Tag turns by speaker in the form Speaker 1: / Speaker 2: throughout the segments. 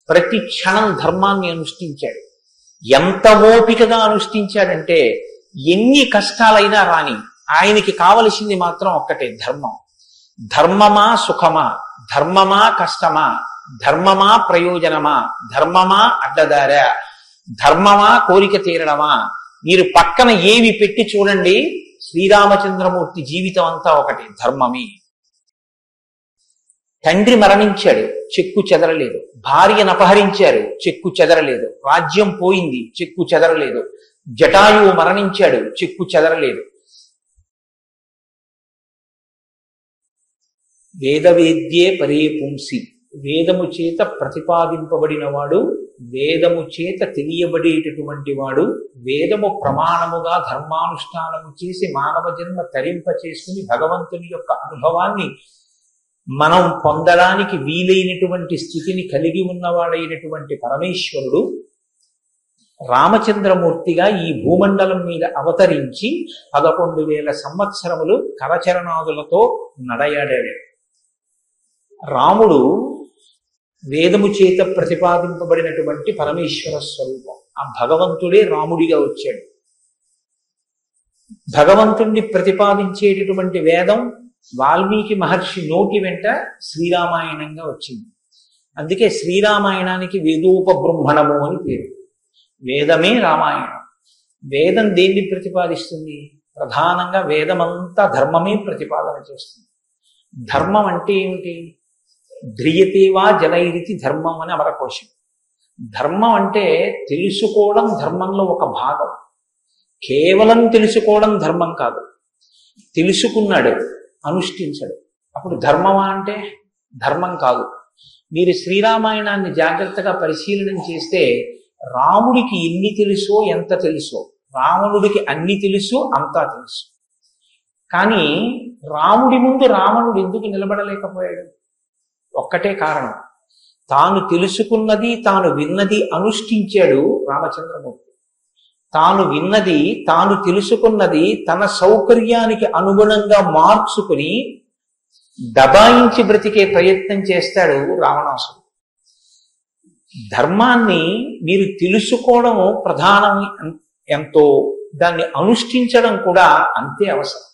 Speaker 1: ప్రతి క్షణం ధర్మాన్ని అనుష్ఠించాడు. ఎంత ఓపికగా అనుష్ఠించాడంటే ఎన్ని కష్టాలైనా రాని ఆయనకి కావలసింది మాత్రం ఒక్కటే, ధర్మం. ధర్మమా సుఖమా, ధర్మమా కష్టమా, ధర్మమా ప్రయోజనమా, ధర్మమా అడ్డదారా, ధర్మమా కోరిక తీరడమా, మీరు పక్కన ఏవి పెట్టి చూడండి, శ్రీరామచంద్రమూర్తి జీవితం అంతా ఒకటి, ధర్మమే. తండ్రి మరణించాడు, చెక్కు చెదరలేదు. భార్యను అపహరించారు, చెక్కు చెదరలేదు. రాజ్యం పోయింది, చెక్కు చెదరలేదు. జటాయువు మరణించాడు, చెక్కు చెదరలేదు. వేదవేద్యే పరే పుంసి, వేదము చేత ప్రతిపాదింపబడినవాడు, వేదము చేత తెలియబడేటటువంటి వాడు, వేదము ప్రమాణముగా ధర్మానుష్ఠానము చేసి మానవ జన్మ తరింప చేసుకుని భగవంతుని యొక్క అనుభవాన్ని మనం పొందడానికి వీలైనటువంటి స్థితిని కలిగి ఉన్నవాడైనటువంటి పరమేశ్వరుడు రామచంద్రమూర్తిగా ఈ భూమండలం మీద అవతరించి 11,000 సంవత్సరములు కరచరణాదులతో నడయాడాడు. రాముడు వేదము చేత ప్రతిపాదింపబడినటువంటి పరమేశ్వర స్వరూపం. ఆ భగవంతుడే రాముడిగా వచ్చాడు. భగవంతుణ్ణి ప్రతిపాదించేటటువంటి వేదం వాల్మీకి మహర్షి నోటి వెంట శ్రీరామాయణంగా వచ్చింది. అందుకే శ్రీరామాయణానికి వేదోపబృంహణము అని పేరు. వేదమే రామాయణం. వేదం దేన్ని ప్రతిపాదిస్తుంది? ప్రధానంగా వేదమంతా ధర్మమే ప్రతిపాదన చేస్తుంది. ధర్మం అంటే ఏమిటి? ధ్రియతేవా జనైరితి ధర్మం అని అమరకోశం. ధర్మం అంటే తెలుసుకోవడం ధర్మంలో ఒక భాగం. కేవలం తెలుసుకోవడం ధర్మం కాదు. తెలుసుకున్నాడు, అనుష్ఠించాడు, అప్పుడు ధర్మమా అంటే ధర్మం కాదు. మీరు శ్రీరామాయణాన్ని జాగ్రత్తగా పరిశీలన చేస్తే రాముడికి ఎన్ని తెలుసో ఎంత తెలుసో, రావణుడికి అన్ని తెలుసు, అంతా తెలుసు. కానీ రాముడి ముందు రావణుడు ఎందుకు నిలబడలేకపోయాడు? ఒక్కటే కారణం, తాను తెలుసుకున్నది తాను విన్నది అనుష్ఠించాడు రామచంద్రమూర్తి. తాను విన్నది తాను తెలుసుకున్నది తన సౌకర్యానికి అనుగుణంగా మార్చుకుని దబాయించి బ్రతికే ప్రయత్నం చేస్తాడు రావణాసురుడు. ధర్మాన్ని మీరు తెలుసుకోవడం ప్రధానం ఎంతో, దాన్ని అనుష్ఠించడం కూడా అంతే అవసరం.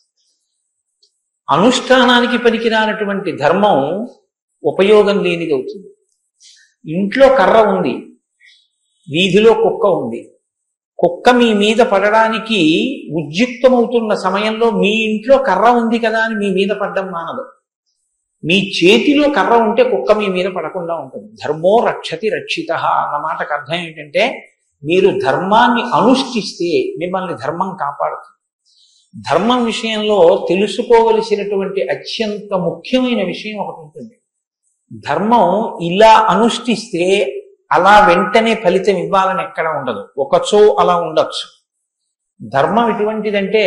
Speaker 1: అనుష్ఠానానికి పనికిరానటువంటి ధర్మం ఉపయోగం లేనిది అవుతుంది. ఇంట్లో కర్ర ఉంది, వీధిలో కుక్క ఉంది. కుక్క మీ మీద పడడానికి ఉద్యుక్తమవుతున్న సమయంలో మీ ఇంట్లో కర్ర ఉంది కదా అని మీ మీద పడ్డం మానదు. మీ చేతిలో కర్ర ఉంటే కుక్క మీ మీద పడకుండా ఉంటుంది. ధర్మో రక్షతి రక్షితః అన్న మాటకు అర్థం ఏంటంటే, మీరు ధర్మాన్ని అనుష్ఠిస్తే మిమ్మల్ని ధర్మం కాపాడుతుంది. ధర్మం విషయంలో తెలుసుకోవలసినటువంటి అత్యంత ముఖ్యమైన విషయం ఒకటి ఉంటుంది. ధర్మం ఇలా అనుష్ఠిస్తే అలా వెంటనే ఫలితం ఇవ్వాలని ఎక్కడ ఉండదు, ఒకచో అలా ఉండొచ్చు. ధర్మం ఎటువంటిదంటే,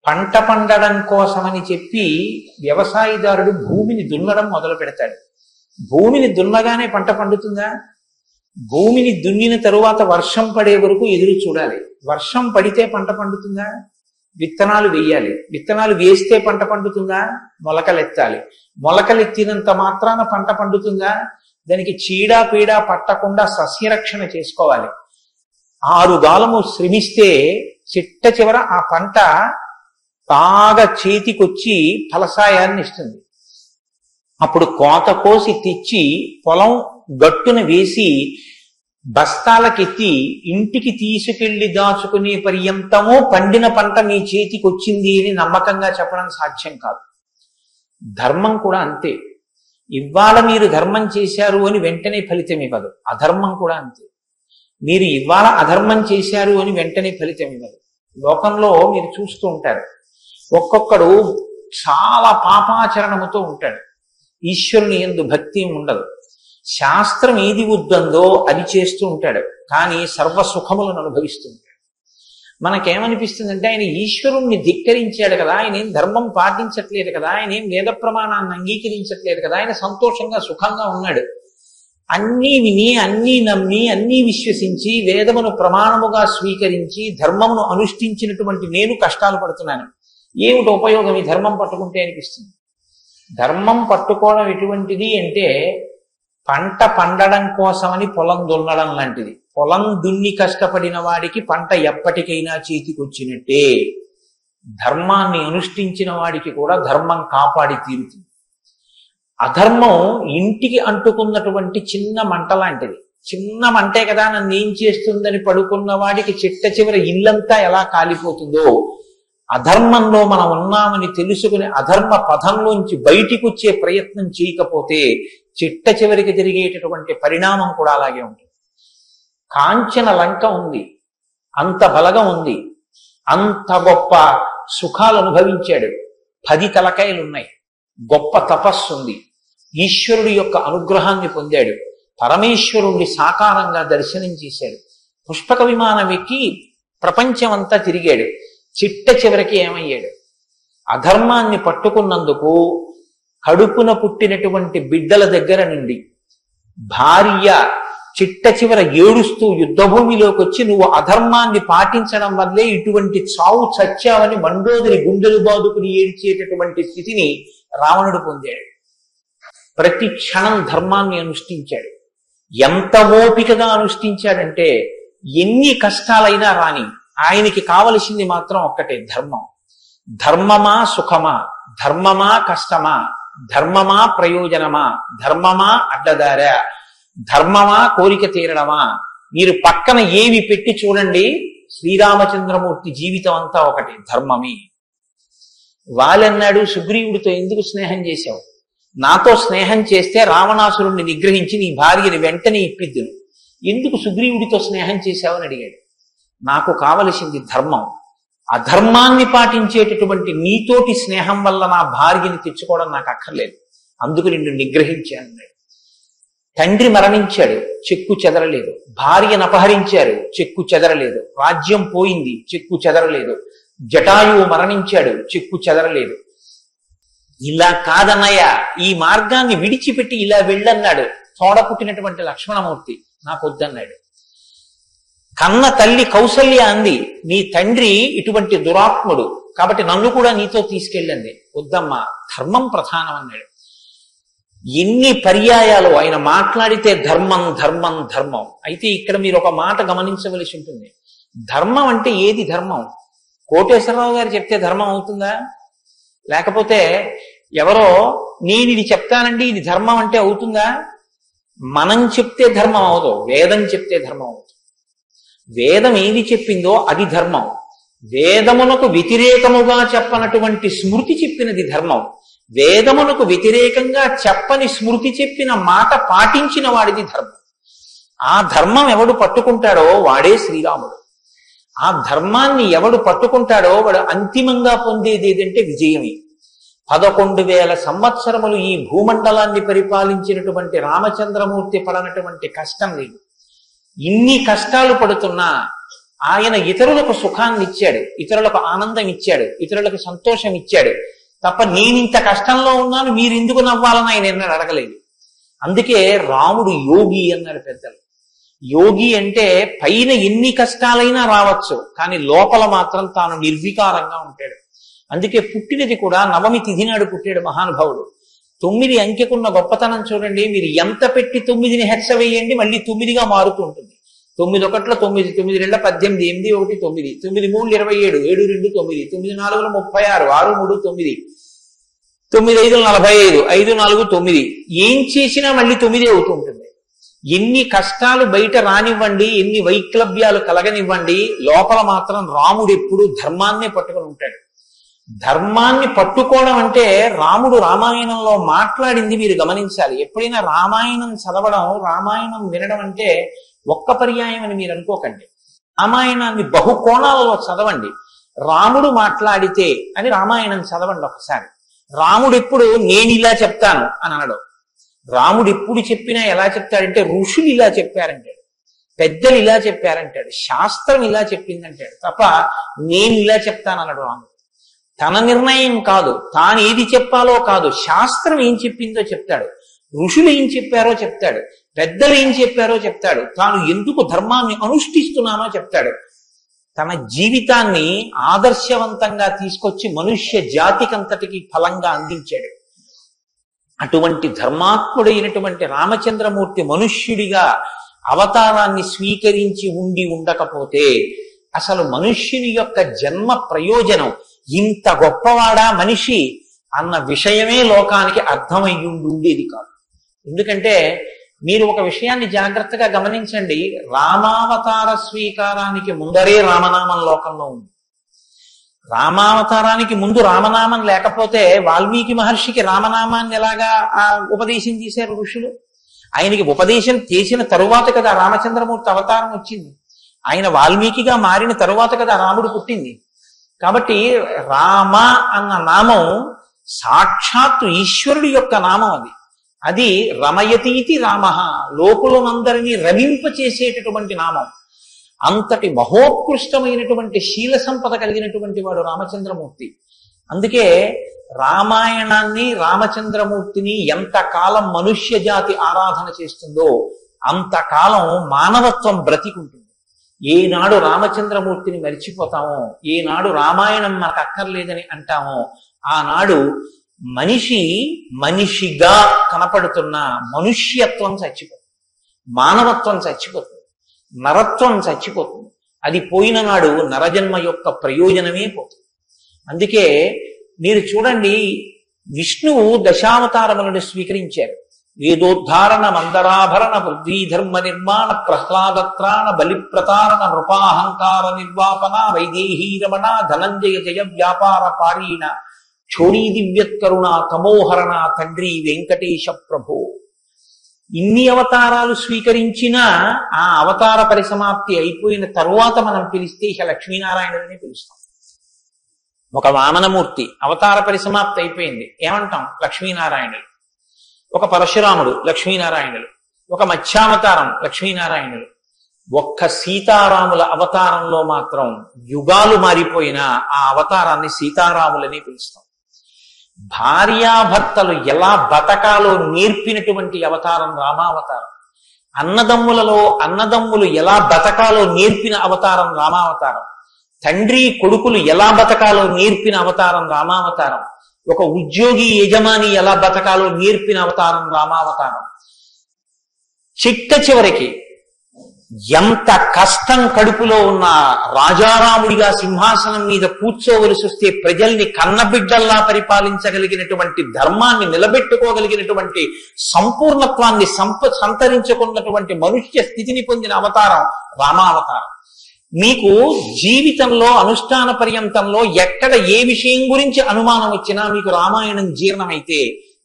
Speaker 1: పంట పండడం కోసమని చెప్పి వ్యవసాయదారుడు భూమిని దున్నడం మొదలు పెడతాడు. భూమిని దున్నగానే పంట పండుతుందా? భూమిని దున్నిన తరువాత వర్షం పడే వరకు ఎదురు చూడాలి. వర్షం పడితే పంట పండుతుందా? విత్తనాలు వేయాలి. విత్తనాలు వేస్తే పంట పండుతుందా? మొలకలెత్తాలి. మొలకలెత్తినంత మాత్రాన పంట పండుతుందా? దానికి చీడా పీడా పట్టకుండా సస్యరక్షణ చేసుకోవాలి. 6 గాలము శ్రమిస్తే చిట్ట చివర ఆ పంట బాగా చేతికొచ్చి ఫలసాయాన్ని ఇస్తుంది. అప్పుడు కోత కోసి తెచ్చి పొలం గట్టున వేసి బస్తాలకెత్తి ఇంటికి తీసుకెళ్లి దాచుకునే పర్యంతమో పండిన పంట మీ చేతికి వచ్చింది అని నమ్మకంగా చెప్పడం సాధ్యం కాదు. ధర్మం కూడా అంతే. ఇవాళ మీరు ధర్మం చేశారు అని వెంటనే ఫలితం ఇవ్వదు. అధర్మం కూడా అంతే. మీరు ఇవాళ అధర్మం చేశారు అని వెంటనే ఫలితం ఇవ్వదు. లోకంలో మీరు చూస్తూ ఉంటారు, ఒక్కొక్కడు చాలా పాపాచరణముతో ఉంటాడు, ఈశ్వరుని యందు భక్తి ఉండదు, శాస్త్రం ఏది వద్దందో అది చేస్తూ ఉంటాడు, కానీ సర్వసుఖములను అనుభవిస్తూ ఉంటాడు. మనకేమనిపిస్తుందంటే, ఆయన ఈశ్వరుణ్ణి ధిక్కరించాడు కదా, ఆయన ఏం ధర్మం పాటించట్లేదు కదా, ఆయన ఏం వేద ప్రమాణాన్ని అంగీకరించట్లేదు కదా, ఆయన సంతోషంగా సుఖంగా ఉన్నాడు. అన్నీ విని, అన్నీ నమ్మి, అన్నీ విశ్వసించి, వేదమును ప్రమాణముగా స్వీకరించి ధర్మమును అనుష్ఠించినటువంటి నేను కష్టాలు పడుతున్నాను, ఏమిటి ఉపయోగం ఈ ధర్మం పట్టుకుంటే అనిపిస్తుంది. ధర్మం పట్టుకోవడం ఎటువంటిది అంటే, పంట పండడం కోసమని పొలం దున్నడం లాంటిది. పొలం దున్ని కష్టపడిన వాడికి పంట ఎప్పటికైనా చేతికొచ్చినట్టే. ధర్మాన్ని అనుష్ఠించిన వాడికి కూడా ధర్మం కాపాడి తీరుతుంది. అధర్మం ఇంటికి అంటుకున్నటువంటి చిన్న మంట లాంటిది. చిన్న మంటే కదా నన్ను ఏం చేస్తుందని పడుకున్న వాడికి చిట్ట చివరి ఇల్లంతా ఎలా కాలిపోతుందో, అధర్మంలో మనం ఉన్నామని తెలుసుకుని అధర్మ పథంలోంచి బయటికి వచ్చే ప్రయత్నం చేయకపోతే చిట్ట చివరికి జరిగేటటువంటి పరిణామం కూడా అలాగే ఉంటుంది. కాంచన లంక ఉంది, అంత బలగం ఉంది, అంత గొప్ప సుఖాలు అనుభవించాడు, 10 తలకాయలున్నాయి, గొప్ప తపస్సు ఉంది, ఈశ్వరుడి యొక్క అనుగ్రహాన్ని పొందాడు, పరమేశ్వరుణ్ణి సాకారంగా దర్శనం చేశాడు, పుష్పక విమానం ఎక్కి ప్రపంచమంతా తిరిగాడు. చిట్ట చివరికి ఏమయ్యాడు? అధర్మాన్ని పట్టుకున్నందుకు కడుపున పుట్టినటువంటి బిడ్డల దగ్గర నుండి భార్య చిట్ట చివర ఏడుస్తూ యుద్ధభూమిలోకి వచ్చి నువ్వు అధర్మాన్ని పాటించడం వల్లే ఇటువంటి చావు చచ్చావని మండోదరి గుండెలు బాదుకుని ఏడ్చేటటువంటి స్థితిని రావణుడు పొందాడు. ప్రతి క్షణం ధర్మాన్ని అనుష్ఠించాడు. ఎంత ఓపికగా అనుష్ఠించాడంటే ఎన్ని కష్టాలైనా రాని ఆయనకి కావలసింది మాత్రం ఒక్కటే, ధర్మం. ధర్మమా సుఖమా, ధర్మమా కష్టమా, ధర్మమా ప్రయోజనమా, ధర్మమా అడ్డదారా, ధర్మమా కోరిక తీరడమా, మీరు పక్కన ఏవి పెట్టి చూడండి, శ్రీరామచంద్రమూర్తి జీవితం అంతా ఒకటి, ధర్మమే. వాళ్ళన్నాడు సుగ్రీవుడితో ఎందుకు స్నేహం చేశావు? నాతో స్నేహం చేస్తే రావణాసురుణ్ణి నిగ్రహించి నీ భార్యని వెంటనే ఇప్పిద్దును, ఎందుకు సుగ్రీవుడితో స్నేహం చేశావని అడిగాడు. నాకు కావలసింది ధర్మం. అధర్మాన్ని పాటించేటటువంటి నీతోటి స్నేహం వల్ల నా భార్యని తెచ్చుకోవడం నాకు అక్కర్లేదు, అందుకు నిన్ను నిగ్రహించాను. తండ్రి మరణించాడు, చెక్కు చెదరలేదు. భార్యను అపహరించారు, చెక్కు చెదరలేదు. రాజ్యం పోయింది, చెక్కు చెదరలేదు. జటాయువు మరణించాడు, చెక్కు చెదరలేదు. ఇలా కాదన్నయ్య, ఈ మార్గాన్ని విడిచిపెట్టి ఇలా వెళ్ళన్నాడు. తోడ పుట్టినటువంటి లక్ష్మణమూర్తి నాకు వద్దన్నాడు. కన్న తల్లి కౌసల్య అంది, నీ తండ్రి ఇటువంటి దురాత్ముడు కాబట్టి నన్ను కూడా నీతో తీసుకెళ్ళండి. వద్దమ్మా, ధర్మం ప్రధానం అన్నాడు. ఎన్ని పర్యాయాలు ఆయన మాట్లాడితే ధర్మం ధర్మం ధర్మం. అయితే ఇక్కడ మీరు ఒక మాట గమనించవలసి ఉంటుంది. ధర్మం అంటే ఏది ధర్మం? కోటేశ్వరరావు గారు చెప్తే ధర్మం అవుతుందా? లేకపోతే ఎవరో నేను ఇది చెప్తానండి ఇది ధర్మం అంటే అవుతుందా? మనం చెప్తే ధర్మం అవదు, వేదం చెప్తే ధర్మం అవుతుంది. వేదం ఏది చెప్పిందో అది ధర్మం. వేదమునకు వ్యతిరేకముగా చెప్పనటువంటి స్మృతి చెప్పినది ధర్మం. వేదమునకు వ్యతిరేకంగా చెప్పని స్మృతి చెప్పిన మాట పాటించిన వాడిది ధర్మం. ఆ ధర్మం ఎవడు పట్టుకుంటాడో వాడే శ్రీరాముడు. ఆ ధర్మాన్ని ఎవడు పట్టుకుంటాడో వాడు అంతిమంగా పొందేది ఏదంటే విజయమే. 11,000 సంవత్సరములు ఈ భూమండలాన్ని పరిపాలించినటువంటి రామచంద్రమూర్తి పడనటువంటి కష్టం లేదు. ఇన్ని కష్టాలు పడుతున్నా ఆయన ఇతరులకు సుఖాన్ని ఇచ్చాడు, ఇతరులకు ఆనందం ఇచ్చాడు, ఇతరులకు సంతోషం ఇచ్చాడు తప్ప నేనింత కష్టంలో ఉన్నాను మీరు ఎందుకు నవ్వాలని ఆయన ఎన్నడూ అడగలేదు. అందుకే రాముడు యోగి అన్నారు పెద్దలు. యోగి అంటే పైన ఎన్ని కష్టాలైనా రావచ్చు, కానీ లోపల మాత్రం తాను నిర్వికారంగా ఉంటాడు. అందుకే పుట్టినది కూడా నవమి తిథి నాడు పుట్టాడు మహానుభావుడు. 9 అంకెకున్న గొప్పతనం చూడండి. మీరు ఎంత పెట్టి 9ని హెచ్చ వేయండి మళ్ళీ 9గా మారుతూ ఉంటుంది. 9 ఒకట్ల 9, 9 2 18, 8 1 9, 9 3 27, 7 2 9, 9 4 36, 6 3 9, 9 5 45, 5 4 9. ఏం చేసినా మళ్ళీ 9 అవుతూ ఉంటుంది. ఎన్ని కష్టాలు బయట రానివ్వండి, ఎన్ని వైక్లభ్యాలు కలగనివ్వండి, లోపల మాత్రం రాముడు ఎప్పుడు ధర్మాన్నే పట్టుకొని ఉంటాడు. ధర్మాన్ని పట్టుకోవడం అంటే రాముడు రామాయణంలో మాట్లాడింది మీరు గమనించాలి. ఎప్పుడైనా రామాయణం చదవడం, రామాయణం వినడం అంటే ఒక్క పర్యాయం అని మీరు అనుకోకండి. రామాయణాన్ని బహుకోణాలలో చదవండి. రాముడు మాట్లాడితే అని రామాయణం చదవండి ఒకసారి. రాముడు ఎప్పుడు నేను ఇలా చెప్తాను అని అనడం. రాముడు ఎప్పుడు చెప్పినా ఎలా చెప్తాడంటే ఋషులు ఇలా చెప్పారంటాడు, పెద్దలు ఇలా చెప్పారంటాడు, శాస్త్రం ఇలా చెప్పిందంటాడు తప్ప నేను ఇలా చెప్తాను అన్నాడు రాముడు. తన నిర్ణయం కాదు, తాను ఏది చెప్పాలో కాదు, శాస్త్రం ఏం చెప్పిందో చెప్తాడు, ఋషులు ఏం చెప్పారో చెప్తాడు, పెద్దలు ఏం చెప్పారో చెప్తాడు, తాను ఎందుకు ధర్మాన్ని అనుష్ఠిస్తున్నానో చెప్తాడు. తన జీవితాన్ని ఆదర్శవంతంగా తీసుకొచ్చి మనుష్య జాతికంతటికి ఫలంగా అందించాడు. అటువంటి ధర్మాత్ముడైనటువంటి రామచంద్రమూర్తి మనుష్యుడిగా అవతారాన్ని స్వీకరించి ఉండకపోతే అసలు మనుష్యుని యొక్క జన్మ ప్రయోజనం ఇంత గొప్పవాడా మనిషి అన్న విషయమే లోకానికి అర్థమయ్యుండేది కాదు. ఎందుకంటే మీరు ఒక విషయాన్ని జాగ్రత్తగా గమనించండి, రామావతార స్వీకారానికి ముందరే రామనామం లోకంలో ఉంది. రామావతారానికి ముందు రామనామం లేకపోతే వాల్మీకి మహర్షికి రామనామాన్ని ఎలాగా ఉపదేశం చేశారు ఋషులు? ఆయనకి ఉపదేశం చేసిన తరువాత కదా రామచంద్రమూర్తి అవతారం వచ్చింది. ఆయన వాల్మీకిగా మారిన తరువాత కదా రాముడు పుట్టింది. కాబట్టి రామ అన్న నామం సాక్షాత్తు ఈశ్వరుడి యొక్క నామం. అది రమయతీతి రామ, లోకులందరినీ రమింపచేసేటటువంటి నామం. అంతటి మహోత్కృష్టమైనటువంటి శీల సంపద కలిగినటువంటి వాడు రామచంద్రమూర్తి. అందుకే రామాయణాన్ని రామచంద్రమూర్తిని ఎంతకాలం మనుష్య జాతి ఆరాధన చేస్తుందో అంతకాలం మానవత్వం బ్రతికుంటుంది. ఏనాడు రామచంద్రమూర్తిని మరిచిపోతామో, ఏనాడు రామాయణం మనకు అక్కర్లేదని అంటామో, ఆనాడు మనిషిగా కనపడుతున్న మనుష్యత్వం చచ్చిపోతుంది, మానవత్వం చచ్చిపోతుంది, నరత్వం చచ్చిపోతుంది. అది పోయిన నాడు నరజన్మ యొక్క ప్రయోజనమే పోతుంది. అందుకే మీరు చూడండి, విష్ణువు దశావతారములను స్వీకరించారు. వేదోద్ధారణ, మందరాభరణ, పృథ్వీధర్మ నిర్మాణ, ప్రహ్లాదత్రాణ, బలిప్రతారణ, నృపాహంకార నిర్వాపన, వైదేహీ రమణ, ధనంజయ జయ వ్యాపార పారీణ, క్షోణీ దివ్యత్కరుణ, తమోహరణ, తండ్రి వెంకటేశ ప్రభో. ఇన్ని అవతారాలు స్వీకరించిన ఆ అవతార పరిసమాప్తి అయిపోయిన తరువాత మనం పిలిస్తే ఇక లక్ష్మీనారాయణుడిని పిలుస్తాం. ఒక వామనమూర్తి అవతార పరిసమాప్తి అయిపోయింది, ఏమంటాం? లక్ష్మీనారాయణుడు. ఒక పరశురాముడు, లక్ష్మీనారాయణుడు. ఒక మత్స్యావతారం, లక్ష్మీనారాయణుడు. ఒక్క సీతారాముల అవతారంలో మాత్రం యుగాలు మారిపోయిన ఆ అవతారాన్ని సీతారాములని పిలుస్తాం. భార్యాభర్తలు ఎలా బతకాలో నేర్పినటువంటి అవతారం రామావతారం. అన్నదమ్ములు ఎలా బతకాలో నేర్పిన అవతారం రామావతారం. తండ్రి కొడుకులు ఎలా బతకాలో నేర్పిన అవతారం రామావతారం. ఒక ఉద్యోగి యజమాని ఎలా బతకాలో నేర్పిన అవతారం రామావతారం. చివరికి ఎంత కష్టం కడుపులో ఉన్న రాజారాముడిగా సింహాసనం మీద కూర్చోవలసి వస్తే ప్రజల్ని కన్నబిడ్డల్లా పరిపాలించగలిగినటువంటి ధర్మాన్ని నిలబెట్టుకోగలిగినటువంటి సంపూర్ణత్వాన్ని సంతరించుకున్నటువంటి మనుష్య స్థితిని పొందిన అవతారం రామావతారం. మీకు జీవితంలో అనుష్ఠాన పర్యంతంలో ఎక్కడ ఏ విషయం గురించి అనుమానం వచ్చినా మీకు రామాయణం జీర్ణమైతే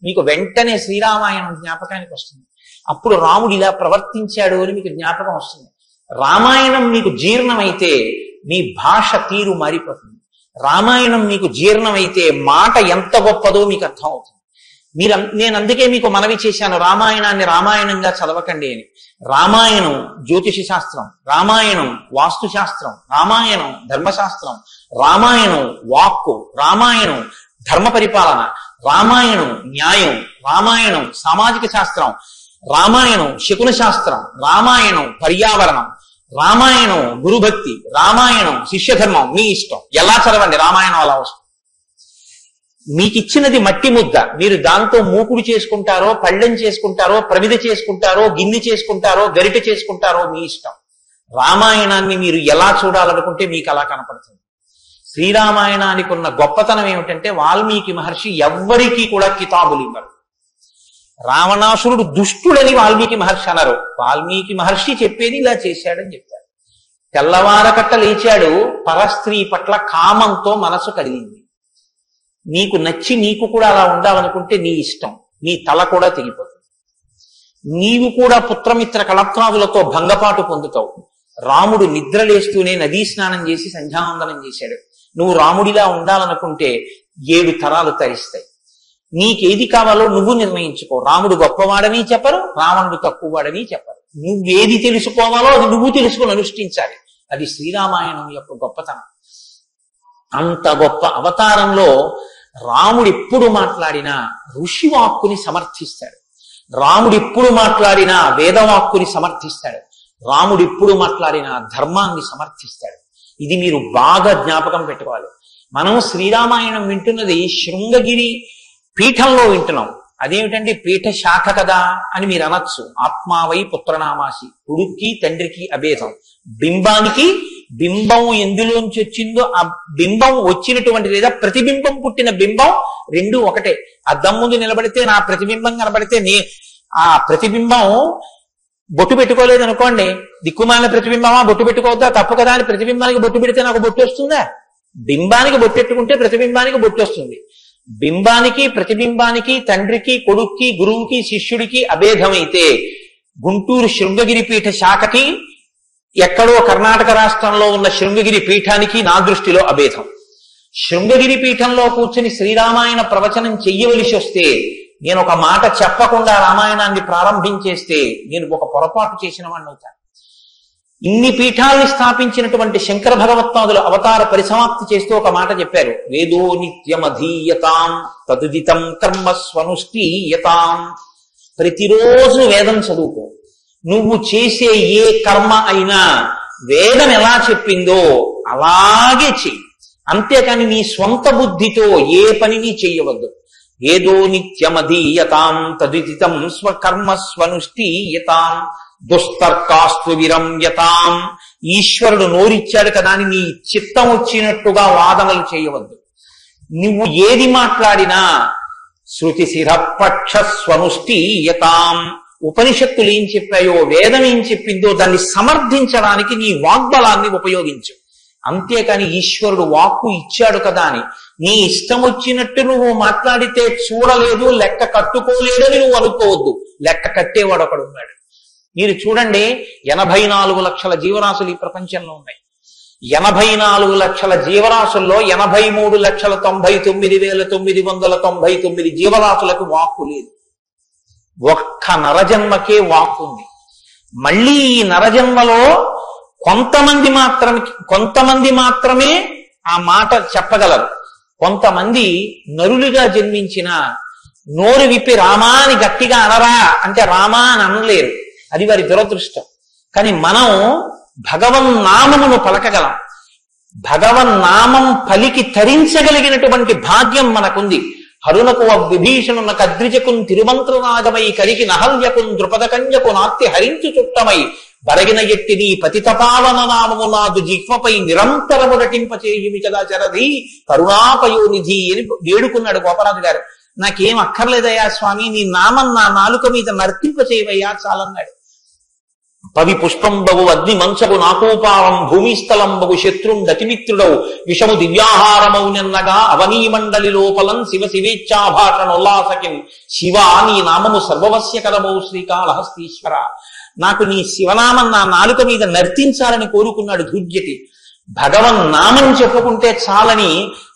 Speaker 1: మీకు వెంటనే శ్రీరామాయణం జ్ఞాపకానికి వస్తుంది. అప్పుడు రాముడు ఇలా ప్రవర్తించాడు అని మీకు జ్ఞాపకం వస్తుంది. రామాయణం మీకు జీర్ణమైతే మీ భాష తీరు మారిపోతుంది. రామాయణం మీకు జీర్ణమైతే మాట ఎంత గొప్పదో మీకు అర్థం అవుతుంది. నేను అందుకే మీకు మనవి చేశాను, రామాయణాన్ని రామాయణంగా చదవకండి అని. రామాయణం జ్యోతిష శాస్త్రం, రామాయణం వాస్తు శాస్త్రం, రామాయణం ధర్మశాస్త్రం, రామాయణం వాక్కు, రామాయణం ధర్మ పరిపాలన, రామాయణం న్యాయం, రామాయణం సామాజిక శాస్త్రం, రామాయణం శకున శాస్త్రం, రామాయణం పర్యావరణం, రామాయణం గురుభక్తి, రామాయణం శిష్యధర్మం. మీ ఇష్టం, ఎలా చదవండి, రామాయణం అలా వస్తుంది. మీకు ఇచ్చినది మట్టి ముద్ద, మీరు దాంతో మూకుడు చేసుకుంటారో, పళ్ళెం చేసుకుంటారో, ప్రమిద చేసుకుంటారో, గిన్నె చేసుకుంటారో, గరిటె చేసుకుంటారో మీ ఇష్టం. రామాయణాన్ని మీరు ఎలా చూడాలనుకుంటే మీకు అలా కనపడుతుంది. శ్రీరామాయణానికి ఉన్న గొప్పతనం ఏమిటంటే వాల్మీకి మహర్షి ఎవ్వరికీ కూడా కితాబులు ఇవ్వరు. రావణాసురుడు దుష్టుడని వాల్మీకి మహర్షి అన్నారు. వాల్మీకి మహర్షి చెప్పేది ఇలా చేశాడని చెప్పారు. తెల్లవారకట్ట లేచాడు, పరస్త్రీ పట్ల కామంతో మనసు కలిగింది. నీకు నచ్చి నీకు కూడా అలా ఉండాలనుకుంటే నీ ఇష్టం, నీ తల కూడా తెగిపోతుంది. నీవు కూడా పుత్రమిత్ర కళత్రాదులతో భంగపాటు పొందుతావు. రాముడు నిద్రలేస్తూనే నదీ స్నానం చేసి సంధ్యావందనం చేశాడు. నువ్వు రాముడిలా ఉండాలనుకుంటే 7 తరాలు తరిస్తాయి. నీకేది కావాలో నువ్వు నిర్ణయించుకో. రాముడు గొప్పవాడని చెప్పరు, రావణుడు తక్కువవాడని చెప్పరు. నువ్వేది తెలుసుకోవాలో అది నువ్వు తెలుసుకుని అనుష్ఠించాలి. అది శ్రీరామాయణం యొక్క గొప్పతనం. అంత గొప్ప అవతారంలో రాముడు ఎప్పుడు మాట్లాడినా ఋషివాక్కుని సమర్థిస్తాడు. రాముడు ఎప్పుడు మాట్లాడినా వేదవాక్కుని సమర్థిస్తాడు. రాముడు ఎప్పుడు మాట్లాడినా ధర్మాన్ని సమర్థిస్తాడు. ఇది మీరు బాగా జ్ఞాపకం పెట్టుకోవాలి. మనం శ్రీరామాయణం వింటున్నది శృంగగిరి పీఠంలో వింటున్నాం. అదేమిటండి పీఠ శాఖ కదా అని మీరు అనొచ్చు. ఆత్మావై పుత్రనామాసి, కొడుక్కి తండ్రికి అభేదం. బింబానికి బింబం ఎందులోంచి వచ్చిందో ఆ బింబం వచ్చినటువంటి లేదా ప్రతిబింబం పుట్టిన బింబం రెండు ఒకటే. అద్దం ముందు నిలబడితే నా ప్రతిబింబం కనబడితే ఆ ప్రతిబింబం బొట్టు పెట్టుకోలేదు అనుకోండి, దిక్కుమాలిన ప్రతిబింబమా బొట్టు పెట్టుకోవద్దా, తప్పు కదా అని ప్రతిబింబానికి బొట్టు పెడితే నాకు బొట్టు వస్తుందా? బింబానికి బొట్టెట్టుకుంటే ప్రతిబింబానికి బొట్టు వస్తుంది. బింబానికి ప్రతిబింబానికి తండ్రికి కొడుక్కి గురువుకి శిష్యుడికి అభేదమైతే గుంటూరు శృంగగిరి పీఠ శాఖకి ఎక్కడో కర్ణాటక రాష్ట్రంలో ఉన్న శృంగగిరి పీఠానికి నా దృష్టిలో అభేదం. శృంగగిరి పీఠంలో కూర్చుని శ్రీరామాయణ ప్రవచనం చెయ్యవలసి వస్తే నేను ఒక మాట చెప్పకుండా రామాయణాన్ని ప్రారంభించేస్తే నేను ఒక పొరపాటు చేసిన వాడిని అవుతాను. ఇన్ని పీఠాల్ని స్థాపించినటువంటి శంకర భగవత్పాదులు అవతార పరిసమాప్తి చేస్తూ ఒక మాట చెప్పారు. వేదో నిత్యమధీయతాం తదుదితం కర్మ స్వనుష్ఠీయతాం. ప్రతిరోజు వేదం చదువుకో. నువ్వు చేసే ఏ కర్మ అయినా వేదం ఎలా చెప్పిందో అలాగే చెయ్యి. అంతేకాని నీ స్వంత బుద్ధితో ఏ పనిని చెయ్యవద్దు. ఏదో నిత్యమధీయతాం తదుదితం స్వకర్మ స్వనుష్ఠీయతాం దుస్తర్కాస్తు విరమ్యతాం. ఈశ్వరుడు నోరిచ్చాడు కదా అని నీ చిత్తం వచ్చినట్టుగా వాదనలు చేయవద్దు. నువ్వు ఏది మాట్లాడినా శృతి శిరపక్ష స్వనుష్ఠీయతాం. ఉపనిషత్తులు ఏం చెప్పాయో వేదం ఏం చెప్పిందో దాన్ని సమర్థించడానికి నీ వాగ్బలాన్ని ఉపయోగించు. అంతేకాని ఈశ్వరుడు వాక్కు ఇచ్చాడు కదా అని నీ ఇష్టం వచ్చినట్టు నువ్వు మాట్లాడితే చూడలేదు లెక్క కట్టుకోలేదని నువ్వు అనుకోవద్దు. లెక్క కట్టేవాడు ఒకడు ఉన్నాడు. మీరు చూడండి, 84 లక్షల జీవరాశులు ఈ ప్రపంచంలో ఉన్నాయి. 84 లక్షల జీవరాశుల్లో 83,99,999 జీవరాశులకు వాక్కు లేదు. ఒక్క నరజన్మకే వాక్కు ఉంది. మళ్ళీ ఈ నరజన్మలో కొంతమంది మాత్రమే ఆ మాట చెప్పగలరు. కొంతమంది నరులుగా జన్మించిన నోరు విప్పి రామా అని గట్టిగా అనరా అంటే రామా అని అనలేరు. అది వారి దురదృష్టం. కానీ మనం భగవన్నామమును పలకగలం. భగవన్నామం పలికి తరించగలిగినటువంటి భాగ్యం మనకుంది. హరునకు విభీషణున కద్రిజకున్ తిరుమంత్రనాగమై కరికి నహల్యకున్ ద్రుపదకన్యకు నాత్తి హరించు చుట్టమై బరగిన ఎట్టిని పతితపావన నామము నాదు జిహ్వపై నిరంతరము నటింపచేయుమి కదా చరధి కరుణాపయోనిధి అని వేడుకున్నాడు గోపరాజు గారు. నాకేం అక్కర్లేదయ్యా స్వామి, నీ నామం నా నాలుక మీద నర్తింపచేయవయ్యా చాలన్నాడు. పవి పుష్పంబగు అగ్ని మంచగు నాకోపారం భూమిస్థలంబగు శత్రుండతిమిత్రుడవు విషము దివ్యాహారమౌనెన్నగా అవనీమండలి లోపలం శివ శివేచ్ఛాభాషణోల్లాసకిం. శివ నీ నామము సర్వవస్య కరమౌ శ్రీకాళహస్తీశ్వర. నాకు నీ శివనామం నా నాలుక మీద నర్తించాలని కోరుకున్నాడు ధూర్జటి. భగవన్నామం చెప్పుకుంటే చాలని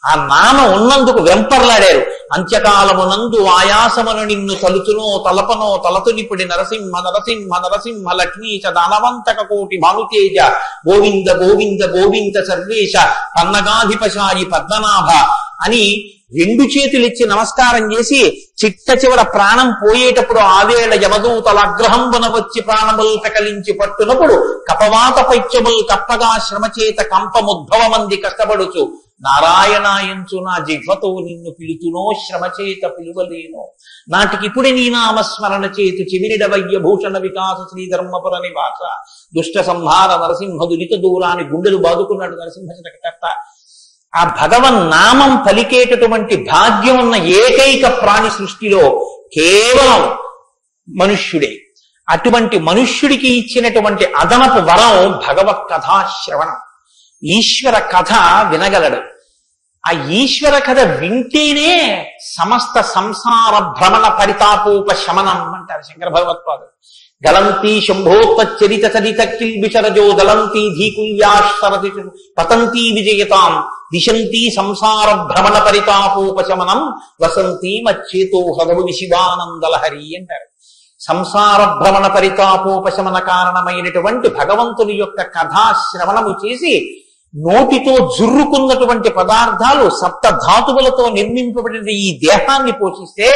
Speaker 1: ఆ నామం ఉన్నందుకు వెంపర్లాడారు. అంత్యకాలమునందు ఆయాసమును నిన్ను తలుచునో తలపనో తలతునిపుడి నరసింహ నరసింహ నరసింహ లక్ష్మీచ దానవంతక కోటి భానుతేజ గోవింద గోవింద గోవింద సర్వేశ పన్నగాధిపశాయి పద్మనాభ అని 2 చేతులిచ్చి నమస్కారం చేసి చిట్ట చివర ప్రాణం పోయేటప్పుడు ఆవేళ యమదూతల అగ్రహంబున వచ్చి ప్రాణములు పెకలించి పట్టునప్పుడు కపవాత పైత్యములు కప్పగా శ్రమచేత కంపముద్భవమంది కష్టపడుచు నారాయణాయంచు నా జిహ్వతో నిన్ను పిలుతునో శ్రమచేత పిలువలేనో. నాటికిప్పుడు నీ నామస్మరణ చేతు చివిరిడవయ్య భూషణ వికాస శ్రీధర్మపుర నివాస దుష్ట సంహార నరసింహ దురిత దూరాన్ని గుండెలు బాదుకున్నాడు నరసింహకర్త. ఆ భగవన్నామం పలికేటటువంటి భాగ్యం ఉన్న ఏకైక ప్రాణి సృష్టిలో కేవలం మనుష్యుడే. అటువంటి మనుష్యుడికి ఇచ్చినటువంటి అదనపు వరం భగవత్ కథాశ్రవణం. ఈశ్వర కథ వినగలడు. ఆ ఈశ్వర కథ వింటేనే సమస్త సంసార భ్రమణ పరితాపోపశమనం అంటారు శంకర భగవత్పాదులు. గలంతి శంభోత్పచ్చరిత చరిత కిల్బిషరజో దళంతి ధీకుల్యాశరతి పతంతి విజయతాం దిశంతి సంసార భ్రమణ పరితాపోపశమనం వసంతి మచ్చేతో హృదవు శివానందలహరి అంటారు. సంసార భ్రమణ పరితాపోపశమన కారణమైనటువంటి భగవంతుని యొక్క కథాశ్రవణము చేసి నోటితో జుర్రుకున్నటువంటి పదార్థాలు సప్త ధాతువులతో నిర్మింపబడిన ఈ దేహాన్ని పోషిస్తే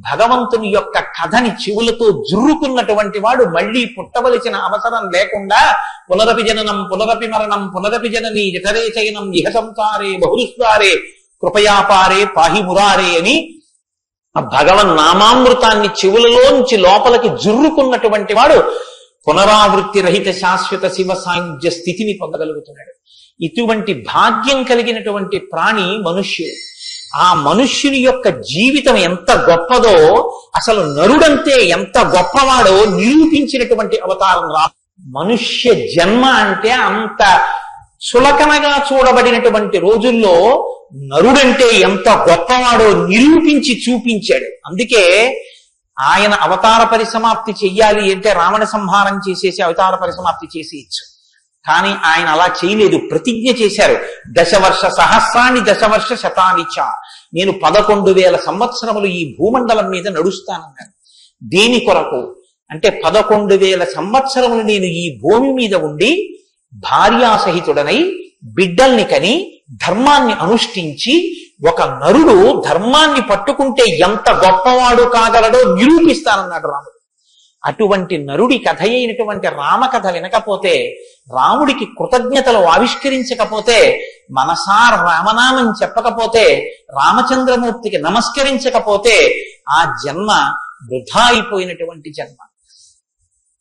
Speaker 1: భగవంతుని యొక్క కథని చెవులతో జుర్రుకున్నటువంటి వాడు మళ్లీ పుట్టవలసిన అవసరం లేకుండా పునరపి జననం పునరపి మరణం పునరపి జనని జఠరే చయనం ఇహ సంసారే బహురుస్వారే కృపయాపారే పాహి మురారే అని ఆ భగవన్ నామామృతాన్ని చెవులలోంచి లోపలికి జుర్రుకున్నటువంటి వాడు పునరావృత్తి రహిత శాశ్వత శివ సాయుధ్య స్థితిని పొందగలుగుతున్నాడు. ఇటువంటి భాగ్యం కలిగినటువంటి ప్రాణి మనుష్యుడు. ఆ మనుష్యుని యొక్క జీవితం ఎంత గొప్పదో, అసలు నరుడంతే ఎంత గొప్పవాడో నిరూపించినటువంటి అవతారం మనుష్య జన్మ అంటే అంత చులకనగా చూడబడినటువంటి రోజుల్లో నరుడంటే ఎంత గొప్పవాడో నిరూపించి చూపించాడు. అందుకే ఆయన అవతార పరిసమాప్తి చెయ్యాలి అంటే రావణ సంహారం చేసేసి అవతార పరిసమాప్తి చేసేయచ్చు. కానీ ఆయన అలా చేయలేదు, ప్రతిజ్ఞ చేశారు. దశవర్ష సహస్రాన్ని దశవర్ష శతానిచ, నేను 11,000 సంవత్సరములు ఈ భూమండలం మీద నడుస్తానన్నాను. దేని కొరకు అంటే 11,000 సంవత్సరములు నేను ఈ భూమి మీద ఉండి భార్యాసహితుడనై బిడ్డల్ని కని ధర్మాన్ని అనుష్ఠించి ఒక నరుడు ధర్మాన్ని పట్టుకుంటే ఎంత గొప్పవాడు కాగలడో నిరూపిస్తానన్నాడు రాముడు. అటువంటి నరుడి కథ అయినటువంటి రామకథ వినకపోతే, రాముడికి కృతజ్ఞతలు ఆవిష్కరించకపోతే, మనసార రామనామం చెప్పకపోతే, రామచంద్రమూర్తికి నమస్కరించకపోతే ఆ జన్మ వృధా అయిపోయినటువంటి జన్మ.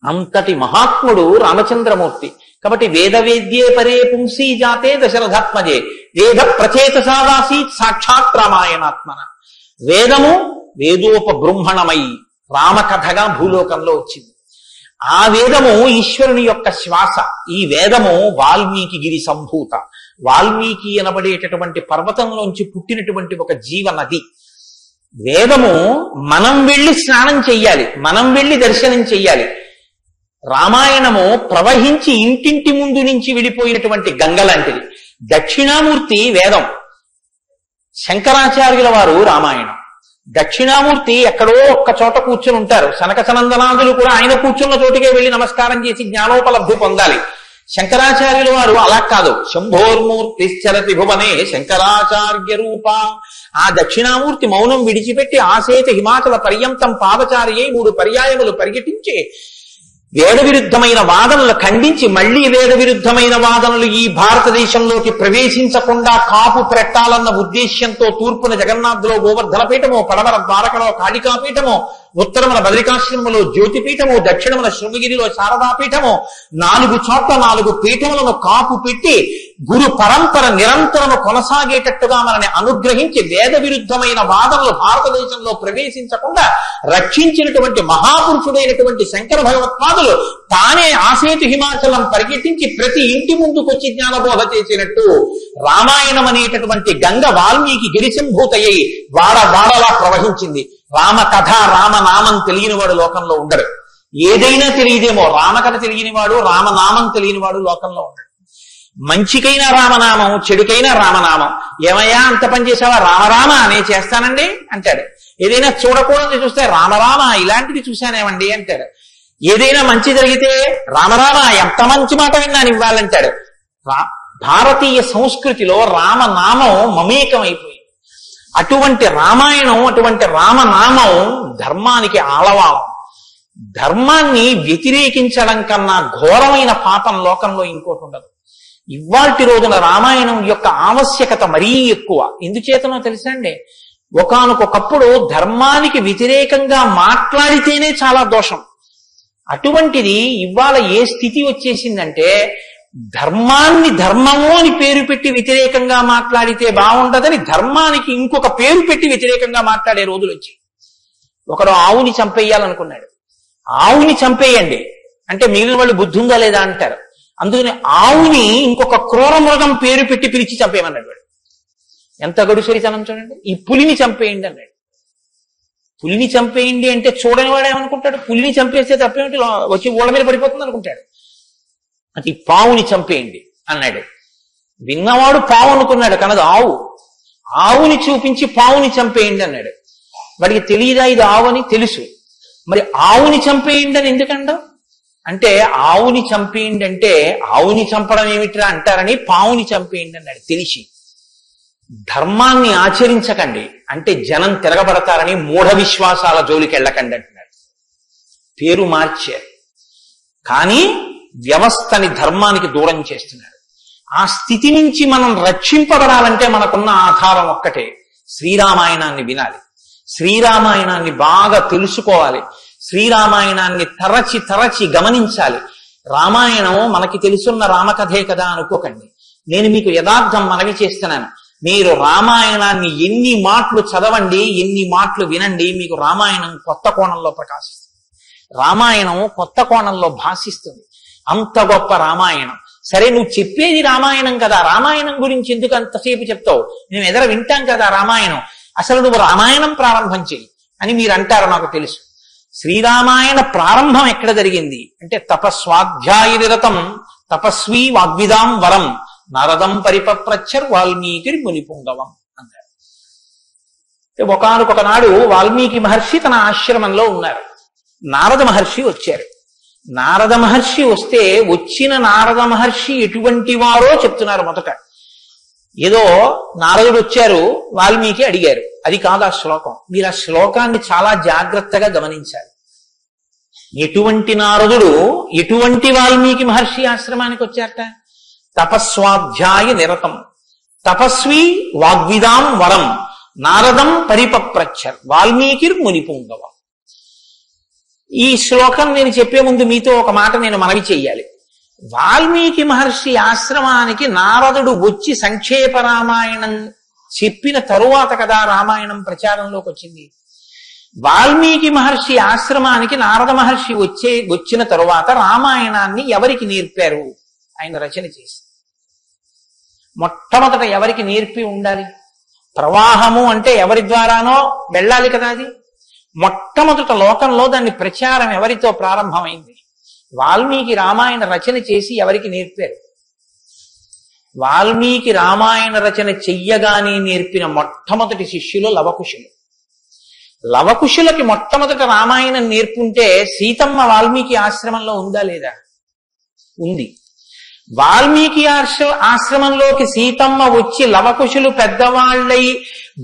Speaker 1: అంతటి మహాత్ముడు రామచంద్రమూర్తి. కాబట్టి వేదవేద్యే పరే పుంసీ జాతే దశరథాత్మజే వేద ప్రచేతసాదాసీత్ సాక్షాత్ రామాయణాత్మన. వేదము వేదోపబృంహణమై రామకథగా భూలోకంలో వచ్చింది. ఆ వేదము ఈశ్వరుని యొక్క శ్వాస. ఈ వేదము వాల్మీకి గిరి సంభూత, వాల్మీకి అనబడేటటువంటి పర్వతంలోంచి పుట్టినటువంటి ఒక జీవనది. వేదము మనం వెళ్ళి స్నానం చెయ్యాలి, మనం వెళ్ళి దర్శనం చెయ్యాలి. రామాయణము ప్రవహించి ఇంటింటి ముందు నుంచి విడిపోయినటువంటి గంగ లాంటిది. దక్షిణామూర్తి వేదం, శంకరాచార్యుల వారు రామాయణం. దక్షిణామూర్తి ఎక్కడో ఒక్క చోట కూర్చుని ఉంటారు. సనక సనందనాదులు కూడా ఆయన కూర్చున్న చోటుకే వెళ్ళి నమస్కారం చేసి జ్ఞానోపలబ్ధి పొందాలి. శంకరాచార్యుల వారు అలా కాదు. శంభోర్మూర్తిశ్చరతి భువనే శంకరాచార్య రూప. ఆ దక్షిణామూర్తి మౌనం విడిచిపెట్టి ఆసేత హిమాచల పర్యంతం పాదచారి అయి 3 పర్యాయములు పర్యటించి వేద విరుద్ధమైన వాదనలు ఖండించి మళ్లీ వేద విరుద్ధమైన వాదనలు ఈ భారతదేశంలోకి ప్రవేశించకుండా కాపు పెట్టాలన్న ఉద్దేశ్యంతో తూర్పున జగన్నాథ్లో గోవర్ధన పీఠము, పడమర ద్వారకలో కాళికాపీఠము, ఉత్తరమున బద్రికాశ్రమములో జ్యోతిపీఠము, దక్షిణమున శృంగగిరిలో శారదాపీఠము, 4 చోట్ల 4 పీఠములను కాపు పెట్టి గురు పరంపర నిరంతరము కొనసాగేటట్టుగా మనని అనుగ్రహించి వేద విరుద్ధమైన వాదనలు భారతదేశంలో ప్రవేశించకుండా రక్షించినటువంటి మహాపురుషుడైనటువంటి శంకర భగవత్పాదులు తానే ఆసేతు హిమాచలం పరిగెట్టించి ప్రతి ఇంటి ముందుకొచ్చి జ్ఞానబోధ చేసినట్టు రామాయణం అనేటటువంటి గంగ వాల్మీకి గిరిశంభూతయ్యి వాడలా ప్రవహించింది. రామకథ రామనామం తెలియనివాడు లోకంలో ఉండడు. ఏదైనా తెలియదేమో, రామకథ తెలియనివాడు రామనామం తెలియనివాడు లోకంలో ఉండడు. మంచికైనా రామనామం, చెడుకైనా రామనామం. ఏమయ్యా అంత పని చేసావా? రామరామ అనే చేస్తానండి అంటాడు. ఏదైనా చూడకూడదు చూస్తే రామరామ ఇలాంటిది చూశానేమండి అంటాడు. ఏదైనా మంచి జరిగితే రామరామ ఎంత మంచి మాట విన్నాను ఇవ్వాలంటాడు. భారతీయ సంస్కృతిలో రామనామం మమేకం అయిపోయింది. అటువంటి రామాయణం, అటువంటి రామనామం ధర్మానికి ఆలవాలం. ధర్మాన్ని వ్యతిరేకించడం కన్నా ఘోరమైన పాపం లోకంలో ఇంకోటి ఉండదు. ఇవాల్టి రోజున రామాయణం యొక్క ఆవశ్యకత మరీ ఎక్కువ. ఎందుచేతనో తెలుసండి, ఒకానొకప్పుడు ధర్మానికి వ్యతిరేకంగా మాట్లాడితేనే చాలా దోషం. అటువంటిది ఇవాళ ఏ స్థితి వచ్చేసిందంటే, ధర్మాన్ని ధర్మము అని పేరు పెట్టి వ్యతిరేకంగా మాట్లాడితే బాగుండదని ధర్మానికి ఇంకొక పేరు పెట్టి వ్యతిరేకంగా మాట్లాడే రోజులు వచ్చాయి. ఒకడు ఆవుని చంపేయాలనుకున్నాడు. ఆవుని చంపేయండి అంటే మిగిలిన వాళ్ళు బుద్ధి ఉందా లేదా అంటారు. అందుకని ఆవుని ఇంకొక క్రూర మృగం పేరు పెట్టి పిలిచి చంపేయమన్నాడు వాడు. ఎంత గడుసరితనం చూడండి. ఈ పులిని చంపేయండి అన్నాడు. పులిని చంపేయండి అంటే చూడని వాడేమనుకుంటాడు, పులిని చంపేస్తే తప్పేమిటి, వచ్చి ఊళ్ళ మీద పడిపోతుంది అనుకుంటాడు. అది పావుని చంపేయండి అన్నాడు. విన్నవాడు పావు అనుకున్నాడు, కనదు ఆవు. ఆవుని చూపించి పావుని చంపేయండి అన్నాడు. వాడికి తెలియదా ఇది ఆవు అని? తెలుసు. మరి ఆవుని చంపేయండి అని ఎందుకంటావు అంటే, ఆవుని చంపేయండి అంటే ఆవుని చంపడం ఏమిట్రా అంటారని పావుని చంపేయండి అన్నాడు తెలిసి. ధర్మాన్ని ఆచరించకండి అంటే జనం తిరగబడతారని మూఢ విశ్వాసాల జోలికి వెళ్ళకండి అంటున్నాడు. పేరు మార్చారు కానీ వ్యవస్థని ధర్మానికి దూరం చేస్తున్నాడు. ఆ స్థితి నుంచి మనం రక్షింపబడాలంటే మనకున్న ఆధారం ఒక్కటే, శ్రీరామాయణాన్ని వినాలి. శ్రీరామాయణాన్ని బాగా తెలుసుకోవాలి, శ్రీరామాయణాన్ని తరచి తరచి గమనించాలి. రామాయణం మనకి తెలుసున్న రామకథే కదా అనుకోకండి. నేను మీకు యథార్థం మనవి చేస్తున్నాను. మీరు రామాయణాన్ని ఎన్ని మాటలు చదవండి, ఎన్ని మాటలు వినండి, మీకు రామాయణం కొత్త కోణంలో ప్రకాశిస్తుంది, రామాయణం కొత్త కోణంలో భాషిస్తుంది. అంత గొప్ప రామాయణం. సరే, నువ్వు చెప్పేది రామాయణం కదా, రామాయణం గురించి ఎందుకు అంతసేపు చెప్తావు, మేము ఎదర వింటాం కదా రామాయణం, అసలు నువ్వు రామాయణం ప్రారంభం చెయ్యి అని మీరు అంటారు. నాకు తెలుసు. శ్రీరామాయణ ప్రారంభం ఎక్కడ జరిగింది అంటే తపస్వాధ్యాయ నిరతం తపస్వీ వాగ్విదాం వరం నారదం పరిపప్రచ్చర్ వాల్మీకి మునిపుంగవం అన్నారు. ఒకానొక నాడు వాల్మీకి మహర్షి తన ఆశ్రమంలో ఉన్నారు. నారద మహర్షి వచ్చారు. నారద మహర్షి వస్తే వచ్చిన నారద మహర్షి ఎటువంటి వారో చెప్తున్నారు. మొదట ఏదో నారదుడు వచ్చారు, వాల్మీకి అడిగారు, అది కాదు ఆ శ్లోకం. మీరు ఆ శ్లోకాన్ని చాలా జాగ్రత్తగా గమనించాలి. ఎటువంటి నారదుడు ఎటువంటి వాల్మీకి మహర్షి ఆశ్రమానికి వచ్చారట? తపస్వాధ్యాయ నిరతం తపస్వి వాగ్విదాం వరం నారదం పరిపప్రచ్చర్ వాల్మీకి మునిపుంగవం. ఈ శ్లోకం నేను చెప్పే ముందు మీతో ఒక మాట నేను మనవి చెయ్యాలి. వాల్మీకి మహర్షి ఆశ్రమానికి నారదుడు వచ్చి సంక్షేప రామాయణం చెప్పిన తరువాత కదా రామాయణం ప్రచారంలోకి వచ్చింది. వాల్మీకి మహర్షి ఆశ్రమానికి నారద మహర్షి వచ్చిన తరువాత రామాయణాన్ని ఎవరికి నేర్పారు? ఆయన రచన చేసి మొట్టమొదట ఎవరికి నేర్పి ఉండాలి? ప్రవాహము అంటే ఎవరి ద్వారానో వెళ్ళాలి కదా. అది మొట్టమొదట లోకంలో దాన్ని ప్రచారం ఎవరితో ప్రారంభమైంది? వాల్మీకి రామాయణ రచన చేసి ఎవరికి నేర్పారు? వాల్మీకి రామాయణ రచన చెయ్యగానే నేర్పిన మొట్టమొదటి శిష్యులు లవకుశులు. లవకుశులకి మొట్టమొదట రామాయణం నేర్పుంటే సీతమ్మ వాల్మీకి ఆశ్రమంలో ఉందా లేదా? ఉంది. వాల్మీకి ఆశ్రమంలోకి సీతమ్మ వచ్చి లవకుశులు పెద్దవాళ్ళై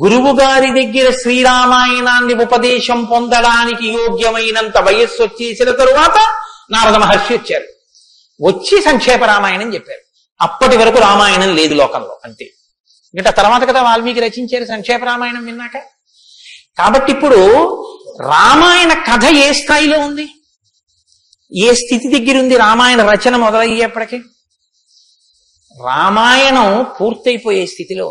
Speaker 1: గురువు గారి దగ్గర శ్రీరామాయణాన్ని ఉపదేశం పొందడానికి యోగ్యమైనంత వయస్సు వచ్చేసిన తరువాత నారద మహర్షి వచ్చారు. వచ్చి సంక్షేప రామాయణం చెప్పారు. అప్పటి వరకు రామాయణం లేదు లోకంలో, అంతే. ఇంకా తర్వాత కదా వాల్మీకి రచించారు సంక్షేప రామాయణం విన్నాక. కాబట్టి ఇప్పుడు రామాయణ కథ ఏ స్థాయిలో ఉంది, ఏ స్థితి దగ్గర ఉంది? రామాయణ రచన మొదలయ్యేప్పటికీ రామాయణం పూర్తయిపోయే స్థితిలో,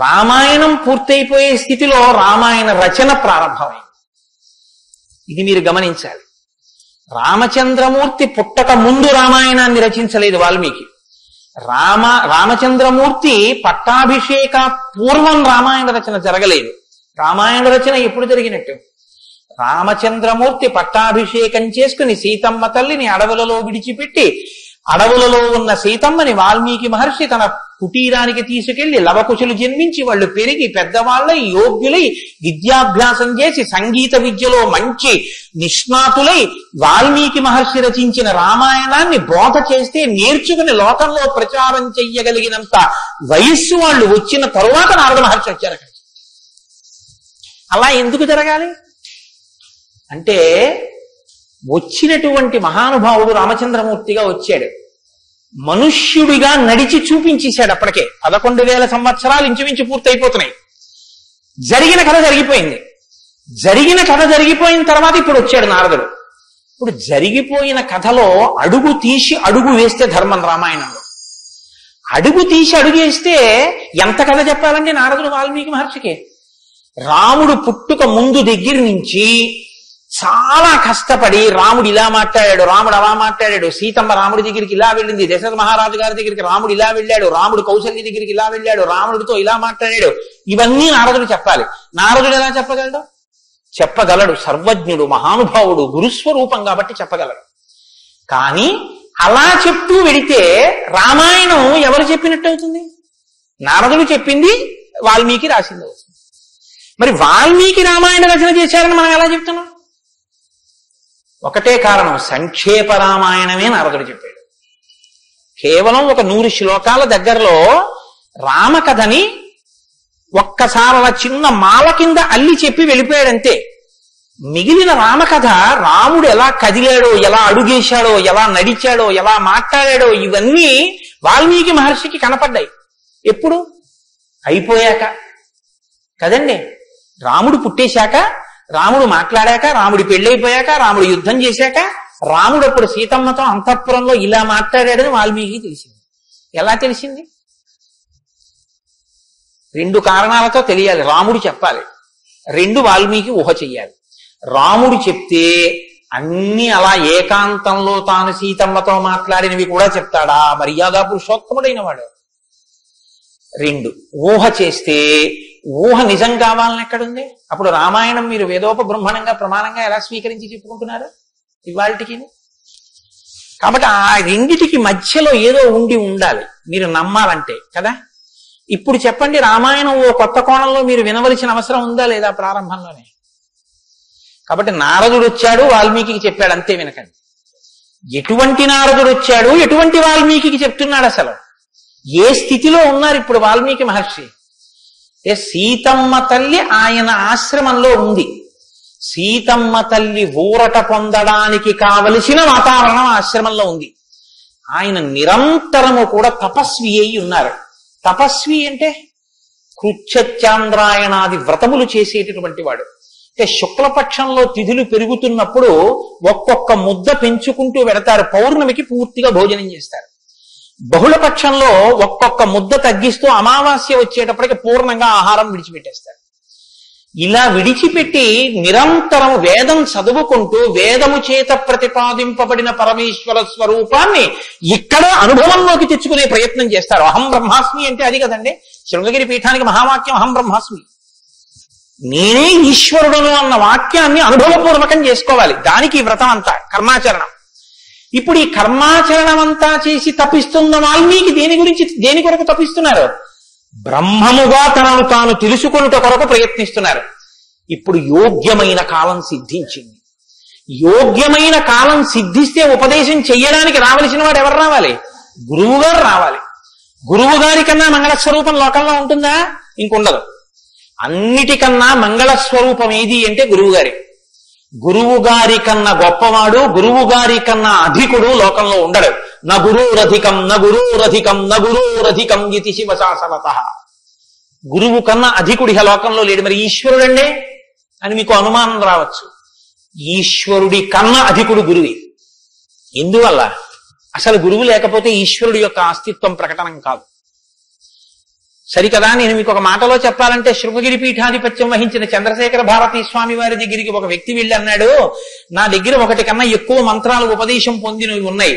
Speaker 1: రామాయణం పూర్తయిపోయే స్థితిలో రామాయణ రచన ప్రారంభమైంది. ఇది మీరు గమనించాలి. రామచంద్రమూర్తి పుట్టక ముందు రామాయణాన్ని రచించలేదు వాల్మీకి. రామచంద్రమూర్తి పట్టాభిషేక పూర్వం రామాయణ రచన జరగలేదు. రామాయణ రచన ఎప్పుడు జరిగినట్టు? రామచంద్రమూర్తి పట్టాభిషేకం చేసుకుని సీతమ్మ తల్లిని అడవులలో విడిచిపెట్టి అడవులలో ఉన్న సీతమ్మని వాల్మీకి మహర్షి తన కుటీరానికి తీసుకెళ్లి లవకుశులు జన్మించి వాళ్ళు పెరిగి పెద్దవాళ్ళై యోగ్యులై విద్యాభ్యాసం చేసి సంగీత విద్యలో మంచి నిష్ణాతులై వాల్మీకి మహర్షి రచించిన రామాయణాన్ని బోధ చేస్తే నేర్చుకుని లోకంలో ప్రచారం చెయ్యగలిగినంత వయస్సు వాళ్ళు వచ్చిన తరువాత నారద మహర్షి వచ్చారు అక్కడ. అలా ఎందుకు జరగాలి అంటే వచ్చినటువంటి మహానుభావుడు రామచంద్రమూర్తిగా వచ్చాడు, మనుష్యుడిగా నడిచి చూపించేశాడు. అప్పటికే 11,000 సంవత్సరాలు ఇంచుమించు పూర్తయిపోతున్నాయి. జరిగిన కథ జరిగిపోయింది. జరిగిన కథ జరిగిపోయిన తర్వాత ఇప్పుడు వచ్చాడు నారదుడు. ఇప్పుడు జరిగిపోయిన కథలో అడుగు తీసి అడుగు వేస్తే ధర్మం. రామాయణంలో అడుగు తీసి అడుగేస్తే ఎంత కథ చెప్పాలండి నారదుడు వాల్మీకి మహర్షికి? రాముడు పుట్టుక ముందు దగ్గర నుంచి చాలా కష్టపడి రాముడు ఇలా మాట్లాడాడు, రాముడు అలా మాట్లాడాడు, సీతమ్మ రాముడి దగ్గరికి ఇలా వెళ్ళింది, దశరథ మహారాజు గారి దగ్గరికి రాముడు ఇలా వెళ్ళాడు, రాముడు కౌసల్య దగ్గరికి ఇలా వెళ్ళాడు, రాముడితో ఇలా మాట్లాడాడు, ఇవన్నీ నారదుడు చెప్పాలి. నారదుడు ఎలా చెప్పగలడు? చెప్పగలడు. సర్వజ్ఞుడు, మహానుభావుడు, గురుస్వరూపం కాబట్టి చెప్పగలడు. కానీ అలా చెప్తూ వెడితే రామాయణం ఎవరు చెప్పినట్టు అవుతుంది? నారదుడు చెప్పింది వాల్మీకి రాసింది అవుతుంది. మరి వాల్మీకి రామాయణ రచన చేశారని మనం ఎలా చెప్తున్నాం? ఒకటే కారణం, సంక్షేప రామాయణమే నారదుడు చెప్పాడు. కేవలం ఒక 100 శ్లోకాల దగ్గరలో రామకథని ఒక్కసారి అలా చిన్న మాల కింద అల్లి చెప్పి వెళ్ళిపోయాడంతే. మిగిలిన రామకథ రాముడు ఎలా కదిలాడో, ఎలా అడుగేశాడో, ఎలా నడిచాడో, ఎలా మాట్లాడాడో ఇవన్నీ వాల్మీకి మహర్షికి కనపడ్డాయి. ఎప్పుడు? అయిపోయాక కదండి. రాముడు పుట్టేశాక, రాముడు మాట్లాడాక, రాముడి పెళ్ళైపోయాక, రాముడు యుద్ధం చేశాక, రాముడు అప్పుడు సీతమ్మతో అంతఃపురంలో ఇలా మాట్లాడాడని వాల్మీకి తెలిసింది. ఎలా తెలిసింది? 2 కారణాలతో తెలియాలి. రాముడు చెప్పాలి, 2 వాల్మీకి ఊహ చెయ్యాలి. రాముడు చెప్తే అన్ని అలా ఏకాంతంలో తాను సీతమ్మతో మాట్లాడినవి కూడా చెప్తాడా? మర్యాద పురుషోత్తముడైన వాడు. 2 ఊహ చేస్తే ఊహ నిజం కావాలని ఎక్కడుంది? అప్పుడు రామాయణం మీరు వేదోపబ్రహ్మణంగా ప్రమాణంగా ఎలా స్వీకరించి చెప్పుకుంటున్నారు ఇవాళకి? కాబట్టి ఆ రెండిటికి మధ్యలో ఏదో ఉండాలి మీరు నమ్మాలంటే కదా. ఇప్పుడు చెప్పండి, రామాయణం ఓ కొత్త కోణంలో మీరు వినవలసిన అవసరం ఉందా లేదా ప్రారంభంలోనే? కాబట్టి నారదుడు వచ్చాడు, వాల్మీకి చెప్పాడు, అంతే. వినకండి. ఎటువంటి నారదుడు వచ్చాడు, ఎటువంటి వాల్మీకి చెప్తున్నాడు, అసలు ఏ స్థితిలో ఉన్నారు ఇప్పుడు వాల్మీకి మహర్షి? సీతమ్మ తల్లి ఆయన ఆశ్రమంలో ఉంది. సీతమ్మ తల్లి ఊరట పొందడానికి కావలసిన వాతావరణం ఆశ్రమంలో ఉంది. ఆయన నిరంతరము కూడా తపస్వి అయి ఉన్నారు. తపస్వి అంటే కృచ్ఛత్యాంద్రాయణాది వ్రతములు చేసేటటువంటి వాడు. అంటే శుక్లపక్షంలో తిథులు పెరుగుతున్నప్పుడు ఒక్కొక్క ముద్ద పెంచుకుంటూ వెడతారు. పౌర్ణమికి పూర్తిగా భోజనం చేస్తారు. బహుళపక్షంలో ఒక్కొక్క ముద్ద తగ్గిస్తూ అమావాస్య వచ్చేటప్పటికి పూర్ణంగా ఆహారం విడిచిపెట్టేస్తారు. ఇలా విడిచిపెట్టి నిరంతరం వేదం చదువుకుంటూ వేదము చేత ప్రతిపాదింపబడిన పరమేశ్వర స్వరూపాన్ని ఇక్కడ అనుభవంలోకి తెచ్చుకునే ప్రయత్నం చేస్తారు. అహం బ్రహ్మాస్మి అంటే అది కదండి శృంగగిరి పీఠానికి మహావాక్యం, అహం బ్రహ్మాస్మి, నేనే ఈశ్వరుడును అన్న వాక్యాన్ని అనుభవపూర్వకం చేసుకోవాలి. దానికి ఈ వ్రతం అంతా కర్మాచరణం. ఇప్పుడు ఈ కర్మాచరణం అంతా చేసి తపిస్తున్న వాల్మీకి దేని కొరకు తపిస్తున్నారు? బ్రహ్మముగా తనను తాను తెలుసుకొనుట కొరకు ప్రయత్నిస్తున్నారు. ఇప్పుడు యోగ్యమైన కాలం సిద్ధించింది. యోగ్యమైన కాలం సిద్ధిస్తే ఉపదేశం చెయ్యడానికి రావలసిన వాడు ఎవరు రావాలి? గురువు గారు రావాలి. గురువు గారి కన్నా మంగళస్వరూపం లోకంలో ఉంటుందా? ఇంకుండదు. అన్నిటికన్నా మంగళస్వరూపం ఏది అంటే గురువు గారి. గురువు గారి కన్నా గొప్పవాడు, గురువు గారి కన్నా అధికుడు లోకంలో ఉండడు. న గురురధికం న గురురధికం న గురురధికం ఇది శివశాసనత. గురువు కన్నా అధికుడి లోకంలో లేడు. మరి ఈశ్వరుడండే అని మీకు అనుమానం రావచ్చు. ఈశ్వరుడి కన్నా అధికుడు గురువే. ఎందువల్ల? అసలు గురువు లేకపోతే ఈశ్వరుడి యొక్క అస్తిత్వం ప్రకటనం కాదు. సరికదా? నేను మీకు ఒక మాటలో చెప్పాలంటే, శృంగగిరి పీఠాధిపత్యం వహించిన చంద్రశేఖర భారతీ స్వామి వారి దగ్గరికి ఒక వ్యక్తి వెళ్ళి అన్నాడు, నా దగ్గర 1 కన్నా ఎక్కువ మంత్రాలు ఉపదేశం పొందినవి ఉన్నాయి.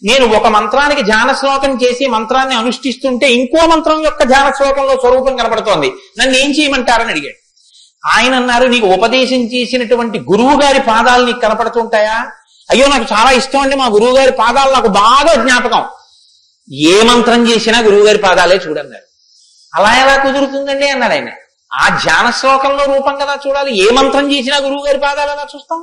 Speaker 1: నేను ఒక మంత్రానికి ధ్యాన శ్లోకం చేసి మంత్రాన్ని అనుష్ఠిస్తుంటే ఇంకో మంత్రం యొక్క ధ్యాన శ్లోకంలో స్వరూపం కనబడుతోంది, నన్ను ఏం చేయమంటారని అడిగాడు. ఆయన అన్నారు, నీకు ఉపదేశం చేసినటువంటి గురువు గారి పాదాలు నీకు కనపడుతుంటాయా? అయ్యో నాకు చాలా ఇష్టం అండి, మా గురువు గారి పాదాలు నాకు బాగా జ్ఞాపకం. ఏ మంత్రం చేసినా గురువు గారి పాదాలే చూడన్నారు. అలా ఎలా కుదురుతుందండి అన్నాడు ఆయన. ఆ ధ్యాన శ్లోకంలో రూపం కదా చూడాలి. ఏ మంత్రం చేసినా గురువు గారి పాదాలు ఎలా చూస్తాం?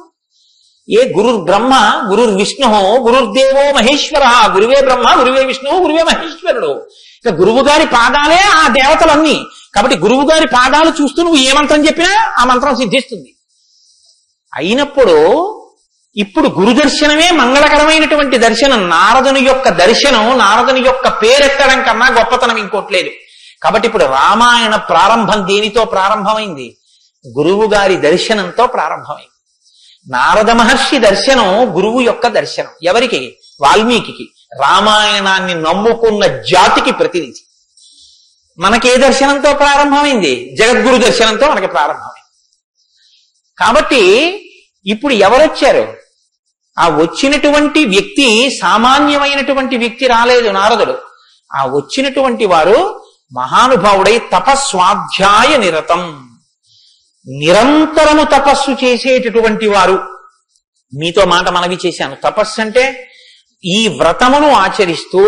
Speaker 1: ఏ గురుర్ బ్రహ్మ గురుర్ విష్ణు గురుర్దేవో మహేశ్వర, గురువే బ్రహ్మ గురువే విష్ణువు గురువే మహేశ్వరుడు. ఇక గురువు గారి పాదాలే ఆ దేవతలన్నీ. కాబట్టి గురువు గారి పాదాలు చూస్తూ నువ్వు ఏ మంత్రం చెప్పినా ఆ మంత్రం సిద్ధిస్తుంది. అయినప్పుడు ఇప్పుడు గురు దర్శనమే మంగళకరమైనటువంటి దర్శనం. నారదుని యొక్క దర్శనం, నారదుని యొక్క పేరెత్తడం కన్నా గొప్పతనం ఇంకోట్లేదు. కాబట్టి ఇప్పుడు రామాయణ ప్రారంభం దేనితో ప్రారంభమైంది? గురువు గారి దర్శనంతో ప్రారంభమైంది. నారద మహర్షి దర్శనం గురువు యొక్క దర్శనం. ఎవరికి? వాల్మీకి. రామాయణాన్ని నమ్ముకున్న జాతికి ప్రతినిధి. మనకే దర్శనంతో ప్రారంభమైంది? జగద్గురు దర్శనంతో మనకి ప్రారంభమైంది. కాబట్టి ఇప్పుడు ఎవరొచ్చారు? ఆ వచ్చినటువంటి వ్యక్తి సామాన్యమైనటువంటి వ్యక్తి రాలేదు, నారదుడు. ఆ వచ్చినటువంటి వారు మహానుభావుడై తపస్వాధ్యాయ నిరతం, నిరంతరము తపస్సు చేసేటటువంటి వారు. మీతో మాట మనవి చేశాను. తపస్సు అంటే ఈ వ్రతమును ఆచరిస్తూ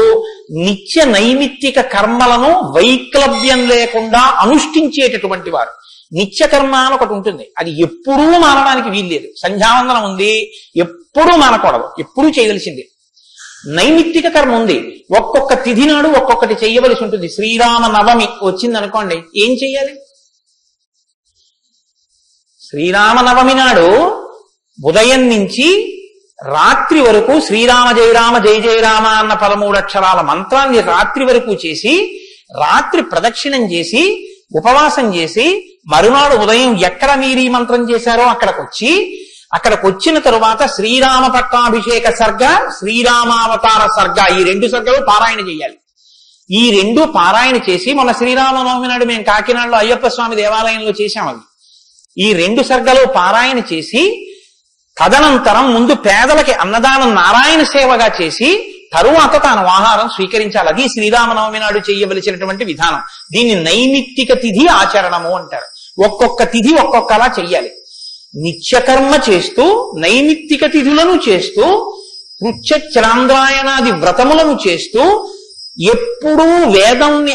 Speaker 1: నిత్య నైమిత్తిక కర్మలను వైక్లభ్యం లేకుండా అనుష్ఠించేటటువంటి వారు. నిత్య కర్మ అని ఒకటి ఉంటుంది, అది ఎప్పుడూ మానడానికి వీల్లేదు. సంధ్యావందనం ఉంది, ఎప్పుడూ మానకూడదు, ఎప్పుడూ చేయవలసింది. నైమిత్తిక కర్మ ఉంది, ఒక్కొక్క తిథి నాడు ఒక్కొక్కటి చెయ్యవలసి ఉంటుంది. శ్రీరామ నవమి వచ్చింది అనుకోండి, ఏం చెయ్యాలి? శ్రీరామనవమి నాడు ఉదయం నుంచి రాత్రి వరకు శ్రీరామ జయరామ జయ జయరామ అన్న 13 అక్షరాల మంత్రాన్ని రాత్రి వరకు చేసి, రాత్రి ప్రదక్షిణం చేసి, ఉపవాసం చేసి, మరునాడు ఉదయం ఎక్కడ మీరు ఈ మంత్రం చేశారో అక్కడికి వచ్చిన తరువాత శ్రీరామ పట్టాభిషేక సర్గ, శ్రీరామావతార సర్గ, ఈ 2 సర్గలు పారాయణ చేయాలి. ఈ 2 పారాయణ చేసి మొన్న శ్రీరామనవమి నాడు మేము కాకినాడలో అయ్యప్ప స్వామి దేవాలయంలో చేశాం. అవి ఈ 2 సర్గలు పారాయణ చేసి తదనంతరం ముందు పేదలకి అన్నదానం నారాయణ సేవగా చేసి తరువాత తాను ఆహారం స్వీకరించాలి. అది శ్రీరామనవమి నాడు చేయవలసినటువంటి విధానం. దీన్ని నైమిత్తిక తిథి ఆచరణము అంటారు. ఒక్కొక్క తిథి ఒక్కొక్కలా చెయ్యాలి. నిత్యకర్మ చేస్తూ నైమిత్తిక తిథులను చేస్తూ కృత్యచంద్రాయణాది వ్రతములను చేస్తూ ఎప్పుడూ వేదాన్ని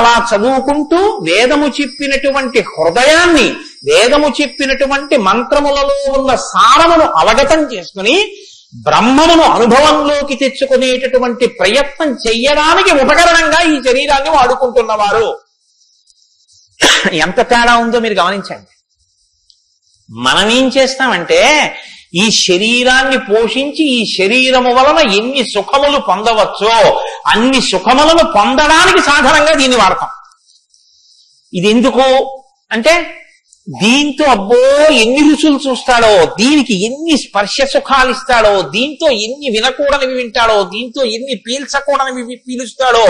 Speaker 1: అలా చదువుకుంటూ వేదము చెప్పినటువంటి హృదయాన్ని, వేదము చెప్పినటువంటి మంత్రములలో ఉన్న సారమును అవగతం చేసుకుని బ్రహ్మమును అనుభవంలోకి తెచ్చుకునేటటువంటి ప్రయత్నం చెయ్యడానికి ఉపకరణంగా ఈ శరీరాన్ని వాడుకుంటున్నవారు. ఎంత తేడా ఉందో మీరు గమనించండి. మనం ఏం చేస్తామంటే ఈ శరీరాన్ని పోషించి ఈ శరీరము వలన ఎన్ని సుఖములు పొందవచ్చో అన్ని సుఖములను పొందడానికి సాధనంగా దీన్ని వాడతాం. ఇది ఎందుకు అంటే దీంతో అబ్బో ఎన్ని రుచులు చూస్తాడో, దీనికి ఎన్ని స్పర్శ సుఖాలు ఇస్తాడో, దీంతో ఎన్ని వినకూడనివి వింటాడో, దీంతో ఎన్ని పీల్చకూడనివి పీలుస్తాడో.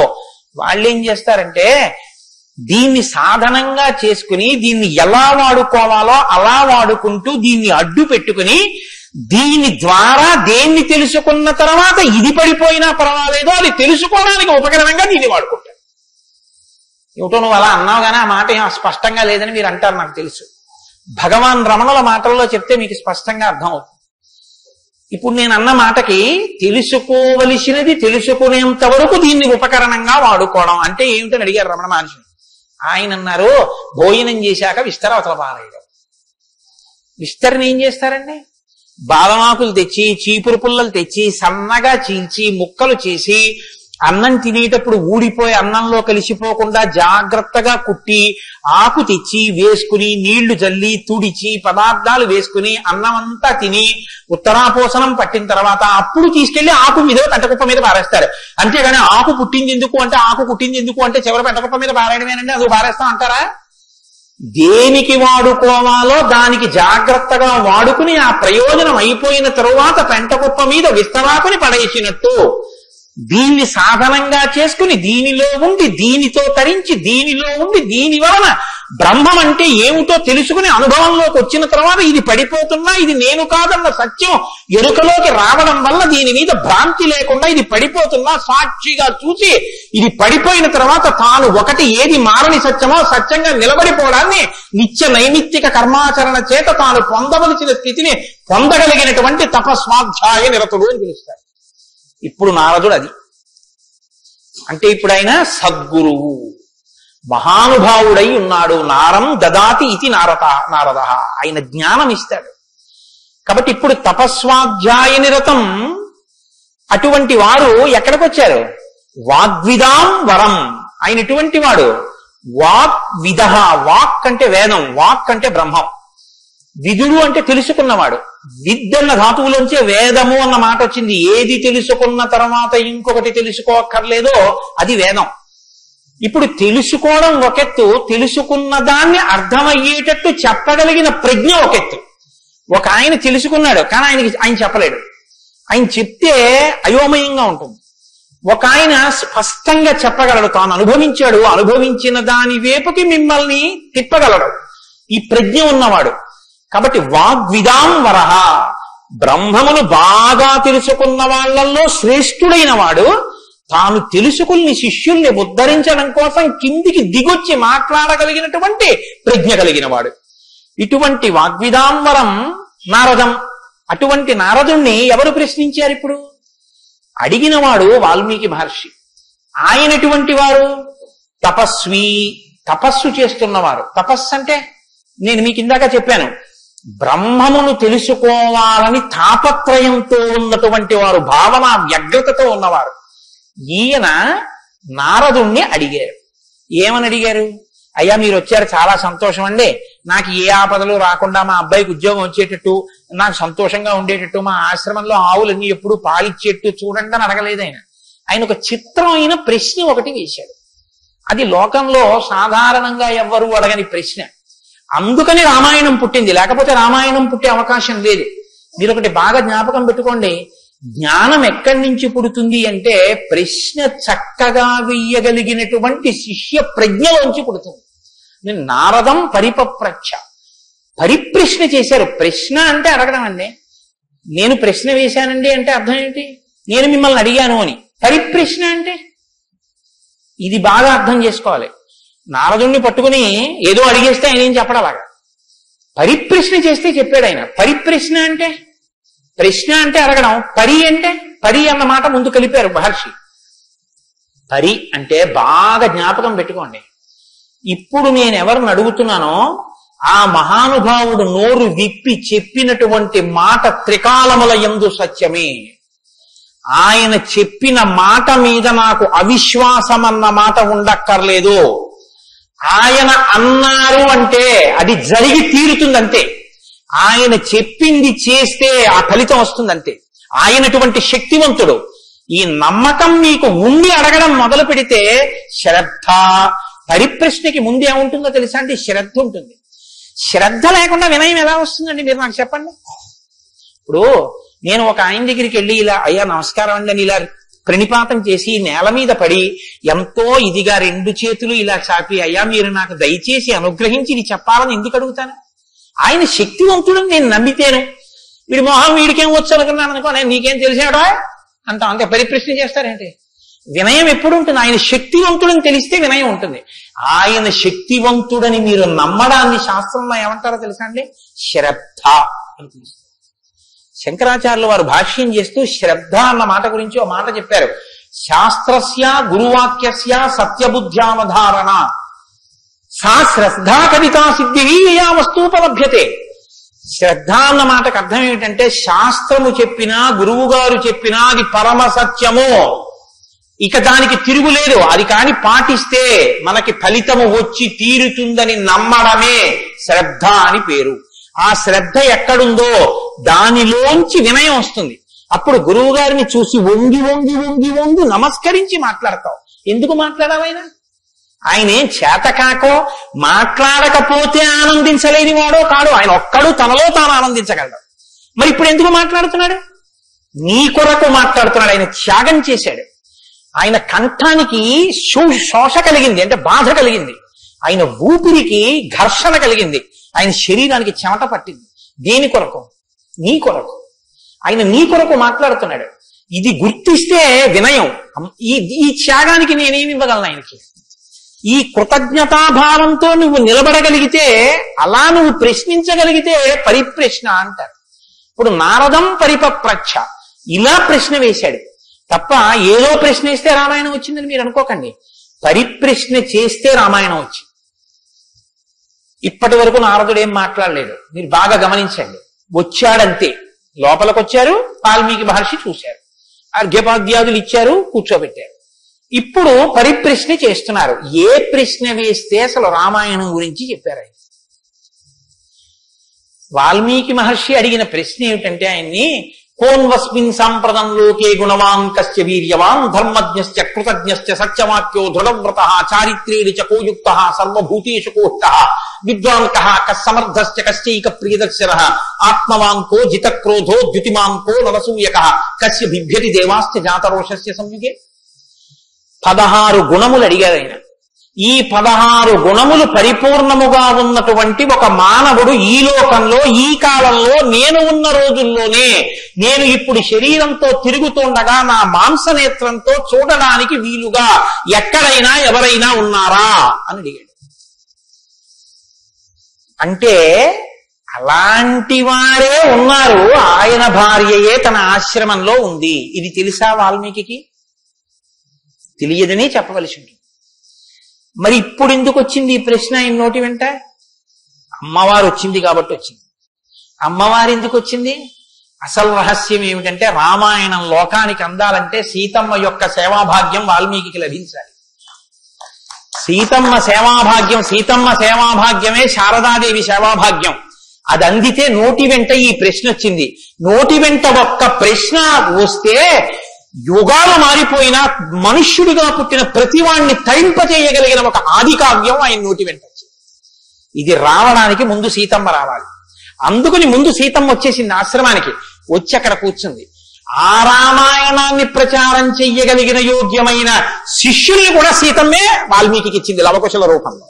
Speaker 1: వాళ్ళు ఏం చేస్తారంటే దీన్ని సాధనంగా చేసుకుని దీన్ని ఎలా వాడుకోవాలో అలా వాడుకుంటూ దీన్ని అడ్డు పెట్టుకుని దీని ద్వారా దేన్ని తెలుసుకున్న తర్వాత ఇది పడిపోయినా పర్వాలేదో అది తెలుసుకోవడానికి ఉపకరణంగా దీన్ని వాడుకుంటారు. ఏమిటో నువ్వు అలా అన్నావు కానీ ఆ మాట ఏం స్పష్టంగా లేదని మీరు అంటారు, నాకు తెలుసు. భగవాన్ రమణుల మాటల్లో చెప్తే మీకు స్పష్టంగా అర్థం అవుతుంది. ఇప్పుడు నేను అన్న మాటకి తెలుసుకోవలసినది తెలుసుకునేంత వరకు దీన్ని ఉపకరణంగా వాడుకోవడం అంటే ఏమిటని అడిగారు రమణ మహర్షిని. ఆయన అన్నారు, భోజనం చేశాక విస్తర అవతల పారేయడం. విస్తరని ఏం చేస్తారండి? బాదమాకులు తెచ్చి, చీపురు పుల్లలు తెచ్చి, సన్నగా చీల్చి, ముక్కలు చేసి, అన్నం తినేటప్పుడు ఊడిపోయి అన్నంలో కలిసిపోకుండా జాగ్రత్తగా కుట్టి, ఆకు తెచ్చి వేసుకుని, నీళ్లు జల్లి తుడిచి, పదార్థాలు వేసుకుని అన్నం అంతా తిని ఉత్తరాపోసనం పట్టిన తర్వాత అప్పుడు తీసుకెళ్లి ఆకు మీద పెంటకుప్ప మీద పారేస్తారు. అంతేగాని ఆకు పుట్టింది ఎందుకు అంటే, ఆకు పుట్టింది ఎందుకు అంటే చివరి పెంటకుప్ప మీద పారేయడమేనండి, అది పారేస్తాం అంటారా? దేనికి వాడుకోవాలో దానికి జాగ్రత్తగా వాడుకుని ఆ ప్రయోజనం అయిపోయిన తరువాత పెంటకుప్ప మీద విస్తరాకుని పడేసినట్టు దీన్ని సాధనంగా చేసుకుని దీనిలో ఉండి దీనితో తరించి దీనిలో ఉండి దీని వలన బ్రహ్మం అంటే ఏమిటో తెలుసుకుని అనుభవంలోకి వచ్చిన తర్వాత ఇది పడిపోతున్నా ఇది నేను కాదన్న సత్యం ఎరుకలోకి రావడం వల్ల దీని మీద భ్రాంతి లేకుండా ఇది పడిపోతున్నా సాక్షిగా చూసి ఇది పడిపోయిన తర్వాత తాను ఒకటి ఏది మారని సత్యమో సత్యంగా నిలబడిపోవడాన్ని నిత్య నైమిత్తిక కర్మాచరణ చేత తాను పొందవలసిన స్థితిని పొందగలిగినటువంటి తపస్వాధ్యాయ నిరతుడు అని పిలుస్తారు. ఇప్పుడు నారదుడు అది అంటే ఇప్పుడు ఆయన సద్గురువు మహానుభావుడై ఉన్నాడు. నారం దదాతి ఇది నారద, ఆయన జ్ఞానం ఇస్తాడు. కాబట్టి ఇప్పుడు తపస్వాధ్యాయ నిరతం అటువంటి వారు ఎక్కడికి వచ్చారు? వాగ్విదాం వరం. ఆయన ఎటువంటి వాడు? వాగ్విద. వాక్ అంటే వేదం, వాక్ అంటే బ్రహ్మం, విదుడు అంటే తెలుసుకున్నవాడు. విద్దన్న ధాతువులోంచే వేదము అన్న మాట వచ్చింది. ఏది తెలుసుకున్న తర్వాత ఇంకొకటి తెలుసుకోక్కర్లేదో అది వేదం. ఇప్పుడు తెలుసుకోవడం ఒకెత్తు, తెలుసుకున్న దాన్ని అర్థమయ్యేటట్టు చెప్పగలిగిన ప్రజ్ఞ ఒకెత్తు. ఒక ఆయన తెలుసుకున్నాడు కానీ ఆయన చెప్పలేడు, ఆయన చెప్తే అయోమయంగా ఉంటుంది. ఒక ఆయన స్పష్టంగా చెప్పగలడు, తాను అనుభవించాడు, అనుభవించిన దాని వైపుకి మిమ్మల్ని తిప్పగలడు, ఈ ప్రజ్ఞ ఉన్నవాడు. కాబట్టి వాగ్విదాం వరహ, బ్రహ్మమును బాగా తెలుసుకున్న వాళ్ళల్లో శ్రేష్ఠుడైన వాడు తాను తెలుసుకుని శిష్యుల్ని ఉద్ధరించడం కోసం కిందికి దిగొచ్చి మాట్లాడగలిగినటువంటి ప్రజ్ఞ కలిగిన వాడు. ఇటువంటి వాగ్విదాంవరం నారదం. అటువంటి నారదుణ్ణి ఎవరు ప్రశ్నించారు? ఇప్పుడు అడిగినవాడు వాల్మీకి మహర్షి. ఆయన ఎటువంటి వారు? తపస్వి, తపస్సు చేస్తున్నవారు. తపస్సు అంటే నేను మీకు ఇందాక చెప్పాను, బ్రహ్మమును తెలుసుకోవాలని తాపత్రయంతో ఉన్నటువంటి వారు, భావన వ్యగ్రతతో ఉన్నవారు. ఈయన నారదుణ్ణి అడిగారు. ఏమని అడిగారు? అయ్యా మీరు వచ్చారు, చాలా సంతోషం అండి, నాకు ఏ ఆపదలు రాకుండా మా అబ్బాయికి ఉద్యోగం వచ్చేటట్టు, నాకు సంతోషంగా ఉండేటట్టు, మా ఆశ్రమంలో ఆవులన్నీ ఎప్పుడు పాలిచ్చేట్టు చూడండి అని అడగలేదు. ఆయన ఒక చిత్రమైన ప్రశ్న ఒకటి వేశాడు. అది లోకంలో సాధారణంగా ఎవ్వరూ అడగని ప్రశ్న. అందుకని రామాయణం పుట్టింది, లేకపోతే రామాయణం పుట్టే అవకాశం లేదు. మీరు ఒకటి బాగా జ్ఞాపకం పెట్టుకోండి, జ్ఞానం ఎక్కడి నుంచి పుడుతుంది అంటే ప్రశ్న చక్కగా వెయ్యగలిగినటువంటి శిష్య ప్రజ్ఞలోంచి పుడుతుంది. నేను నారదం పరిపప్రచ్ఛ, పరిప్రశ్న చేశారు. ప్రశ్న అంటే అడగడం అండి. నేను ప్రశ్న వేశానండి అంటే అర్థం ఏంటి? నేను మిమ్మల్ని అడిగాను అని. పరిప్రశ్న అంటే ఇది బాగా అర్థం చేసుకోవాలి. నారదుణ్ణి పట్టుకుని ఏదో అడిగేస్తే ఆయన ఏం చెప్పడలాగా, పరిప్రశ్న చేస్తే చెప్పాడు ఆయన. పరిప్రశ్న అంటే, ప్రశ్న అంటే అడగడం, పరి అంటే, పరి అన్న మాట ముందు కలిపారు మహర్షి. పరి అంటే బాగా జ్ఞాపకం పెట్టుకోండి. ఇప్పుడు నేను ఎవరిని అడుగుతున్నానో ఆ మహానుభావుడు నోరు విప్పి చెప్పినటువంటి మాట త్రికాలముల యందు సత్యమే. ఆయన చెప్పిన మాట మీద నాకు అవిశ్వాసం అన్న మాట ఉండక్కర్లేదు. ఆయన అన్నారు అంటే అది జరిగి తీరుతుందంతే. ఆయన చెప్పింది చేస్తే ఆ ఫలితం వస్తుందంతే. ఆయనటువంటి శక్తివంతుడు. ఈ నమ్మకం మీకు ఉండి అడగడం మొదలు పెడితే శ్రద్ధ, పరిప్రశ్నకి ముందు ఏముంటుందో తెలుసా అండి? శ్రద్ధ ఉంటుంది. శ్రద్ధ లేకుండా వినయం ఎలా వస్తుందండి? మీరు నాకు చెప్పండి. ఇప్పుడు నేను ఒక ఆయన దగ్గరికి వెళ్ళి ఇలా అయ్యా నమస్కారం అండి అని ఇలా ప్రణిపాతం చేసి నేల మీద పడి ఎంతో ఇదిగా 2 చేతులు ఇలా చాపి అయ్యా మీరు నాకు దయచేసి అనుగ్రహించి ఇది చెప్పాలని ఎందుకు అడుగుతాను? ఆయన శక్తివంతుడని నేను నమ్మితేను. వీడి మొహం వీడికేం వచ్చు అనుకున్నాను అనుకో, నేను నీకేం తెలిసాడా అంటాం, అంతే. పరిప్రశ్న చేస్తారేంటి? వినయం ఎప్పుడు ఉంటుంది? ఆయన శక్తివంతుడని తెలిస్తే వినయం ఉంటుంది. ఆయన శక్తివంతుడని మీరు నమ్మడాన్ని శాస్త్రంలో ఏమంటారో తెలుసా అండి? శ్రద్ధ అని తెలుస్తుంది. శంకరాచార్యులు వారు భాష్యం చేస్తూ శ్రద్ధ అన్న మాట గురించి ఒక మాట చెప్పారు. శాస్త్రస్య గురువాక్యస్య సత్యబుద్ధ్యావధారణ సా శ్రద్ధా కవితా సిద్ధి యా వస్తూపలభ్యతే. శ్రద్ధ అన్న మాటకు అర్థం ఏమిటంటే శాస్త్రము చెప్పినా గురువు గారు చెప్పినా అది పరమ సత్యము, ఇక దానికి తిరుగులేదు, అది కాని పాటిస్తే మనకి ఫలితము వచ్చి తీరుతుందని నమ్మడమే శ్రద్ధ అని పేరు. ఆ శ్రద్ధ ఎక్కడుందో దానిలోంచి వినయం వస్తుంది. అప్పుడు గురువు గారిని చూసి వంగి వంగి వంగి వంగి నమస్కరించి మాట్లాడతావు. ఎందుకు మాట్లాడావైనా? ఆయన ఏం చేతకాకో మాట్లాడకపోతే ఆనందించలేని వాడో కాడు. ఆయన ఒక్కడు తనలో తాను ఆనందించగలడు. మరి ఇప్పుడు ఎందుకు మాట్లాడుతున్నాడు? నీ కొరకు మాట్లాడుతున్నాడు. ఆయన త్యాగం చేశాడు. ఆయన కంఠానికి శోష కలిగింది, అంటే బాధ కలిగింది. ఆయన ఊపిరికి ఘర్షణ కలిగింది. ఆయన శరీరానికి చెమట పట్టింది. దేని కొరకు? నీ కొరకు. ఆయన నీ కొరకు మాట్లాడుతున్నాడు. ఇది గుర్తిస్తే వినయం. ఈ త్యాగానికి నేనేమి ఇవ్వగలను ఆయనకి? ఈ కృతజ్ఞతాభావంతో నువ్వు నిలబడగలిగితే, అలా నువ్వు ప్రశ్నించగలిగితే పరిప్రశ్న అంటారు. ఇప్పుడు నారదం పరిపప్రచ్ఛ ఇలా ప్రశ్న వేశాడు తప్ప ఏదో ప్రశ్న వేస్తే రామాయణం వచ్చిందని మీరు అనుకోకండి. పరిప్రశ్న చేస్తే రామాయణం వచ్చింది. ఇప్పటి వరకు నారదుడు ఏం మాట్లాడలేదు. మీరు బాగా గమనించండి. వచ్చాడంతే. లోపలికి వచ్చారు, వాల్మీకి మహర్షి చూశారు, అర్ఘ్యపాద్యాదులు ఇచ్చారు, కూర్చోబెట్టారు. ఇప్పుడు పరిప్రశ్న చేస్తున్నారు. ఏ ప్రశ్న వేస్తే అసలు రామాయణం గురించి చెప్పారు ఆయన? వాల్మీకి మహర్షి అడిగిన ప్రశ్న ఏమిటంటే ఆయన్ని, కోన్వస్మిన్ సాంప్రదం లోకే గుణవాన్ కస్య వీర్యవాన్ ధర్మజ్ఞశ్చ కృతజ్ఞశ్చ సత్యవాక్యో దృఢవ్రతః చారిత్రేణ చ కోయుక్తః సర్వభూతేషు కోష్టః విద్వాన్ కః కస్సమర్థశ్చ కశ్చైక ప్రియదర్శనః ఆత్మవాన్ కో జితక్రోధో ద్యుతిమాన్ కో నరసూయకః కస్య బిభ్యతి దేవాశ్చ జాతరోషస్య సంయుగే. 16 గుణములు అడిగారు ఆయన. ఈ 16 గుణములు పరిపూర్ణముగా ఉన్నటువంటి ఒక మానవుడు ఈ లోకంలో, ఈ కాలంలో, నేను ఉన్న రోజుల్లోనే, నేను ఇప్పుడు శరీరంతో తిరుగుతుండగా నా మాంసనేత్రంతో చూడడానికి వీలుగా ఎక్కడైనా ఎవరైనా ఉన్నారా అని అడిగాడు. అంటే అలాంటి వారే ఉన్నారు. ఆయన భార్యయే తన ఆశ్రమంలో ఉంది. ఇది తెలుసా వాల్మీకి? తెలియదనే చెప్పవలసి ఉంటుంది. మరి ఇప్పుడు ఎందుకు వచ్చింది ఈ ప్రశ్న ఆయన నోటి వెంట? అమ్మవారు వచ్చింది కాబట్టి వచ్చింది. అమ్మవారు ఎందుకు వచ్చింది? అసలు రహస్యం ఏమిటంటే, రామాయణం లోకానికి అందాలంటే సీతమ్మ యొక్క సేవాభాగ్యం వాల్మీకి లభించాలి. సీతమ్మ సేవాభాగ్యమే శారదాదేవి సేవాభాగ్యం. అది అందితే నోటి వెంట ఈ ప్రశ్న వచ్చింది. నోటి వెంట ఒక్క ప్రశ్న వస్తే యుగాలు మారిపోయినా మనుష్యుడిగా పుట్టిన ప్రతివాణ్ణి తరింపచేయగలిగిన ఒక ఆది కావ్యం ఆయన నోటి వెంట వచ్చింది. ఇది రావడానికి ముందు సీతమ్మ రావాలి. అందుకని ముందు సీతమ్మ వచ్చేసింది ఆశ్రమానికి. వచ్చి అక్కడ కూర్చుంది. ఆ రామాయణాన్ని ప్రచారం చెయ్యగలిగిన యోగ్యమైన శిష్యుల్ని కూడా సీతమ్మే వాల్మీకి ఇచ్చింది లవకుశల రూపంలో.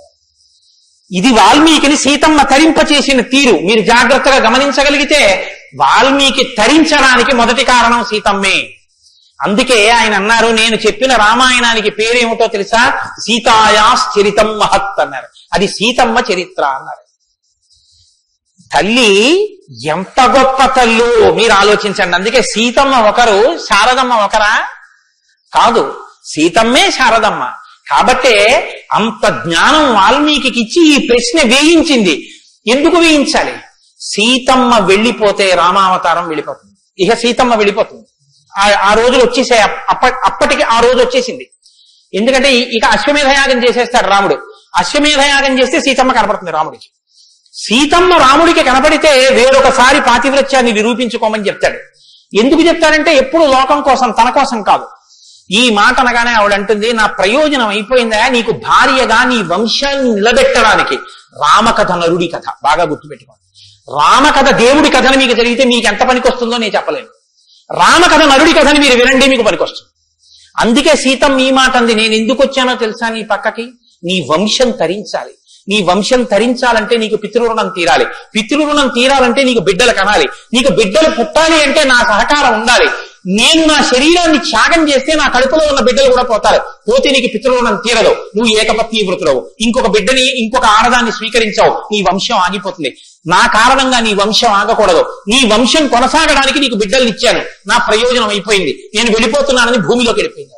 Speaker 1: ఇది వాల్మీకిని సీతమ్మ తరింపచేసిన తీరు మీరు జాగ్రత్తగా గమనించగలిగితే వాల్మీకి తరించడానికి మొదటి కారణం సీతమ్మే. అందుకే ఆయన అన్నారు, నేను చెప్పిన రామాయణానికి పేరేమిటో తెలుసా? సీతాయాశ్చరితం మహత్ అన్నారు. అది సీతమ్మ చరిత్ర అన్నారు. తల్లి ఎంత గొప్ప తల్లు మీరు ఆలోచించండి. అందుకే సీతమ్మ ఒకరు, శారదమ్మ ఒకరా? కాదు, సీతమ్మే శారదమ్మ. కాబట్టే అంత జ్ఞానం వాల్మీకి ఇచ్చి ఈ ప్రశ్న వేయించింది. ఎందుకు వేయించాలి? సీతమ్మ వెళ్ళిపోతే రామావతారం వెళ్ళిపోతుంది. ఇక సీతమ్మ వెళ్ళిపోతుంది. ఆ రోజులు వచ్చేసాయి. అప్పటికి ఆ రోజు వచ్చేసింది. ఎందుకంటే ఇక అశ్వమేధయాగం చేసేస్తాడు రాముడు. అశ్వమేధయాగం చేస్తే సీతమ్మ కనపడుతుంది రాముడికి. సీతమ్మ రాముడికి కనపడితే వేరొకసారి పాతివ్రత్యాన్ని నిరూపించుకోమని చెప్తాడు. ఎందుకు చెప్తాడంటే ఎప్పుడు లోకం కోసం, తన కోసం కాదు. ఈ మాట అనగానే ఆవిడంటుంది, నా ప్రయోజనం అయిపోయిందా? నీకు భార్యగా నీ వంశాన్ని నిలబెట్టడానికి రామకథ నరుడి కథ బాగా గుర్తుపెట్టుకోండి. రామకథ దేవుడి కథని మీకు జరిగితే మీకు ఎంత పనికొస్తుందో నేను చెప్పలేను. రామకథ నరుడి కథని మీరు వినండి, మీకు పనికొస్తుంది. అందుకే సీతమ్మ ఈ మాట అంది, నేను ఎందుకు వచ్చానో తెలుసా నీ పక్కకి? నీ వంశం తరించాలి. నీ వంశం తరించాలంటే నీకు పితృరుణం తీరాలి. పితృరుణం తీరాలంటే నీకు బిడ్డలు కనాలి. నీకు బిడ్డలు పుట్టాలి అంటే నా సహకారం ఉండాలి. నేను నా శరీరాన్ని త్యాగం చేస్తే నా కడుపులో ఉన్న బిడ్డలు కూడా పోతారు. పోతే నీకు పితృరుణం తీరదు. నువ్వు ఏకపత్ని వృతులవు. ఇంకొక బిడ్డని, ఇంకొక ఆడదాన్ని స్వీకరించావు, నీ వంశం ఆగిపోతుంది. నా కారణంగా నీ వంశం ఆగకూడదు. నీ వంశం కొనసాగడానికి నీకు బిడ్డల్ని ఇచ్చాను. నా ప్రయోజనం అయిపోయింది, నేను వెళ్ళిపోతున్నానని భూమిలోకి వెళ్ళిపోయింది.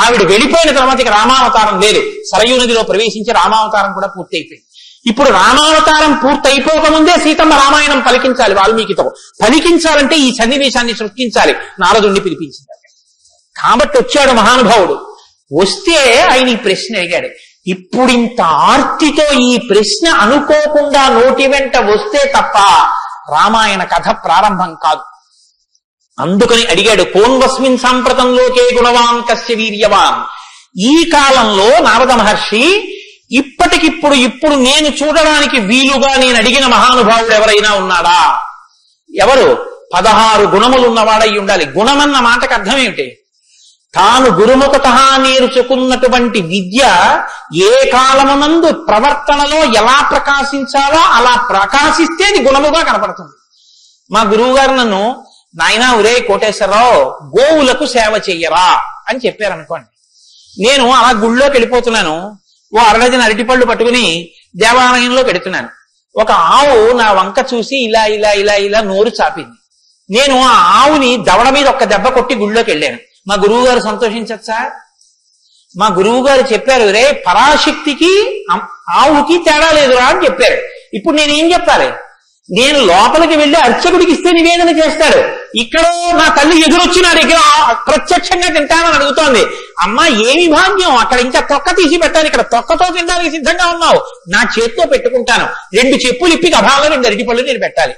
Speaker 1: ఆవిడ వెళ్ళిపోయిన తర్వాత ఇక రామావతారం లేదు. సరయూ నదిలో ప్రవేశించి రామావతారం కూడా పూర్తి అయిపోయింది. ఇప్పుడు రామావతారం పూర్తి అయిపోకముందే సీతమ్మ రామాయణం పలికించాలి వాల్మీకితో. పలికించాలంటే ఈ సన్నివేశాన్ని సృష్టించాలి. నారదుణ్ణి పిలిపించింది. కాబట్టి వచ్చాడు మహానుభావుడు. వస్తే ఆయన ఈ ప్రశ్న అడిగాడు. ఇప్పుడింత ఆర్తితో ఈ ప్రశ్న అనుకోకుండా నోటి వెంట వస్తే తప్ప రామాయణ కథ ప్రారంభం కాదు. అందుకని అడిగాడు, కోన్వస్మిన్ సాంప్రతంలోకే గుణవాన్ కస్య వీర్యవాన్. ఈ కాలంలో నారద మహర్షి ఇప్పుడు నేను చూడడానికి వీలుగా నేను అడిగిన మహానుభావుడు ఎవరైనా ఉన్నాడా? ఎవరు? 16 గుణములు ఉన్నవాడై ఉండాలి. గుణమన్న మాటకు అర్థం ఏమిటి? తాను గురుముఖత నేర్చుకున్నటువంటి విద్య ఏ కాలమునందు ప్రవర్తనలో ఎలా ప్రకాశించాలో అలా ప్రకాశిస్తే అది గుణముగా కనపడుతుంది. మా గురువు గారు నన్ను, నాయనా ఒరే కోటేశ్వరరావు, గోవులకు సేవ చెయ్యరా అని చెప్పారనుకోండి. నేను అలా గుళ్ళోకి వెళ్ళిపోతున్నాను. ఓ అరడజన అరటిపళ్ళు పట్టుకుని దేవాలయంలో పెడుతున్నాను. ఒక ఆవు నా వంక చూసి ఇలా ఇలా ఇలా ఇలా నోరు చాపింది. నేను ఆ ఆవుని దవడ మీద ఒక్క దెబ్బ కొట్టి గుళ్ళోకి వెళ్ళాను. మా గురువు గారు సంతోషించచ్చా? మా గురువు గారు చెప్పారు, రే పరాశక్తికి ఆవుకి తేడా లేదురా అని చెప్పారు. ఇప్పుడు నేనేం చెప్పాలి? నేను లోపలికి వెళ్ళి అర్చకుడికి ఇస్తే నివేదన చేస్తాడు. ఇక్కడ నా తల్లి ఎదురొచ్చి నా దగ్గర ప్రత్యక్షంగా తింటానని అడుగుతోంది. అమ్మా ఏమి భాగ్యం, అక్కడ ఇంకా తొక్క తీసి పెట్టాలి, ఇక్కడ తొక్కతో తినడానికి సిద్ధంగా ఉన్నావు. నా చేతితో పెట్టుకుంటాను. 2 చెప్పులు ఇప్పి అభాలో 2 అరటిపళ్ళు నేను పెట్టాలి.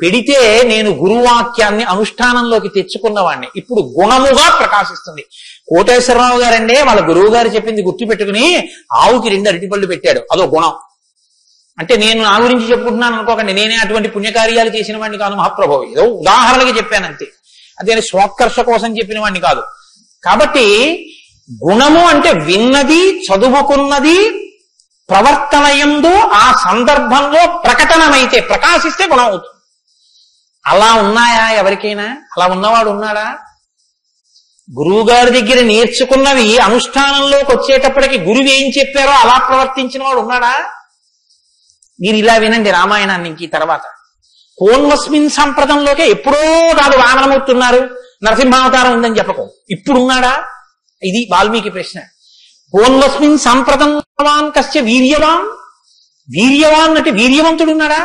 Speaker 1: పెడితే నేను గురువాక్యాన్ని అనుష్ఠానంలోకి తెచ్చుకున్నవాడిని. ఇప్పుడు గుణముగా ప్రకాశిస్తుంది. కోటేశ్వరరావు గారండే వాళ్ళ గురువు గారు చెప్పింది గుర్తు పెట్టుకుని ఆవుకి 2 అరటిపళ్ళు పెట్టాడు. అదో గుణం. అంటే నేను నా గురించి చెప్పుకుంటున్నాను అనుకోకండి. నేనే అటువంటి పుణ్యకార్యాలు చేసిన వాడిని కాదు మహాప్రభు. ఏదో ఉదాహరణకి చెప్పాను అంతే. అదే స్వోత్కర్ష కోసం చెప్పిన వాడిని కాదు. కాబట్టి గుణము అంటే విన్నది, చదువుకున్నది, ప్రవర్తనయందు ఆ సందర్భంలో ప్రకటనమైతే, ప్రకాశిస్తే గుణం అవుతుంది. అలా ఉన్నాయా ఎవరికైనా? అలా ఉన్నవాడు ఉన్నాడా? గురువు గారి దగ్గర నేర్చుకున్నవి అనుష్ఠానంలోకి వచ్చేటప్పటికి గురువు ఏం చెప్పారో అలా ప్రవర్తించిన వాడు ఉన్నాడా? మీరు ఇలా వినండి రామాయణాన్ని. ఇంక తర్వాత కోన్వస్మిన్ సంప్రదంలోకే ఎప్పుడో కాదు వామనమూర్తి ఉన్నారు, నరసింహావతారం ఉందని చెప్పకు. ఇప్పుడున్నాడా? ఇది వాల్మీకి ప్రశ్న. కోన్వస్మిన్ సంప్రదం కస్య వీర్యవాన్. వీర్యవాన్ అంటే వీర్యవంతుడున్నాడా?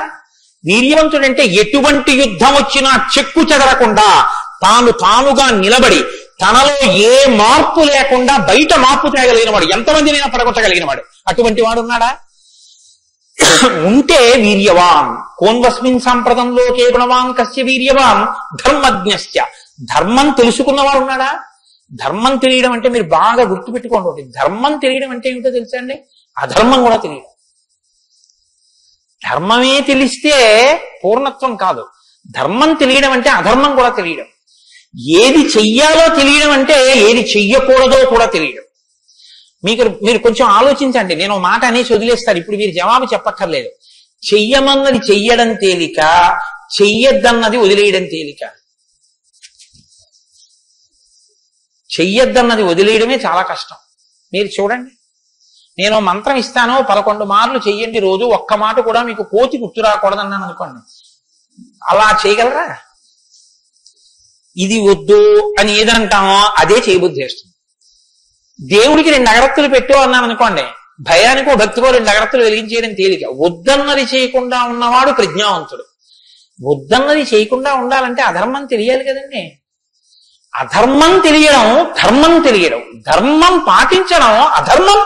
Speaker 1: వీర్యవంతుడంటే ఎటువంటి యుద్ధం వచ్చినా చెక్కు చెదరకుండా తానుగా నిలబడి తనలో ఏ మార్పు లేకుండా బయట మార్పు తేగలిగిన వాడు, ఎంతమందినైనా పడగొట్టగలిగిన వాడు, అటువంటి వాడు ఉన్నాడా? ఉంటే వీర్యవాన్. కోన్వస్మిన్ సంప్రదంలోకే గుణవాన్ కస్య వీర్యవాన్ ధర్మజ్ఞశ్చ. ధర్మం తెలుసుకున్నవాడు ఉన్నాడా? ధర్మం తెలియడం అంటే మీరు బాగా గుర్తుపెట్టుకోండి. ధర్మం తెలియడం అంటే ఏమిటో తెలుసా అండి? అధర్మం కూడా తెలియడం. ధర్మమే తెలిస్తే పూర్ణత్వం కాదు. ధర్మం తెలియడం అంటే అధర్మం కూడా తెలియడం. ఏది చెయ్యాలో తెలియడం అంటే ఏది చెయ్యకూడదో కూడా తెలియడం. మీరు కొంచెం ఆలోచించండి. నేను మాట అనేసి వదిలేస్తాను, ఇప్పుడు మీరు జవాబు చెప్పక్కర్లేదు. చెయ్యమన్నది చెయ్యడం తేలిక, చెయ్యొద్దన్నది వదిలేయడం తేలిక. చెయ్యొద్దన్నది వదిలేయడమే చాలా కష్టం. మీరు చూడండి, నేను మంత్రం ఇస్తాను, 11 మార్లు చెయ్యండి రోజు, ఒక్క మాట కూడా మీకు కోతి గుర్తు రాకూడదన్నాను అనుకోండి, అలా చేయగలరా? ఇది వద్దు అని ఏదంటామో అదే చేయబుద్ధి చేస్తుంది. దేవుడికి 2 అగరత్తులు పెట్టు అన్నాను అనుకోండి, భయానికో భక్తికో 2 అగరత్తులు వెలిగించేయడం తేలిక. వద్దన్నది చేయకుండా ఉన్నవాడు ప్రజ్ఞావంతుడు. వద్దన్నది చేయకుండా ఉండాలంటే అధర్మం తెలియాలి కదండి. అధర్మం తెలియడం, ధర్మం తెలియడం, ధర్మం పాటించడం, అధర్మం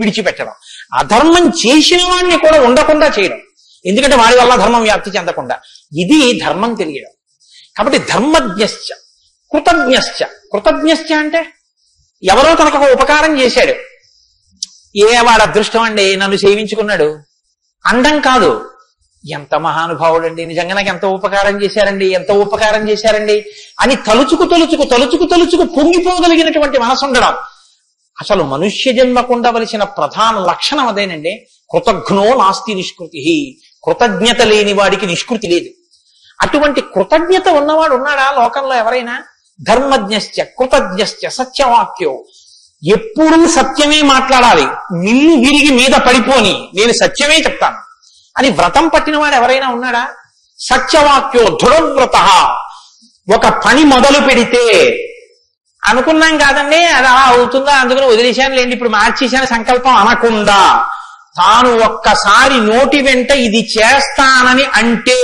Speaker 1: విడిచిపెట్టడం, అధర్మం చేసిన వాడిని కూడా ఉండకుండా చేయడం, ఎందుకంటే వాడి వల్ల ధర్మం వ్యాప్తి చెందకుండా. ఇది ధర్మం తెలియడం. కాబట్టి ధర్మజ్ఞశ్చ కృతజ్ఞశ్చ. కృతజ్ఞశ్చ అంటే ఎవరో తనకు ఒక ఉపకారం చేశాడు, వాడు అదృష్టం అండి నన్ను సేవించుకున్నాడు అండం కాదు. ఎంత మహానుభావుడండి, నిజంగా నాకు ఎంత ఉపకారం చేశారండి, ఎంత ఉపకారం చేశారండి అని తలుచుకు తలుచుకు తలుచుకు తలుచుకు పొంగిపోగలిగినటువంటి మనసు ఉండడం. అసలు మనుష్య జన్మకు ఉండవలసిన ప్రధాన లక్షణం అదేనండి. కృతజ్ఞో నాస్తి నిష్కృతి. కృతజ్ఞత లేని వాడికి నిష్కృతి లేదు. అటువంటి కృతజ్ఞత ఉన్నవాడు ఉన్నాడా లోకంలో ఎవరైనా? ధర్మజ్ఞశ్చ కృతజ్ఞశ్చ సత్యవాక్యో. ఎప్పుడూ సత్యమే మాట్లాడాలి, నిన్ను విరిగి మీద పడిపోని నేను సత్యమే చెప్తాను అని వ్రతం పట్టినవాడు ఎవరైనా ఉన్నాడా? సత్యవాక్యో దృఢవ్రత. ఒక పని మొదలు పెడితే అనుకున్నాం కాదండి అది అలా అవుతుందా అందుకని వదిలేశాను లేండి ఇప్పుడు మార్చేశాను సంకల్పం అనకుండా, తాను ఒక్కసారి నోటి వెంట ఇది చేస్తానని అంటే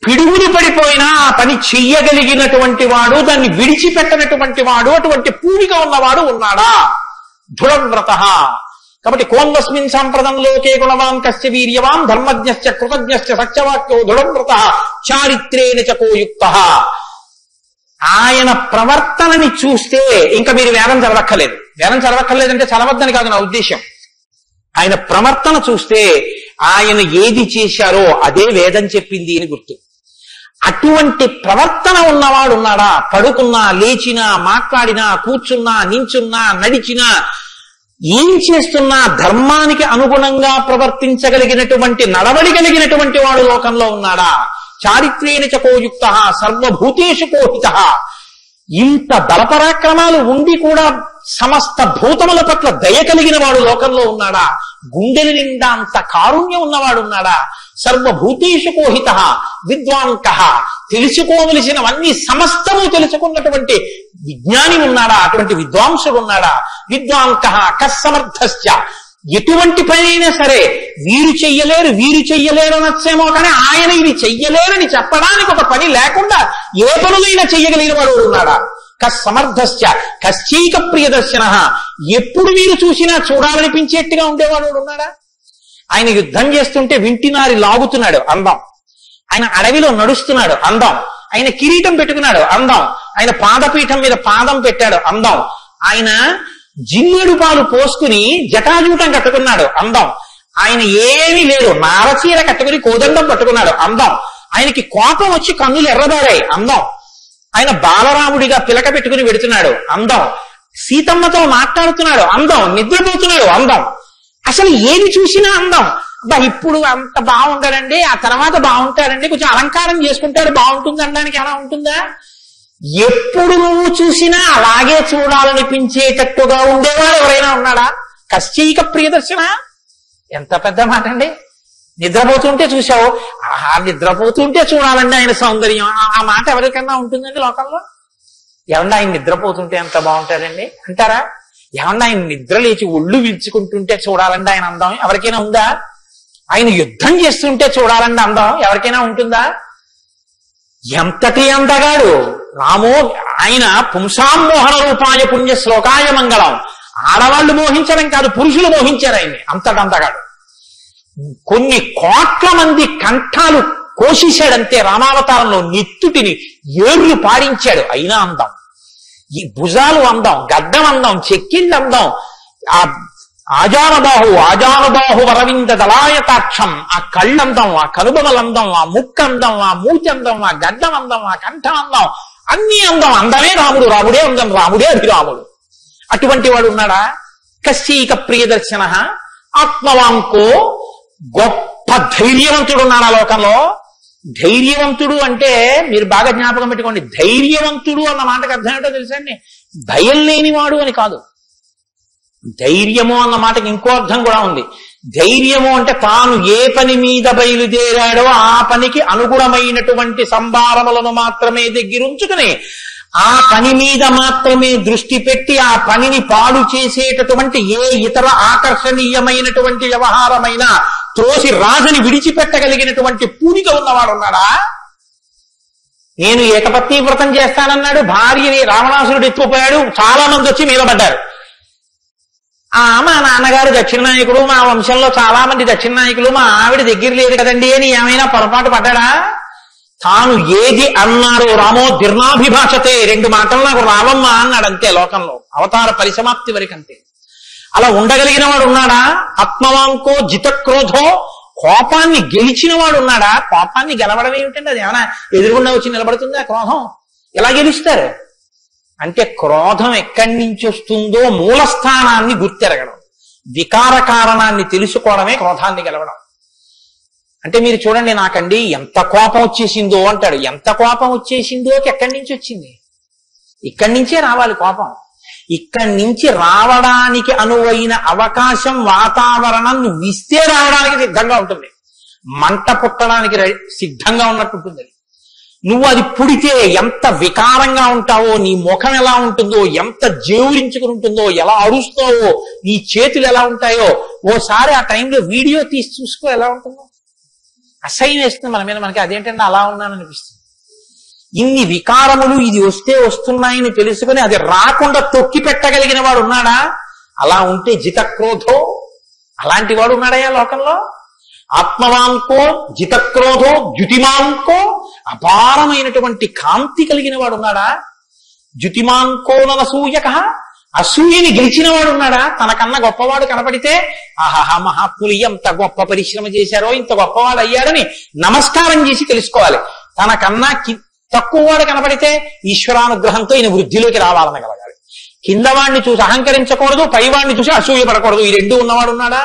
Speaker 1: పిడుగులు పడిపోయినా ఆ పని చెయ్యగలిగినటువంటి వాడు, దాన్ని విడిచిపెట్టనటువంటి వాడు, అటువంటి పూనిక ఉన్నవాడు ఉన్నాడా? దృఢవ్రత. కాబట్టి కోన్వస్మిన్ సంప్రదం లోకే గుణవాన్ కస్య వీర్యవాన్ ధర్మజ్ఞశ్చ కృతజ్ఞశ్చ సత్యవాక్యో దృఢవ్రత చారిత్రేణ చకోయుక్తః. ఆయన ప్రవర్తనని చూస్తే ఇంకా మీరు వేదం చదవక్కర్లేదు. వేదం చదవక్కర్లేదంటే చదవద్దని కాదు నా ఉద్దేశం. ఆయన ప్రవర్తన చూస్తే ఆయన ఏది చేశారో అదే వేదం చెప్పింది అని గుర్తు. అటువంటి ప్రవర్తన ఉన్నవాడు ఉన్నాడా? పడుకున్నా, లేచినా, మాట్లాడినా, కూర్చున్నా, నించున్నా, నడిచినా, ఏం చేస్తున్నా ధర్మానికి అనుగుణంగా ప్రవర్తించగలిగినటువంటి నడవడి కలిగినటువంటి వాడు లోకంలో ఉన్నాడా? చారిత్రేణ చకోయుక్త సర్వభూతేషు కోహిత. ఇంత బలపరాక్రమాలు ఉండి కూడా సమస్త భూతముల పట్ల దయ కలిగిన వాడు లోకంలో ఉన్నాడా? గుండెల నిండా అంత కారుణ్యం ఉన్నవాడు ఉన్నాడా? సర్వభూతేషు కోహిత విద్వాంకః. తెలుసుకోవలసినవన్నీ సమస్తము తెలుసుకున్నటువంటి విజ్ఞాని ఉన్నాడా? అటువంటి విద్వాంసుడు ఉన్నాడా? విద్వాంకః కస్సమర్థశ్చ. ఎటువంటి పని అయినా సరే వీరు చెయ్యలేరు అనొచ్చేమో కానీ ఆయన ఇది చెయ్యలేరని చెప్పడానికి ఒక పని లేకుండా ఏ పనులైనా చెయ్యగలిగిన వాడు ఉన్నాడా? కస్సమర్థశ్చ కశ్చైక ప్రియదర్శనః. ఎప్పుడు మీరు చూసినా చూడాలనిపించేట్టుగా ఉండేవాడు ఉన్నాడా? ఆయన యుద్ధం చేస్తుంటే వింటినారి లాగుతున్నాడు అందం. ఆయన అడవిలో నడుస్తున్నాడు అందం. ఆయన కిరీటం పెట్టుకున్నాడు అందం. ఆయన పాదపీఠం మీద పాదం పెట్టాడు అందం. ఆయన జిన్నెడు పాలు పోసుకుని జటాజూటం కట్టుకున్నాడు అందం. ఆయన ఏమీ లేదు, నారచీర కట్టుకుని కోదండం పట్టుకున్నాడు అందం. ఆయనకి కోపం వచ్చి కన్నులు ఎర్రబారాయి అందం. ఆయన బాలరాముడిగా పిలక పెట్టుకుని వెడుతున్నాడు అందం. సీతమ్మతో మాట్లాడుతున్నాడు అందం. నిద్రపోతున్నాడు అందం. అసలు ఏది చూసినా అందం. అబ్బా ఇప్పుడు అంత బాగుంటాడండి, ఆ తర్వాత బాగుంటాడండి, కొంచెం అలంకారం చేసుకుంటాడు బాగుంటుంది అనడానికి ఎలా ఉంటుందా? ఎప్పుడు నువ్వు చూసినా అలాగే చూడాలనిపించేటట్టుగా ఉండేవాడు ఎవరైనా ఉన్నాడా? కశ్చైక ప్రియదర్శన. ఎంత పెద్ద మాట అండి. నిద్రపోతుంటే చూసావు, ఆహా నిద్రపోతుంటే చూడాలండి ఆయన సౌందర్యం. ఆ మాట ఎవరికన్నా ఉంటుందండి లోకంలో? ఏమన్నా ఆయన నిద్రపోతుంటే ఎంత బాగుంటాడండి అంటారా? ఏమన్నా ఆయన నిద్ర లేచి ఒళ్ళు విరుచుకుంటుంటే చూడాలండి ఆయన అందం ఎవరికైనా ఉందా? ఆయన యుద్ధం చేస్తుంటే చూడాలండి అందం ఎవరికైనా ఉంటుందా? ఎంతటి అందగాడు రామో. ఆయన పుంసామోహన రూపాయ పుణ్య శ్లోకాయ మంగళం. ఆడవాళ్లు మోహించడం కాదు, పురుషులు మోహించారు ఆయన్ని. అంతటి అందగాడు. కొన్ని కోట్ల మంది కంఠాలు కోసేశాడంతే రామావతారంలో. నెత్తుటిని ఏర్లు పాడించాడు. అయినా అందం. ఈ భుజాలు అందం, గడ్డం అందం, చెక్కిళ్ళు అందం, ఆజానుబాహు వరవింద దళాయతాక్షం, ఆ కళ్ళందం, ఆ కనుబొమలందం, ఆ ముక్కందం, ఆ మూచందం, ఆ గడ్డం అందం, ఆ కంఠం అందం, అన్ని అందం. అందమే రాముడు, రాముడే అందం, రాముడే అభిరాముడు. అటువంటి వాడు ఉన్నాడా? కశ్చైక ప్రియదర్శన ఆత్మవాంకో, గొప్ప ధైర్యవంతుడు ఉన్నాడు ఆ లోకంలో. ధైర్యవంతుడు అంటే మీరు బాగా జ్ఞాపకం పెట్టుకోండి, ధైర్యవంతుడు అన్న మాటకు అర్థం ఏంటో తెలుసండి? భయం లేనివాడు అని కాదు. ధైర్యము అన్న మాటకి ఇంకో అర్థం కూడా ఉంది. ధైర్యము అంటే తాను ఏ పని మీద బయలుదేరాడో ఆ పనికి అనుగుణమైనటువంటి సంభారములను మాత్రమే దగ్గరుంచుకుని ఆ పని మీద మాత్రమే దృష్టి పెట్టి ఆ పనిని పాడు చేసేటటువంటి ఏ ఇతర ఆకర్షణీయమైనటువంటి వ్యవహారమైనా త్రోసి రాజని విడిచిపెట్టగలిగినటువంటి పూనిక ఉన్నవాడు ఉన్నాడా? నేను ఏకపత్ని వ్రతం చేస్తానన్నాడు, భార్యని రావణాసురుడు ఎత్తుకుపోయాడు, చాలా మంది వచ్చి మీద పడ్డారు. మా నాన్నగారు దక్షిణ నాయకుడు, మా వంశంలో చాలా మంది దక్షిణ నాయకులు, మా ఆవిడ దగ్గర లేదు కదండి అని ఏమైనా పొరపాటు పడ్డాడా? తాను ఏది అన్నారో రామో దీర్ణాభిభాషతే, 2 మాటలు నాకు రావమ్మా అన్నాడు అంతే. లోకంలో అవతార పరిసమాప్తి వరకంతే. అలా ఉండగలిగిన వాడు ఉన్నాడా? ఆత్మవాంకో జితక్రోధో, కోపాన్ని గెలిచిన వాడు ఉన్నాడా? కోపాన్ని గెలవడం ఏమిటండి? అది ఏమైనా ఎదురుగుండా వచ్చి నిలబడుతుందా క్రోధం? ఎలా గెలుస్తారు అంటే క్రోధం ఎక్కడి నుంచి వస్తుందో మూలస్థానాన్ని గుర్తెరగడం, వికార కారణాన్ని తెలుసుకోవడమే క్రోధాన్ని గెలవడం. అంటే మీరు చూడండి, నాకండి ఎంత కోపం వచ్చేసిందో అంటాడు. ఎంత కోపం వచ్చేసిందో ఎక్కడి నుంచి వచ్చింది? ఇక్కడి నుంచే రావాలి కోపం. ఇక్కడి నుంచి రావడానికి అనువైన అవకాశం, వాతావరణం నువ్వు ఇస్తే రావడానికి సిద్ధంగా ఉంటుంది. మంట పుట్టడానికి సిద్ధంగా ఉన్నట్టు ఉంటుంది. నువ్వు అది పుడితే ఎంత వికారంగా ఉంటావో, నీ ముఖం ఎలా ఉంటుందో, ఎంత జేవురించుకుని ఉంటుందో, ఎలా అరుస్తావో, నీ చేతులు ఎలా ఉంటాయో, ఓసారి ఆ టైంలో వీడియో తీసి చూసుకో ఎలా ఉంటుందో. అసహ్యం వేస్తుంది మన మీద. మనకి అదేంటంటే అలా ఉన్నాననిపిస్తుంది. ఇన్ని వికారములు ఇది వస్తే వస్తున్నాయని తెలుసుకుని అది రాకుండా తొక్కి పెట్టగలిగిన వాడు ఉన్నాడా? అలా ఉంటే జితక్రోధో, అలాంటి వాడు ఉన్నాడయ్యా లోకంలో. ఆత్మవాంకో జితక్రోధో ద్యుతిమాంకో, అపారమైనటువంటి కాంతి కలిగిన వాడు ఉన్నాడా? ద్యుతిమాంకో ననసూయక, అసూయని గెలిచిన వాడు ఉన్నాడా? తనకన్నా గొప్పవాడు కనపడితే ఆహాహా మహాత్ములు ఎంత గొప్ప పరిశ్రమ చేశారో, ఇంత గొప్పవాడు అయ్యాడని నమస్కారం చేసి తెలుసుకోవాలి. తనకన్నా తక్కువ వాడు కనపడితే ఈశ్వరానుగ్రహంతో ఈయన వృద్ధిలోకి రావాలనగలగాలి. కింద వాడిని చూసి అహంకరించకూడదు, పైవాడిని చూసి అసూయపడకూడదు. ఈ 2 ఉన్నవాడు ఉన్నాడా?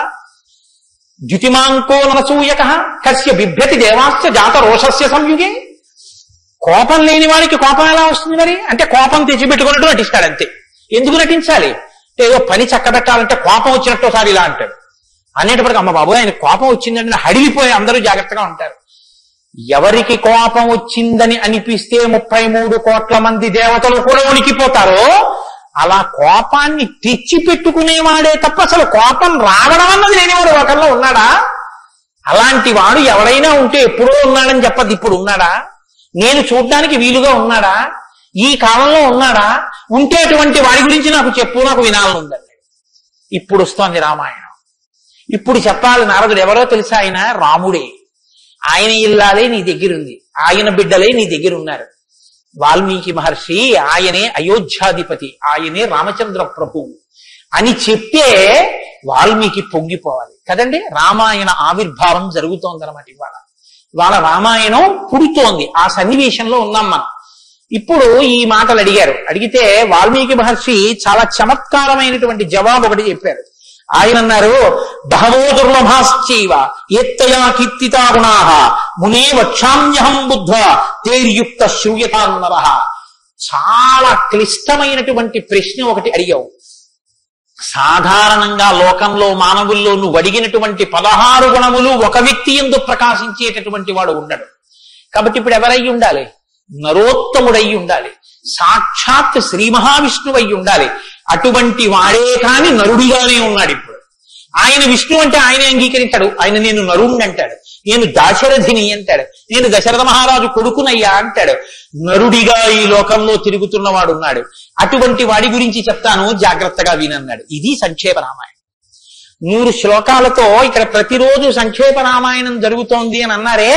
Speaker 1: ద్యుతిమాంకో ననసూయక కస్య బిభ్యతి దేవాశ్చ జాత రోషస్య సంయుగే. కోపం లేని వాడికి కోపం ఎలా వస్తుంది మరి? అంటే కోపం తెచ్చిపెట్టుకున్నట్టు నటిస్తాడు అంతే. ఎందుకు నటించాలి? అంటే ఏదో పని చక్కబెట్టాలంటే కోపం వచ్చినట్టు ఒకసారి ఇలా అంటాడు. అనేటప్పటికి అమ్మ బాబు ఆయన కోపం వచ్చిందంటే హడిలిపోయి అందరూ జాగ్రత్తగా ఉంటారు. ఎవరికి కోపం వచ్చిందని అనిపిస్తే 33 కోట్ల మంది దేవతలు కూడా ఉనికిపోతారో అలా కోపాన్ని తెచ్చి పెట్టుకునేవాడే తప్ప అసలు కోపం రావడం అన్నది లేనివాడు ఒకరిలో ఉన్నాడా? అలాంటి వాడు ఎవడైనా ఉంటే ఎప్పుడో ఉన్నాడని చెప్పదు, ఇప్పుడు ఉన్నాడా? నేను చూడ్డానికి వీలుగా ఉన్నాడా? ఈ కాలంలో ఉన్నాడా? ఉంటే అటువంటి వాడి గురించి నాకు చెప్పు, నాకు వినాలనుందండి. ఇప్పుడు వస్తోంది రామాయణం. ఇప్పుడు చెప్పాలి. నారదుడు ఎవరో తెలుసా? ఆయన రాముడే. ఆయన ఇల్లాలే నీ దగ్గరుంది, ఆయన బిడ్డలే నీ దగ్గర ఉన్నారు. వాల్మీకి మహర్షి ఆయనే అయోధ్యాధిపతి, ఆయనే రామచంద్ర ప్రభువు అని చెప్తే వాల్మీకి పొంగిపోవాలి కదండి. రామాయణ ఆవిర్భావం జరుగుతోందన్నమాట. ఇవాళ రామాయణం పుడుతోంది. ఆ సన్నివేశంలో ఉన్నాం మనం. ఇప్పుడు ఈ మాటలు అడిగితే వాల్మీకి మహర్షి చాలా చమత్కారమైనటువంటి జవాబు ఒకటి చెప్పారు. ఆయన అన్నారు, బహవో దుర్లభాశ్చైవ ఎత్తయా కీర్తితా గుణాః మునే వక్షామ్యహం బుద్ధ్వా తేర్యుక్త శ్రూయతాన్నరః. చాలా క్లిష్టమైనటువంటి ప్రశ్న ఒకటి అడిగావు. సాధారణంగా లోకంలో మానవుల్లో నువ్వు అడిగినటువంటి 16 గుణములు ఒక వ్యక్తి యందు ప్రకాశించేటటువంటి వాడు ఉండడు. కాబట్టి ఇప్పుడు ఎవరై ఉండాలి? నరోత్తముడై ఉండాలి, సాక్షాత్ శ్రీ మహావిష్ణువు అయి ఉండాలి. అటువంటి వాడే కాని నరుడిగానే ఉన్నాడు. ఇప్పుడు ఆయన విష్ణు అంటే ఆయనే అంగీకరించాడు. ఆయన నేను నరుణ్ణి అంటాడు, నేను దాశరథిని అంటాడు, నేను దశరథ మహారాజు కొడుకునయ్యా అంటాడు. నరుడిగా ఈ లోకంలో తిరుగుతున్నవాడు ఉన్నాడు. అటువంటి వాడి గురించి చెప్తాను, జాగ్రత్తగా వినన్నాడు. ఇది సంక్షేప రామాయణం. 100 శ్లోకాలతో ఇక్కడ ప్రతిరోజు సంక్షేప రామాయణం జరుగుతోంది అని అన్నారే.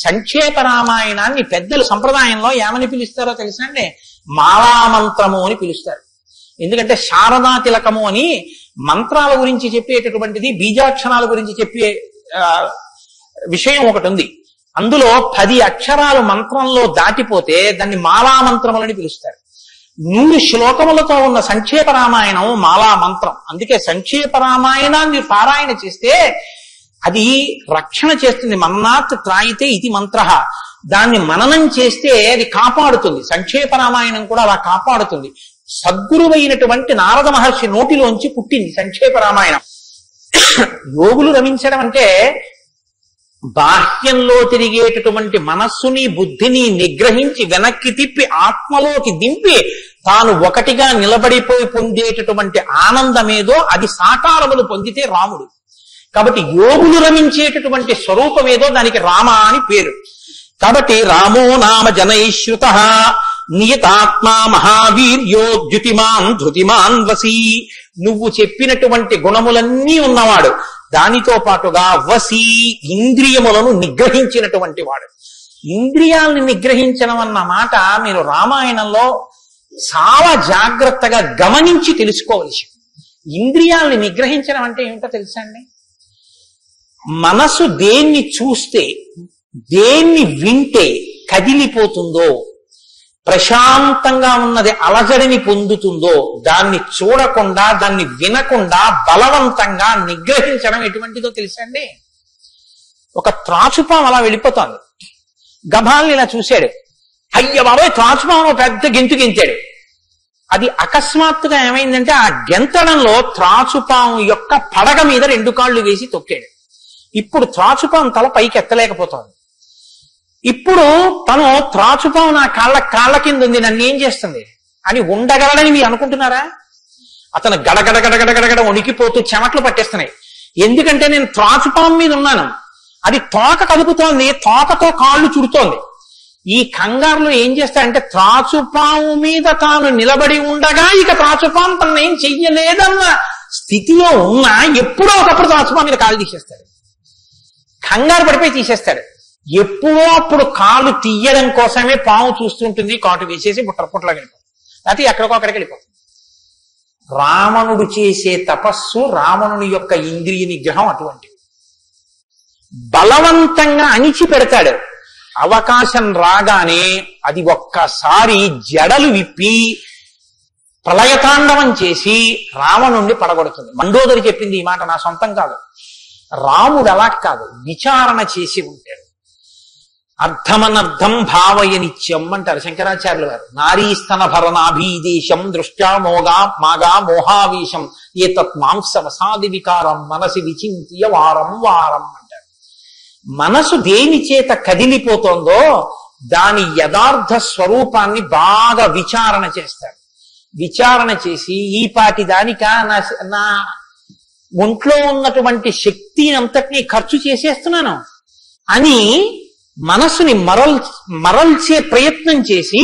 Speaker 1: సంక్షేప రామాయణాన్ని పెద్దలు సంప్రదాయంలో ఏమని పిలుస్తారో తెలుసండి? మాలామంత్రము అని పిలుస్తారు. ఎందుకంటే శారదా తిలకము అని మంత్రాల గురించి చెప్పేటటువంటిది, బీజాక్షరాల గురించి చెప్పే విషయం ఒకటి ఉంది. అందులో 10 అక్షరాలు మంత్రంలో దాటిపోతే దాన్ని మాలా మంత్రములని పిలుస్తారు. 100 శ్లోకములతో ఉన్న సంక్షేప రామాయణం మాలా మంత్రం. అందుకే సంక్షేప రామాయణాన్ని పారాయణ చేస్తే అది రక్షణ చేస్తుంది. మన్నాత్ త్రాయితే ఇది మంత్ర. దాన్ని మననం చేస్తే అది కాపాడుతుంది. సంక్షేప రామాయణం కూడా అలా కాపాడుతుంది. సద్గురువైనటువంటి నారద మహర్షి నోటిలోంచి పుట్టింది సంక్షేప రామాయణం. యోగులు రమించడం అంటే బాహ్యంలో తిరిగేటటువంటి మనస్సుని బుద్ధిని నిగ్రహించి వెనక్కి తిప్పి ఆత్మలోకి దింపి తాను ఒకటిగా నిలబడిపోయి పొందేటటువంటి ఆనందమేదో అది సాకారములు పొందితే రాముడు. కాబట్టి యోగులు రమించేటటువంటి స్వరూపమేదో దానికి రామ అని పేరు. కాబట్టి రామో నామ జనైశ్రుత నియతాత్మా మహావీర్యో ద్యుతిమాన్ ధృతిమాన్ వసి. నువ్వు చెప్పినటువంటి గుణములన్నీ ఉన్నవాడు, దానితో పాటుగా వసి ఇంద్రియములను నిగ్రహించినటువంటి వాడు. ఇంద్రియాలను నిగ్రహించడం అన్న మాట మీరు రామాయణంలో చాలా జాగ్రత్తగా గమనించి తెలుసుకోవలసి. ఇంద్రియాలను నిగ్రహించడం అంటే ఏమిటో తెలుసా అండి? మనసు దేన్ని చూస్తే, దేన్ని వింటే కదిలిపోతుందో, ప్రశాంతంగా ఉన్నది అలజడిని పొందుతుందో దాన్ని చూడకుండా, దాన్ని వినకుండా బలవంతంగా నిగ్రహించడం ఎటువంటిదో తెలుసా అండి? ఒక త్రాచుపాం అలా వెళ్ళిపోతోంది. గభాల్ని ఇలా చూశాడు, అయ్య బాబాయ్ త్రాచుపాం పెద్ద గెంతు గెంతాడు. అది అకస్మాత్తుగా ఏమైందంటే ఆ గెంతడంలో త్రాచుపాం యొక్క పడగ మీద 2 కాళ్ళు వేసి తొక్కాడు. ఇప్పుడు త్రాచుపాం తల పైకి ఎత్తలేకపోతోంది. ఇప్పుడు తను త్రాచుపాం నా కాళ్ళ కింద ఉంది, నన్ను ఏం చేస్తుంది అని ఉండగలడని మీరు అనుకుంటున్నారా? అతను గడగడగడగడగడ వణికిపోతూ చెమట్లు పట్టేస్తున్నాయి. ఎందుకంటే నేను త్రాచుపాం మీద ఉన్నాను, అది తోక కదుపుతోంది, తోకతో కాళ్ళు చుడుతోంది. ఈ కంగారులో ఏం చేస్తాడంటే త్రాచుపాము మీద తాను నిలబడి ఉండగా ఇక త్రాచుపాం తను ఏం చెయ్యలేదన్న స్థితిలో ఉన్నా ఎప్పుడో ఒకప్పుడు త్రాచుపాం మీద కాళ్ళు తీసేస్తాడు. కంగారు పడిపోయి తీసేస్తాడు. ఎప్పుడో అప్పుడు కాలు తీయడం కోసమే పాము చూస్తుంటుంది, కాటు వేసేసి పుట్లకి వెళ్ళిపోతుంది, లేకపోతే ఎక్కడికో అక్కడికి వెళ్ళిపోతుంది. రావణుడు చేసే తపస్సు, రావణుని యొక్క ఇంద్రియ నిగ్రహం అటువంటిది. బలవంతంగా అణిచి పెడతాడు. అవకాశం రాగానే అది ఒక్కసారి జడలు విప్పి ప్రళయతాండవం చేసి రావణుణ్ణి పడగొడుతుంది. మండోదరి చెప్పింది ఈ మాట, నా సొంతం కాదు. రాముడు అలా కాదు, విచారణ చేసి ఉంటాడు. అర్థమనర్థం భావయనిత్యం అంటారు శంకరాచార్యులు గారు. నారీస్తన భరణాభీదేశం దృష్ట్యా మాగా మోహావేశం ఏతత్ మాంసవసాది వికారం మనసి విచింత్య వారం వారం అంటారు. మనసు దేని చేత కదిలిపోతోందో దాని యథార్థ స్వరూపాన్ని బాగా విచారణ చేస్తాడు. విచారణ చేసి ఈ పాటి దానిక నా ఒంట్లో ఉన్నటువంటి శక్తి అంతటినీ ఖర్చు చేసేస్తున్నాను అని మనసుని మరల్చే ప్రయత్నం చేసి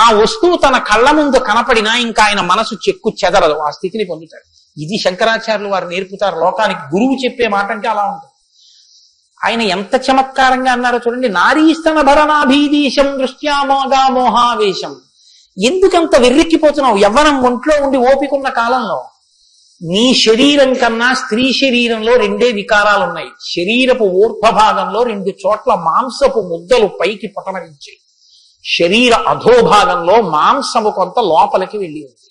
Speaker 1: ఆ వస్తువు తన కళ్ళ ముందు కనపడినా ఇంకా ఆయన మనసు చెక్కు చెదరదు, ఆ స్థితిని పొందుతాడు. ఇది శంకరాచార్యులు వారు నేర్పుతారు లోకానికి. గురువు చెప్పే మాట అంటే అలా ఉంటుంది. ఆయన ఎంత చమత్కారంగా అన్నారో చూడండి. నారీస్తన భరణాభీదేశం దృష్ట్యా మోగా మోహావేశం. ఎందుకంత వెర్రెక్కిపోతున్నావు? యవ్వనం ఒంట్లో ఉండి ఓపికన్న కాలంలో నీ శరీరం కన్నా స్త్రీ శరీరంలో 2 వికారాలు ఉన్నాయి. శరీరపు ఊర్ధ్వభాగంలో 2 చోట్ల మాంసపు ముద్దలు పైకి పటమరించాయి. శరీర అధోభాగంలో మాంసము కొంత లోపలికి వెళ్ళి ఉంది.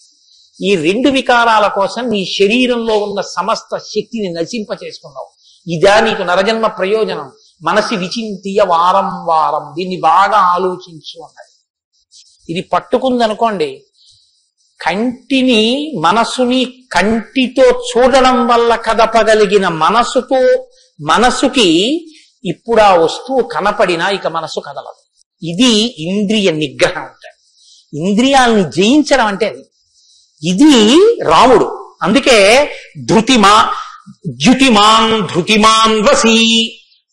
Speaker 1: ఈ 2 వికారాల కోసం నీ శరీరంలో ఉన్న సమస్త శక్తిని నశింప చేసుకున్నావు. ఇదా నీకు నరజన్మ ప్రయోజనం? మనసి విచింతియ వారం వారం. దీన్ని బాగా ఆలోచించు అన్నది. ఇది పట్టుకుందనుకోండి, కంటిని మనసుని కంటితో చూడడం వల్ల కదపగలిగిన మనసుకి ఇప్పుడు ఆ వస్తువు కనపడినా ఇక మనసు కదలదు. ఇది ఇంద్రియ నిగ్రహం అంటారు. ఇంద్రియాలని జయించడం అంటే అది. ఇది రాముడు. అందుకే ధృతిమాన్ వసి,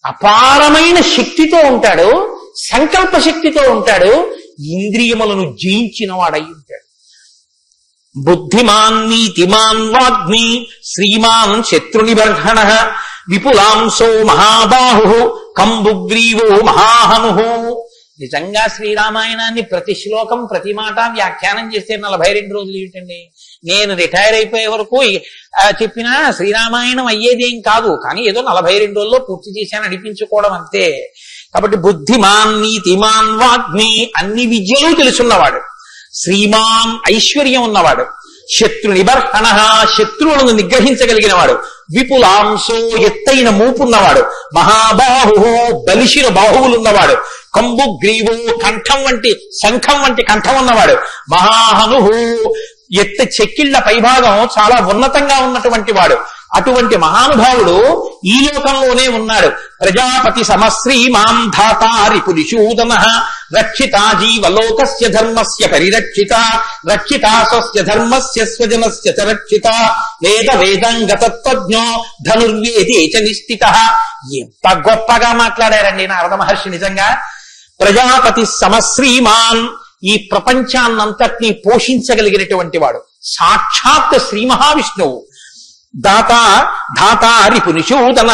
Speaker 1: అపారమైన శక్తితో ఉంటాడు, సంకల్ప శక్తితో ఉంటాడు, ఇంద్రియములను జయించిన వాడై ఉంటాడు. బుద్ధిమాన్ నీతిమాన్ వాగ్మి శ్రీమాన్ శత్రునిబర్హణ విపులాంశో మహాబాహు కంబుగ్రీవో మహాహను. నిజంగా శ్రీరామాయణాన్ని ప్రతి శ్లోకం ప్రతి మాట వ్యాఖ్యానం చేస్తే 42 రోజులు ఏమిటండి? నేను రిటైర్ అయిపోయే వరకు చెప్పినా శ్రీరామాయణం అయ్యేదేం కాదు, కానీ ఏదో 42 రోజుల్లో పూర్తి చేశాను అనిపించుకోవడం అంతే. కాబట్టి బుద్ధిమాన్ నీతిమాన్ వాగ్మి, అన్ని విద్యలు తెలుసున్నవాడు, శ్రీమాన్ ఐశ్వర్యం ఉన్నవాడు, శత్రు నిబర్హణ శత్రువులను నిగ్రహించగలిగిన వాడు, విపులాంశో ఎత్తైన మూపున్నవాడు, మహాబాహు బలిషిన బాహువులున్నవాడు, కంబు గ్రీవు కంఠం వంటి శంఖం వంటి కంఠం ఉన్నవాడు, మహాహనుహు చెక్కిళ్ల పైభాగం చాలా ఉన్నతంగా ఉన్నటువంటి వాడు. అటువంటి మహానుభావుడు ఈ లోకంలోనే ఉన్నాడు. ప్రజాపతి సమశ్రీమాం ధాతారి పురుషూదన రక్షితా జీవలోకస్య ధర్మస్య పరిరక్షిత రక్షితా స్వస్య ధర్మస్య స్వజనస్య చ రక్షిత వేద వేదంగతత్వజ్ఞో ధనుర్వేదే చ నిష్ఠిత. ఎంత గొప్పగా మాట్లాడారండి నారద మహర్షి. నిజంగా ప్రజాపతి సమశ్రీమాన్, ఈ ప్రపంచాన్నంతటినీ పోషించగలిగినటువంటి వాడు, సాక్షాత్ శ్రీ మహావిష్ణువు. ధాతారి పునిషూదన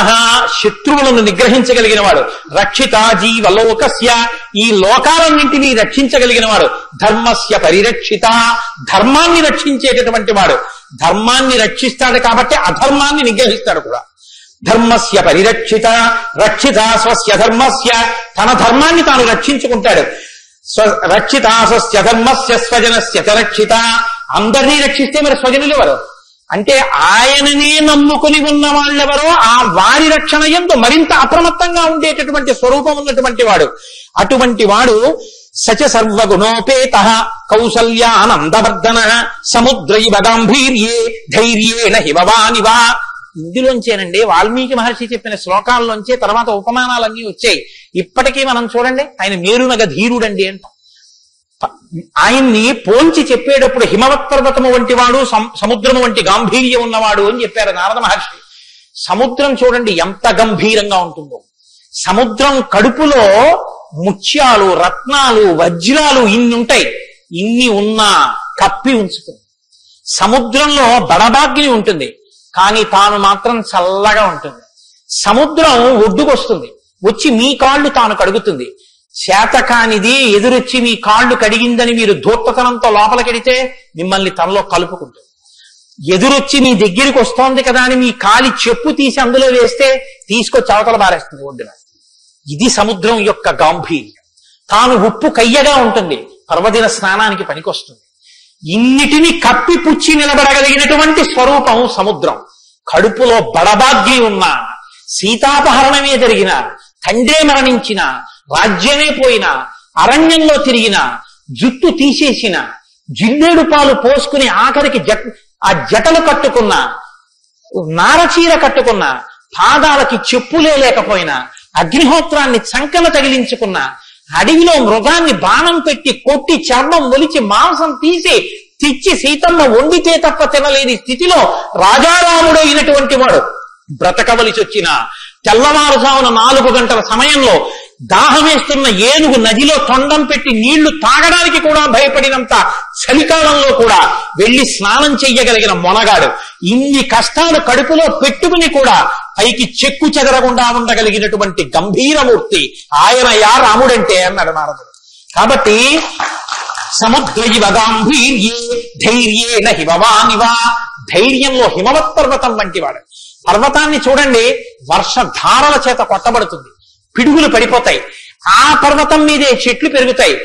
Speaker 1: శత్రువులను నిగ్రహించగలిగిన వాడు, రక్షిత జీవలోకస్య ఈ లోకాలన్నింటినీ రక్షించగలిగిన వాడు, ధర్మస్య పరిరక్షిత ధర్మాన్ని రక్షించేటటువంటి వాడు. ధర్మాన్ని రక్షిస్తాడు కాబట్టి అధర్మాన్ని నిగ్రహిస్తాడు కూడా. ధర్మస్య పరిరక్షిత రక్షిత స్వస్య ధర్మస్య, తన ధర్మాన్ని తాను రక్షించుకుంటాడు. రక్షిత స్వస్య ధర్మస్య స్వజనస్య చ రక్షిత, అందరినీ రక్షిస్తే మరి స్వజనులు ఎవరు అంటే ఆయననే నమ్ముకుని ఉన్న వాళ్ళెవరో ఆ వారి రక్షణ యందు మరింత అప్రమత్తంగా ఉండేటటువంటి స్వరూపం ఉన్నటువంటి వాడు. అటువంటి వాడు సచ సర్వగుణోపేత కౌసల్యానందవర్ధన సముద్రైవ గాంభీర్యే ధైర్యేణ హిమవానివా. ఇందులోంచేనండి వాల్మీకి మహర్షి చెప్పిన శ్లోకాల్లోంచే తర్వాత ఉపమానాలన్నీ వచ్చాయి. ఇప్పటికీ మనం చూడండి, ఆయన మేరునగ ధీరుడండి అంట. ఆయన్ని పోల్చి చెప్పేటప్పుడు హిమవత్ పర్వతము వంటి వాడు, సముద్రము వంటి గాంభీర్యం ఉన్నవాడు అని చెప్పారు నారద మహర్షి. సముద్రం చూడండి ఎంత గంభీరంగా ఉంటుందో. సముద్రం కడుపులో ముత్యాలు రత్నాలు వజ్రాలు ఇన్ని ఉంటాయి. ఇన్ని ఉన్నా కప్పి ఉంచుతుంది. సముద్రంలో బడబాగ్ని ఉంటుంది, కానీ తాను మాత్రం చల్లగా ఉంటుంది. సముద్రం ఒడ్డుకొస్తుంది, వచ్చి మీ కాళ్ళు తాను కడుగుతుంది. శాతకానిది ఎదురొచ్చి మీ కాళ్ళు కడిగిందని మీరు ధూర్తతనంతో లోపలికెడితే మిమ్మల్ని తనలో కలుపుకుంటుంది. ఎదురొచ్చి మీ దగ్గరికి వస్తోంది కదా అని మీ కాలి చెప్పు తీసి అందులో వేస్తే తీసుకొచ్చి అవతల బారేస్తుంది ఒడ్డున. ఇది సముద్రం యొక్క గాంభీర్యం. తాను ఉప్పు కయ్యగా ఉంటుంది, పర్వదిన స్నానానికి పనికొస్తుంది. ఇన్నిటిని కప్పిపుచ్చి నిలబడగలిగినటువంటి స్వరూపం సముద్రం. కడుపులో బడబాగ్ని ఉన్న, సీతాపహరణమే జరిగిన, తండ్రే మరణించిన, రాజ్యమే పోయిన, అరణ్యంలో తిరిగిన, జుట్టు తీసేసిన, జిల్లేడు పాలు పోసుకుని ఆఖరికి ఆ జటలు కట్టుకున్న, నారచీర కట్టుకున్న, పాదాలకి చెప్పులే లేకపోయినా, అగ్నిహోత్రాన్ని చంకన తగిలించుకున్న, అడవిలో మృగాన్ని బాణం పెట్టి కొట్టి చర్మం ఒలిచి మాంసం తీసి తెచ్చి సీతమ్మ వండితే తప్ప తినలేని స్థితిలో రాజారాముడు అయినటువంటి వాడు బ్రతకవలసి వచ్చిన, తెల్లవారుజామున 4 గంటల సమయంలో దాహమేస్తున్న ఏనుగు నదిలో తొండం పెట్టి నీళ్లు తాగడానికి కూడా భయపడినంత చలికాలంలో కూడా వెళ్లి స్నానం చెయ్యగలిగిన మొనగాడు. ఇన్ని కష్టాలు కడుపులో పెట్టుకుని కూడా పైకి చెక్కు చెదరకుండా ఉండగలిగినటువంటి గంభీరమూర్తి ఆయనయా రాముడంటే అన్నాడు నారదుడు. కాబట్టి సముద్రైవ గాంభీర్యే ధైర్యేణ హిమవానివా, ధైర్యంలో హిమవత్ పర్వతం వంటివాడు. పర్వతాన్ని చూడండి, వర్షధారల చేత కొట్టబడుతుంది, పిడుగులు పడిపోతాయి. ఆ పర్వతం మీదే చెట్లు పెరుగుతాయి,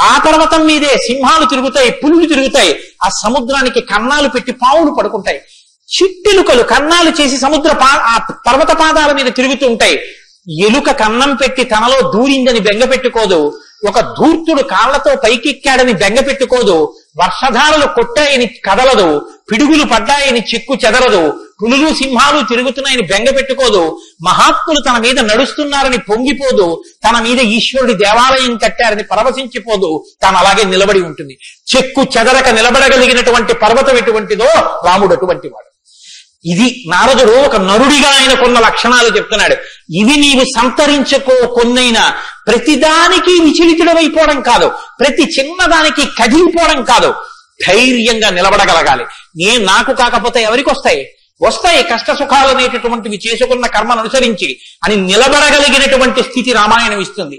Speaker 1: ఆ పర్వతం మీదే సింహాలు తిరుగుతాయి, పులులు తిరుగుతాయి. ఆ సముద్రానికి కన్నాలు పెట్టి పావులు పడుకుంటాయి. చిట్టెలుకలు కన్నాలు చేసి ఆ పర్వత పాదాల మీద తిరుగుతూ ఉంటాయి. ఎలుక కన్నం పెట్టి తనలో దూరిందని బెంగ పెట్టుకోదు, ఒక ధూర్తుడు కాళ్లతో పైకెక్కాడని బెంగ పెట్టుకోదు, వర్షధారలు కొట్టాయని కదలదు, పిడుగులు పడ్డాయని చెక్కు చెదరదు, పులులు సింహాలు తిరుగుతున్నాయని బెంగ పెట్టుకోదు, మహాత్ములు తన మీద నడుస్తున్నారని పొంగిపోదు, తన మీద ఈశ్వరుడి దేవాలయం కట్టారని పరవశించిపోదు, తాను అలాగే నిలబడి ఉంటుంది. చెక్కు చెదరక నిలబడగలిగినటువంటి పర్వతం ఎటువంటిదో రాముడు అటువంటి వాడు. ఇది నారదుడు ఒక నరుడిగా ఆయనకున్న లక్షణాలు చెప్తున్నాడు. ఇవి నీవు సంతరించుకో, కొన్నైనా ప్రతిదానికి విచలితుడమైపోవడం కాదు, ప్రతి చిన్నదానికి కదిలిపోవడం కాదు, ధైర్యంగా నిలబడగలగాలి. నాకు కాకపోతే ఎవరికి వస్తాయి? కష్ట సుఖాలు అనేటటువంటివి చేసుకున్న కర్మను అనుసరించి అని నిలబడగలిగినటువంటి స్థితి రామాయణం ఇస్తుంది.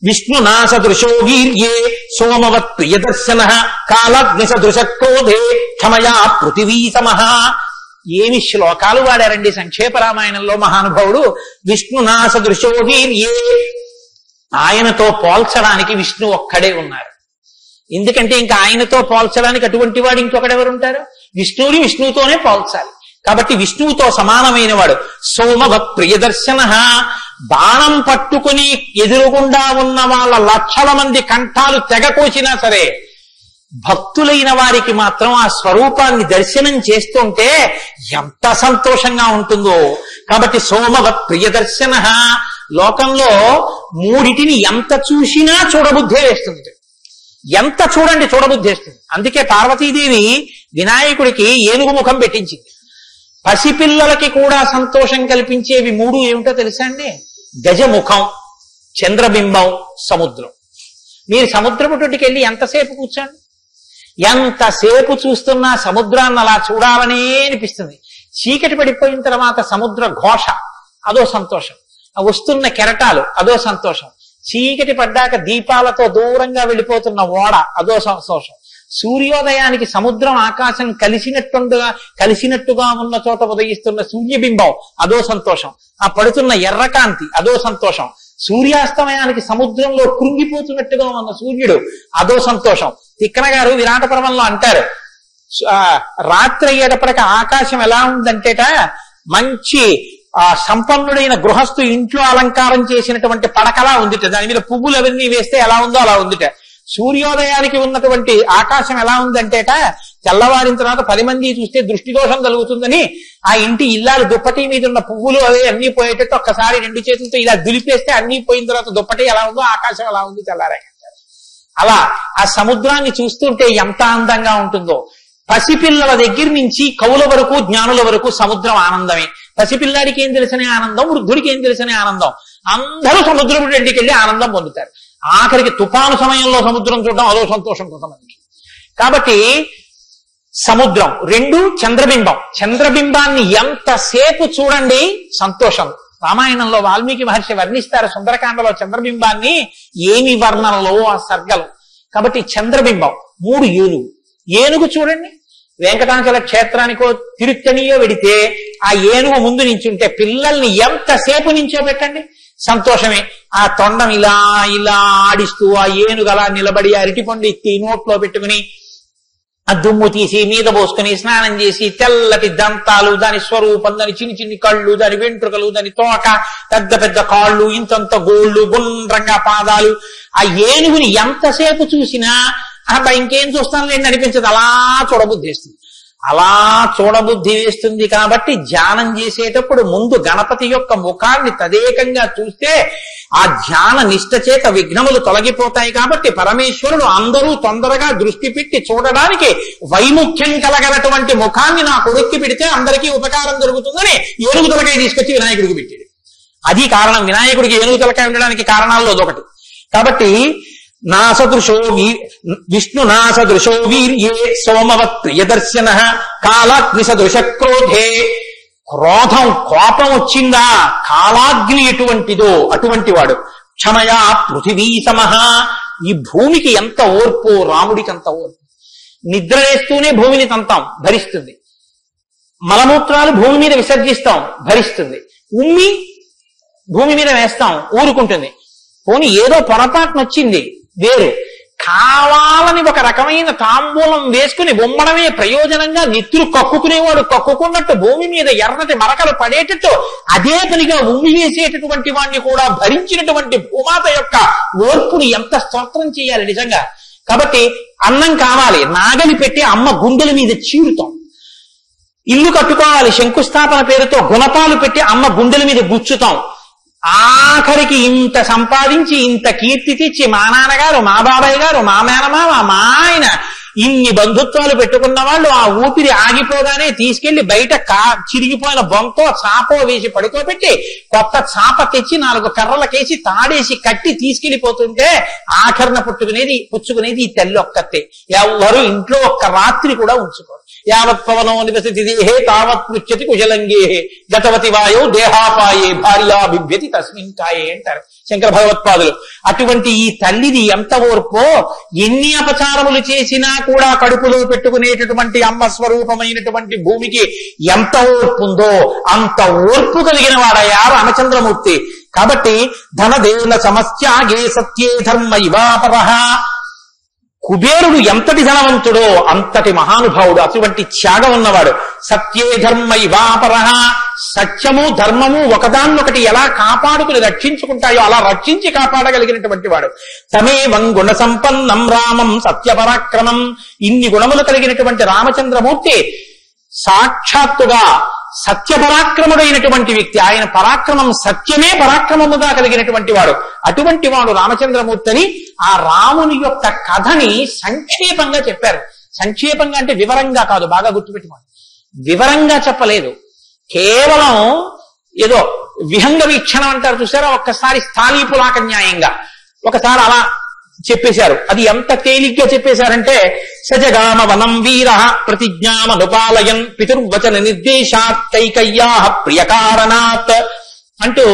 Speaker 1: విష్ణునా సదృశో వీర్యే సోమవత్ ప్రియదర్శన కాలగ్ని సదృశ క్రోధే క్షమయా పృథివీ సమః. ఏమి శ్లోకాలు వాడారండి సంక్షేప రామాయణంలో మహానుభావుడు. విష్ణునా సదృశో వీర్యే, ఆయనతో పోల్చడానికి విష్ణు ఒక్కడే ఉన్నారు. ఎందుకంటే ఇంకా ఆయనతో పోల్చడానికి అటువంటి వాడు ఇంకొకడెవరుంటారు? విష్ణువుని విష్ణువుతోనే పోల్చాలి. కాబట్టి విష్ణువుతో సమానమైన వాడు. సోమవత్ ప్రియదర్శన, బాణం పట్టుకుని ఎదురుగుండా ఉన్న వాళ్ళ లక్షల మంది కంఠాలు తెగకోసినా సరే భక్తులైన వారికి మాత్రం ఆ స్వరూపాన్ని దర్శనం చేస్తుంటే ఎంత సంతోషంగా ఉంటుందో. కాబట్టి సోమవత్ ప్రియదర్శన. లోకంలో మూడిటిని ఎంత చూసినా చూడబుద్ధే వేస్తుంది. ఎంత చూడండి చూడబుద్ధి వేస్తుంది. అందుకే పార్వతీదేవి వినాయకుడికి ఏనుగు ముఖం పెట్టించింది. పసిపిల్లలకి కూడా సంతోషం కల్పించేవి మూడు ఏమిటో తెలుసా అండి? గజముఖం, చంద్రబింబం, సముద్రం. మీరు సముద్రపు తొట్టుకి వెళ్ళి ఎంతసేపు కూర్చోండి, ఎంతసేపు చూస్తున్నా సముద్రాన్ని అలా చూడాలనే అనిపిస్తుంది. చీకటి పడిపోయిన తర్వాత సముద్ర ఘోష అదో సంతోషం, వస్తున్న కెరటాలు అదో సంతోషం, చీకటి పడ్డాక దీపాలతో దూరంగా వెళ్ళిపోతున్న ఓడ అదో సంతోషం, సూర్యోదయానికి సముద్రం ఆకాశం కలిసినట్టుగా ఉన్న చోట ఉదయిస్తున్న సూర్యబింబం అదో సంతోషం, ఆ పడుతున్న ఎర్రకాంతి అదో సంతోషం, సూర్యాస్తమయానికి సముద్రంలో కృంగిపోతున్నట్టుగా ఉన్న సూర్యుడు అదో సంతోషం. తిక్కన గారు విరాట పర్వంలో అంటారు, రాత్రి అయ్యేటప్పటికి ఆకాశం ఎలా ఉందంటేట మంచి సంపన్నుడైన గృహస్థు ఇంట్లో అలంకారం చేసినటువంటి పడకలా ఉందిట, దాని మీద పువ్వులు అవన్నీ వేస్తే ఎలా ఉందో అలా ఉందిట. సూర్యోదయానికి ఉన్నటువంటి ఆకాశం ఎలా ఉందంటేట తెల్లవారిన తర్వాత 10 మంది చూస్తే దృష్టి దోషం కలుగుతుందని ఆ ఇంటి ఇల్లాలు దుప్పటి మీద ఉన్న పువ్వులు అవే అన్ని పోయేటట్టు ఒక్కసారి 2 చేతులతో ఇలా దులిపేస్తే అన్ని పోయిన తర్వాత దుప్పటి ఎలా ఉందో ఆకాశం ఎలా ఉంది తెల్లారాక. అలా ఆ సముద్రాన్ని చూస్తుంటే ఎంత అందంగా ఉంటుందో. పసిపిల్లల దగ్గర నుంచి కవుల వరకు జ్ఞానుల వరకు సముద్రం ఆనందమే. పసిపిల్లాడికి ఏం తెలిసిన ఆనందం, వృద్ధుడికి ఏం తెలిసిన ఆనందం. అందరూ సముద్రం రెండుకి వెళ్ళి ఆనందం పొందుతారు. ఆఖరికి తుఫాను సమయంలో సముద్రం చూడడం అదో సంతోషం కొంతమందికి. కాబట్టి సముద్రం 2, చంద్రబింబం. చంద్రబింబాన్ని ఎంతసేపు చూడండి సంతోషం. రామాయణంలో వాల్మీకి మహర్షి వర్ణిస్తారు సుందరకాండలో చంద్రబింబాన్ని, ఏమి వర్ణనలో ఆ సర్గలు. కాబట్టి చంద్రబింబం 3 ఏనుగు. ఏనుగు చూడండి, వెంకటాచల క్షేత్రానికో తిరుత్తణియో వెడితే ఆ ఏనుగు ముందు నించుంటే పిల్లల్ని ఎంతసేపు నించో పెట్టండి సంతోషమే. ఆ తొండం ఇలా ఇలా ఆడిస్తూ ఆ ఏనుగు అలా నిలబడి అరటిపండు ఎత్తి నోట్లో పెట్టుకుని ఆ దుమ్ము తీసి మీద పోసుకుని స్నానం చేసి తెల్లటి దంతాలు, దాని స్వరూపం, దాని చిన్ని చిన్ని కళ్ళు, దాని వెంట్రుకలు, దాని తోక, పెద్ద పెద్ద కాళ్ళు, ఇంతంత గోళ్ళు, గుండ్రంగా పాదాలు. ఆ ఏనుగుని ఎంతసేపు చూసినా అబ్బా ఇంకేం చూస్తాను లేండి అనిపించదు, అలా చూడబుద్ధి వేస్తుంది. అలా చూడబుద్ధి వేస్తుంది. కాబట్టి ధ్యానం చేసేటప్పుడు ముందు గణపతి యొక్క ముఖాన్ని తదేకంగా చూస్తే ఆ ధ్యాన నిష్ట చేత విఘ్నములు తొలగిపోతాయి. కాబట్టి పరమేశ్వరుడు అందరూ తొందరగా దృష్టి పెట్టి చూడడానికి వైముఖ్యం కలగనటువంటి ముఖాన్ని నా కొడుక్కి పెడితే అందరికీ ఉపకారం జరుగుతుందని ఏనుగు తలకాయ తీసుకొచ్చి వినాయకుడికి పెట్టాడు. అది కారణం. వినాయకుడికి ఏనుగు తలకాయ ఉండడానికి కారణాల్లో అదొకటి. కాబట్టి విష్ణు నాసదృశో వీర్యే సోమవత్ ప్రియదర్శన కాలాగ్ని సదృశ క్రోధే. క్రోధం, కోపం వచ్చిందా కాలాగ్ని ఎటువంటిదో అటువంటి వాడు. క్షమయా పృథివీ సమః. ఈ భూమికి ఎంత ఓర్పు, రాముడికి అంత ఓర్పు. నిద్రలేస్తూనే భూమిని తంతాం, భరిస్తుంది. మలమూత్రాలు భూమి మీద విసర్జిస్తాం, భరిస్తుంది. ఉమ్మి భూమి మీద వేస్తాం, ఊరుకుంటుంది. పోనీ ఏదో పొరపాటున వచ్చింది వేరు. కావాలని ఒక రకమైన తాంబూలం వేసుకుని బొమ్మడమే ప్రయోజనంగా నిత్తులు కక్కుకునేవాడు కక్కుకున్నట్టు భూమి మీద ఎర్రటి మరకలు పడేటట్టు అదే పనిగా ఉమ్మి వేసేటటువంటి వాడిని కూడా భరించినటువంటి భూమాత యొక్క ఓర్పుని ఎంత స్తోత్రం చేయాలి నిజంగా. కాబట్టి అన్నం కావాలి, నాగలి పెట్టి అమ్మ గుండెల మీద చీరుతాం. ఇల్లు కట్టుకోవాలి, శంకుస్థాపన పేరుతో గుణపాలు పెట్టి అమ్మ గుండెల మీద గుచ్చుతాం. ఆఖరికి ఇంత సంపాదించి ఇంత కీర్తి తెచ్చి మా నాన్నగారు, మా బాబాయ్ గారు, మా మేనమామ, మా ఆయన ఇన్ని బంధుత్వాలు పెట్టుకున్న వాళ్ళు ఆ ఊపిరి ఆగిపోగానే తీసుకెళ్లి బయట చిరిగిపోయిన బొంతో చాపో వేసి పడుకోబెట్టి కొత్త చాప తెచ్చి 4 కర్రలకేసి తాడేసి కట్టి తీసుకెళ్లిపోతుంటే ఆఖరణ పుచ్చుకునేది ఈ తల్లి ఒక్కతే. ఎవరు ఇంట్లో ఒక్క రాత్రి కూడా ఉంచుకోవచ్చు.
Speaker 2: యావత్ పవనో నివసతి దేహే తావత్ పృచ్ఛతి కుశలంగే గతవతి వాయో దేహాపాయే భార్యా బిభ్యతి తస్మిన్ కాయే అంటారు శంకర భగవత్పాదులు. అటువంటి ఈ తల్లిది ఎంత ఓర్పో, ఎన్ని అపచారములు చేసినా కూడా కడుపులో పెట్టుకునేటటువంటి అమ్మ స్వరూపమైనటువంటి భూమికి ఎంత ఓర్పు ఉందో అంత ఓర్పు కలిగిన వాడయ్యా రామచంద్రమూర్తి. కాబట్టి ధనదేన సమస్యాగే సత్యే ధర్మ ఇవాపరః. కుబేరుడు ఎంతటి ధనవంతుడో అంతటి మహానుభావుడు, అటువంటి త్యాగం ఉన్నవాడు. సత్యే ధర్మ ఇవాపరః. సత్యము ధర్మము ఒకదాన్నొకటి ఎలా కాపాడుకుని రక్షించుకుంటాయో అలా రక్షించి కాపాడగలిగినటువంటి వాడు. తమేవం గుణ సంపన్నం రామం సత్యపరాక్రమం. ఇన్ని గుణములు కలిగినటువంటి రామచంద్రమూర్తి సాక్షాత్తుగా సత్యపరాక్రముడైనటువంటి వ్యక్తి. ఆయన పరాక్రమం సత్యమే పరాక్రమముగా కలిగినటువంటి వాడు. అటువంటి వాడు రామచంద్రమూర్తిని ఆ రాముని యొక్క కథని సంక్షేపంగా చెప్పారు. సంక్షేపంగా అంటే వివరంగా కాదు, బాగా గుర్తుపెట్టుకోండి. వివరంగా చెప్పలేదు, కేవలం ఏదో విహంగ వీక్షణం అంటారు చూసారా, ఒక్కసారి స్థాళీపులాక న్యాయంగా ఒకసారి అలా చెప్పేశారు. అది ఎంత తేలిగ్గా చెప్పేశారంటే సజగామ వనం వీర ప్రతిజ్ఞామనుపాలయన్ పితుర్వచన నిర్దేశాత్ కైకయ్యా ప్రియకారణాత్ అంటూ.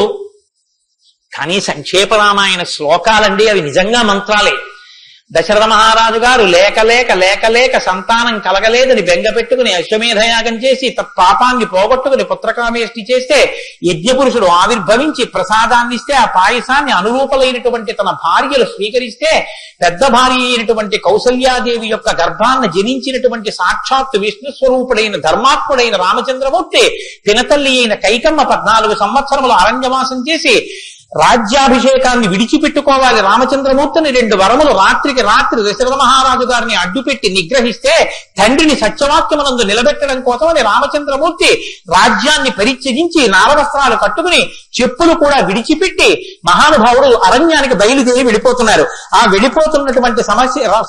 Speaker 2: కానీ సంక్షేప రామాయణ శ్లోకాలండి, అవి నిజంగా మంత్రాలే. దశరథ మహారాజు గారు లేక లేక లేక లేక సంతానం కలగలేదని బెంగ పెట్టుకుని అశ్వమేధయాగం చేసి పాపాన్ని పోగొట్టుకుని పుత్రకామేష్టి చేస్తే యజ్ఞపురుషుడు ఆవిర్భవించి ప్రసాదాన్ని ఇస్తే ఆ పాయసాన్ని అనురూపలైనటువంటి తన భార్యలు స్వీకరిస్తే పెద్ద భార్య అయినటువంటి కౌసల్యాదేవి యొక్క గర్భాన్ని జనించినటువంటి సాక్షాత్ విష్ణు స్వరూపుడైన ధర్మాత్ముడైన రామచంద్రమూర్తి పినతల్లి అయిన కైకమ్మ 14 సంవత్సరములు అరణ్యవాసం చేసి రాజ్యాభిషేకాన్ని విడిచిపెట్టుకోవాలి రామచంద్రమూర్తిని 2 వరములు రాత్రికి రాత్రి దశరథ మహారాజు గారిని అడ్డుపెట్టి నిగ్రహిస్తే తండ్రిని సత్యవాక్యమునందు నిలబెట్టడం కోసమని రామచంద్రమూర్తి రాజ్యాన్ని పరిత్యజించి నారవస్త్రాలు కట్టుకుని చెప్పులు కూడా విడిచిపెట్టి మహానుభావుడు అరణ్యానికి బయలుదేరి వెళ్ళిపోతున్నారు. ఆ వెళ్ళిపోతున్నటువంటి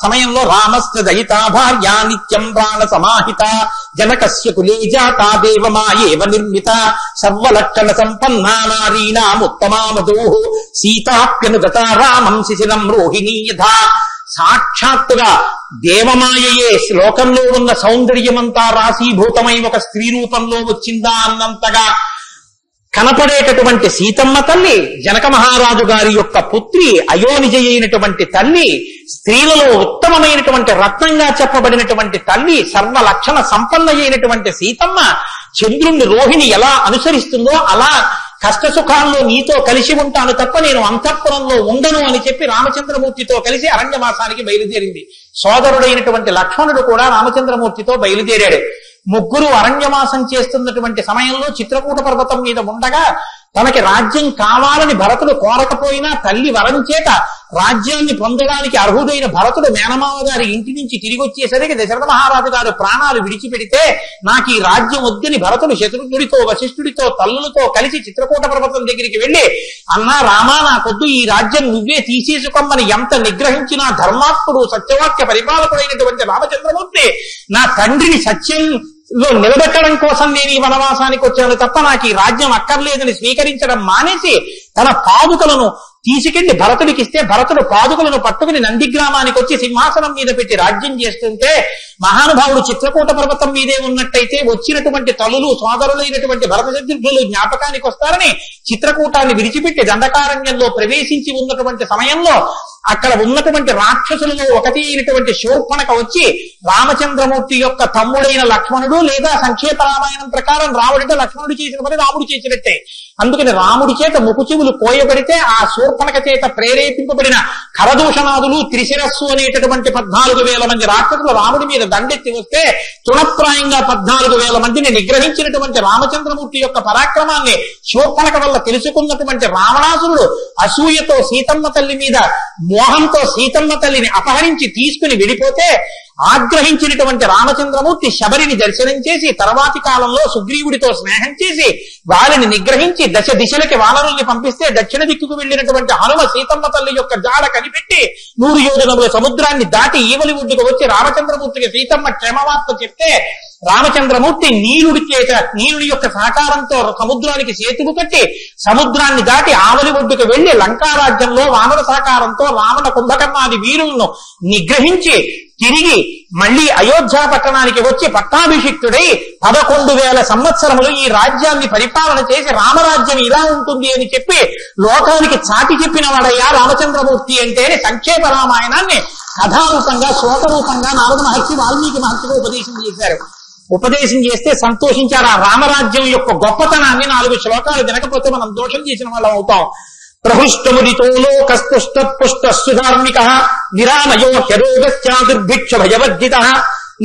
Speaker 2: సమయంలో రామస్య దయితా భార్య నిత్యం ప్రాణ సమాహిత జనకస్య కులే జాతా దేవమాయేవ నిర్మిత సర్వలక్షణ సంపన్నా నారీణాం ఉత్తమామధూః సీతాప్యనుగత రామం శిశిరం రోహిణీ యథా. సాక్షాత్తుగా దేవమాయయే శ్లోకంలో ఉన్న సౌందర్యమంతా రాశీభూతమై ఒక స్త్రీ రూపంలో వచ్చిందా అన్నంతగా కనపడేటటువంటి సీతమ్మ తల్లి, జనక మహారాజు గారి యొక్క పుత్రి, అయోనిజ అయినటువంటి తల్లి, స్త్రీలలో ఉత్తమమైనటువంటి రత్నంగా చెప్పబడినటువంటి తల్లి, సర్వలక్షణ సంపన్న అయినటువంటి సీతమ్మ చంద్రుణ్ణి రోహిణి ఎలా అనుసరిస్తుందో అలా కష్టసుఖాల్లో నీతో కలిసి ఉంటాను తప్ప నేను అంతఃపురంలో ఉండను అని చెప్పి రామచంద్రమూర్తితో కలిసి అరణ్యవాసానికి బయలుదేరింది. సోదరుడైనటువంటి లక్ష్మణుడు కూడా రామచంద్రమూర్తితో బయలుదేరాడు. ముగ్గురు అరణ్యవాసం చేస్తున్నటువంటి సమయంలో చిత్రకూట పర్వతం మీద ఉండగా తనకి రాజ్యం కావాలని భరతుడు కోరకపోయినా తల్లి వరం చేత రాజ్యాన్ని పొందడానికి అర్హుడైన భరతుడు మేనమావ గారి ఇంటి నుంచి తిరిగి వచ్చేసరికి దశరథ మహారాజు గారు ప్రాణాలు విడిచిపెడితే నాకు ఈ రాజ్యం వద్దని భరతుడు శత్రుఘ్నుడితో వశిష్ఠుడితో తల్లులతో కలిసి చిత్రకూట పర్వతం దగ్గరికి వెళ్లి, అన్నా రామా నాకొద్దు, ఈ రాజ్యం నువ్వే తీసేసుకోమని ఎంత నిగ్రహించినా ధర్మాత్ముడు సత్యవాక్య పరిపాలకుడైనటువంటి రామచంద్రమూర్తి నా తండ్రిని సత్యంలో నిలబెట్టడం కోసం నేను ఈ వనవాసానికి వచ్చాను తప్ప నాకు ఈ రాజ్యం అక్కర్లేదని స్వీకరించడం మానేసి తన పాదుకలను తీసుకెళ్లి భరతుడికి ఇస్తే భరతుడు పాదుకలను పట్టుకుని నందిగ్రామానికి వచ్చి సింహాసనం మీద పెట్టి రాజ్యం చేస్తుంటే మహానుభావుడు చిత్రకూట పర్వతం మీదే ఉన్నట్టయితే వచ్చినటువంటి తల్లులు సోదరులైనటువంటి భరత శత్రుఘ్నులు జ్ఞాపకానికి వస్తారని చిత్రకూటాన్ని విడిచిపెట్టి దండకారణ్యంలో ప్రవేశించి ఉన్నటువంటి సమయంలో అక్కడ ఉన్నటువంటి రాక్షసులలో ఒకటి అయినటువంటి శూర్పణఖ వచ్చి రామచంద్రమూర్తి యొక్క తమ్ముడైన లక్ష్మణుడు, లేదా సంక్షేప రామాయణం ప్రకారం రాముడితో లక్ష్మణుడు చేసిన పని రాముడు చేసినట్టే, అందుకని రాముడి చేత ముకుచెవులు కోయబడితే ఆ శూర్పణఖ చేత ప్రేరేపింపబడిన ఖరదూషణాదులు త్రిశిరస్సు అనేటటువంటి 14,000 మంది రాక్షసులు రాముడి మీద దండెత్తి వస్తే తృణప్రాయంగా 14,000 మందిని నిగ్రహించినటువంటి రామచంద్రమూర్తి యొక్క పరాక్రమాన్ని శూర్పణఖ వల్ల తెలుసుకున్నటువంటి రావణాసురుడు అసూయతో సీతమ్మ తల్లి మీద మోహంతో సీతమ్మ తల్లిని అపహరించి తీసుకుని వెళ్ళిపోతే ఆగ్రహించినటువంటి రామచంద్రమూర్తి శబరిని దర్శనం చేసి తర్వాతి కాలంలో సుగ్రీవుడితో స్నేహం చేసి వారిని నిగ్రహించి దశ దిశలకి వానరుల్ని పంపిస్తే దక్షిణ దిక్కుకు వెళ్లినటువంటి హనుమ సీతమ్మ తల్లి యొక్క జాడ కనిపెట్టి 100 యోజనముల సముద్రాన్ని దాటి ఈవలి ఒడ్డుకు వచ్చి రామచంద్రమూర్తికి సీతమ్మ క్షేమవార్త చెప్తే రామచంద్రమూర్తి నీలుడి యొక్క సహకారంతో సముద్రానికి సేతువు కట్టి సముద్రాన్ని దాటి ఆవలి ఒడ్డుకు వెళ్లి లంకారాజ్యంలో వానర సహకారంతో రావణ కుంభకర్ణాది వీరులను నిగ్రహించి తిరిగి మళ్ళీ అయోధ్య పట్టణానికి వచ్చి పట్టాభిషిక్తుడై 11,000 సంవత్సరములు ఈ రాజ్యాన్ని పరిపాలన చేసి రామరాజ్యం ఇలా ఉంటుంది అని చెప్పి లోకానికి చాటి చెప్పిన వాడయ్యా రామచంద్రమూర్తి అంటే సంక్షేప రామాయణాన్ని కథారూపంగా శ్లోకరూపంగా నారద మహర్షి వాల్మీకి మహర్షిగా ఉపదేశం చేశారు. ఉపదేశం చేస్తే సంతోషించారు. ఆ రామరాజ్యం యొక్క గొప్పతనాన్ని 4 శ్లోకాలు వినకపోతే మనం దోషం చేసిన వాళ్ళం అవుతాం. ప్రహృష్టముదితో లోకస్తుష్ట సుధార్మిక నిరామయో హ్యరోగశ్చాదుర్భిక్ష భయవర్జిత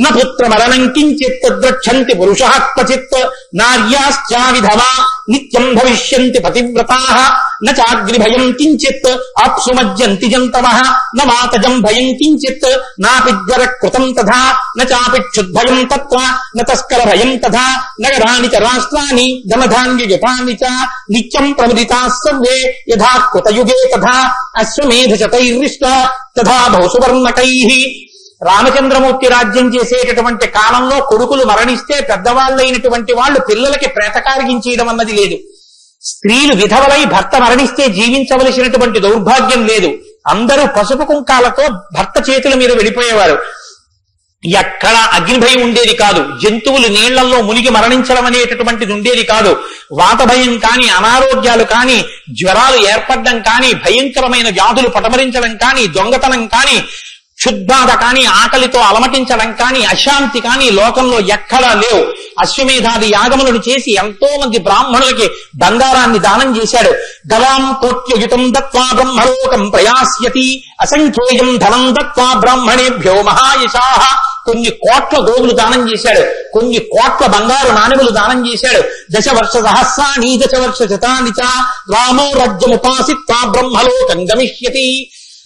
Speaker 2: న పుత్రమరణం కించిత్ తద్రక్షంతి పురుషః క్వచిత్ నార్యాశ్చా విధవా నిత్యం భవిష్యంతి పతివ్రతాః న చాగ్నిభయం కించిత్ ఆప్సుమజ్జంతి జంతవః న మాతజం భయం కించిత్ నాపిజ్వర కృతం తథా న చాపిక్షుద్భయం తత్ర న తస్కర భయం తథా నగరాణి చ రాష్ట్రాని ధనధాన్యయుతాని చ నిత్యం ప్రముదితాః సర్వే యథా కృతయుగే తథా అశ్వమేధశతైర్రిష్ట తథా బహుసువర్ణకైః. రామచంద్రమూర్తి రాజ్యం చేసేటటువంటి కాలంలో కొడుకులు మరణిస్తే పెద్దవాళ్ళైనటువంటి వాళ్ళు పిల్లలకి ప్రేతకారిగించేయడం అన్నది లేదు. స్త్రీలు విధవలై భర్త మరణిస్తే జీవించవలసినటువంటి దౌర్భాగ్యం లేదు. అందరూ పసుపు కుంకాలతో భర్త చేతుల మీద వెళ్ళిపోయేవారు. ఎక్కడ అగ్నిభయం ఉండేది కాదు. జంతువులు నీళ్లలో మునిగి మరణించడం అనేటటువంటిది ఉండేది కాదు. వాత భయం కానీ, అనారోగ్యాలు కానీ, జ్వరాలు ఏర్పడడం కానీ, భయంకరమైన వ్యాధులు పటమరించడం కానీ, దొంగతనం కానీ, క్షుద్బాధ కానీ, ఆకలితో అలమటించడం కానీ, అశాంతి కానీ లోకంలో ఎక్కడా లేవు. అశ్వమేధాది యాగములను చేసి ఎంతో మంది బ్రాహ్మణులకి బంగారాన్ని దానం చేశాడు. గవాం కోట్యయుతం దత్వా బ్రహ్మలోకం ప్రయాస్యతి అసంఖ్యేయం ధనం దత్వా బ్రాహ్మణేభ్యో మహాయశాః. కొన్ని కోట్ల గోవులు దానం చేశాడు. కొన్ని కోట్ల బంగారు నాణెములు దానం చేశాడు. 10 వర్ష సహస్రాణి 10 వర్ష శతాని చ రామో రాజ్యముపాసిత్వా బ్రహ్మలోకం గమిష్యతి.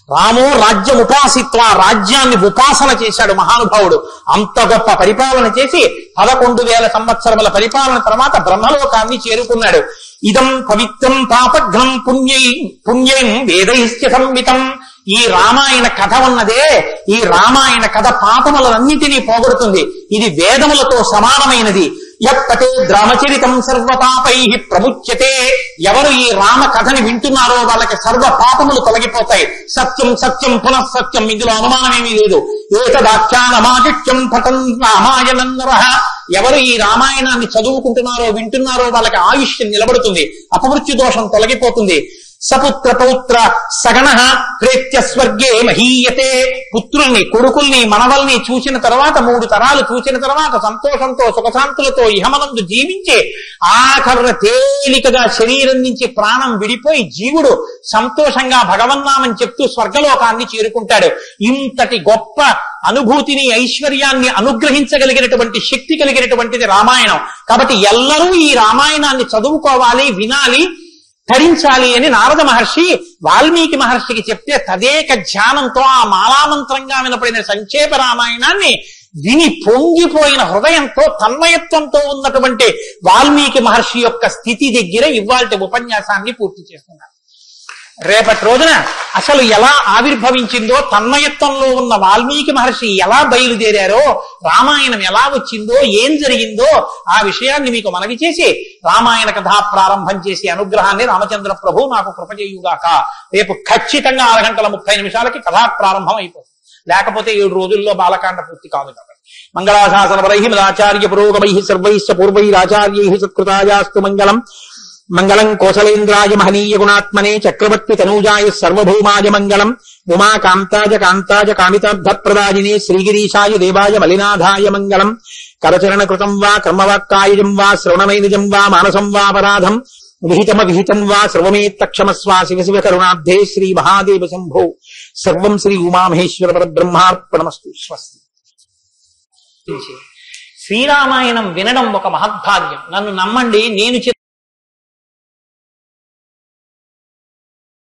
Speaker 2: రామో రాజ్యముపాసిత్వ, రాజ్యాన్ని ఉపాసన చేశాడు మహానుభావుడు. అంత గొప్ప పరిపాలన చేసి 11,000 సంవత్సరముల పరిపాలన తర్వాత బ్రహ్మలోకాన్ని చేరుకున్నాడు. ఇదం పవిత్రం పాపఘ్నం పుణ్యం వేదైశ్చ సంవితం. ఈ రామాయణ కథ ఉన్నదే, ఈ రామాయణ కథ పాపములన్నింటినీ పోగొడుతుంది. ఇది వేదములతో సమానమైనది. యప్పతే రామచరితం సర్వపాపై ప్రముచ్యతే. ఎవరు ఈ రామ కథని వింటున్నారో వాళ్ళకి సర్వ పాపములు తొలగిపోతాయి. సత్యం సత్యం పునఃసత్యం, ఇందులో అనుమానమేమీ లేదు. ఏతదాఖ్యానమాదిత్యం పఠన్ రామాయణం నరః. ఎవరు ఈ రామాయణాన్ని చదువుకుంటున్నారో వింటున్నారో వాళ్ళకి ఆయుష్యం నిలబడుతుంది, అపమృత్యు దోషం తొలగిపోతుంది. సపుత్ర పౌత్ర సగణ ప్రేత్య స్వర్గే మహీయతే. పుత్రుల్ని, కొడుకుల్ని, మనవల్ని చూసిన తర్వాత 3 తరాలు చూసిన తర్వాత సంతోషంతో సుఖశాంతులతో ఇహమనందు జీవించి ఆఖరున తేలికగా శరీరం నుంచి ప్రాణం విడిపోయి జీవుడు సంతోషంగా భగవన్నామని చెప్తూ స్వర్గలోకాన్ని చేరుకుంటాడు. ఇంతటి గొప్ప అనుభూతిని, ఐశ్వర్యాన్ని అనుగ్రహించగలిగినటువంటి శక్తి కలిగినటువంటిది రామాయణం. కాబట్టి ఎల్లరూ ఈ రామాయణాన్ని చదువుకోవాలి, వినాలి, ధరించాలి అని నారద మహర్షి వాల్మీకి మహర్షికి చెప్తే తదేక ధ్యానంతో ఆ మాలామంత్రంగా వినపడిన సంక్షేప రామాయణాన్ని విని పొంగిపోయిన హృదయంతో తన్మయత్వంతో ఉన్నటువంటి వాల్మీకి మహర్షి యొక్క స్థితి దగ్గర ఇవాల్టి ఉపన్యాసాన్ని పూర్తి చేస్తున్నారు. రేపటి రోజున అసలు ఎలా ఆవిర్భవించిందో, తన్మయత్వంలో ఉన్న వాల్మీకి మహర్షి ఎలా బయలుదేరారో, రామాయణం ఎలా వచ్చిందో, ఏం జరిగిందో ఆ విషయాన్ని మీకు మనవి చేసి రామాయణ కథా ప్రారంభం చేసి అనుగ్రహాన్ని రామచంద్ర ప్రభు నాకు కృప చేయుగాక. రేపు ఖచ్చితంగా 6:30 కథా ప్రారంభం అయిపోతుంది. లేకపోతే 7 రోజుల్లో బాలకాండ పూర్తి కాదు కాబట్టి. మంగళాశాసనపరై మదాచార్య పురోగమై సర్వైశ్చ పూర్వైరాచార్యై సత్కృతాయాస్తు మంగళం. మంగళం కోసలేంద్రాయ మహనీయ గుణాత్మనే చక్రవర్తి తనూజాయ సర్వభౌమాయ మంగళం. ఉమా కాంతాజ కాంతాజ కామితార్థప్రదాయినే శ్రీగిరీశాయ దేవాయ మలినాథాయ మంగళం. కరచరణ కృతం వా కర్మవాక్కాయజం వా శ్రవణమైనజం వా మానసం వా అపరాధం విహితం వా సర్వమేత్తక్షమస్వా శివ శివ కరుణాబ్ధే శ్రీ మహాదేవ శంభో. సర్వం శ్రీ ఉమామహేశ్వర పరబ్రహ్మార్పణమస్తు. స్వస్తి. శ్రీరామాయణం వినడం ఒక మహద్భాగ్యం. నన్ను నమ్మండి, నేను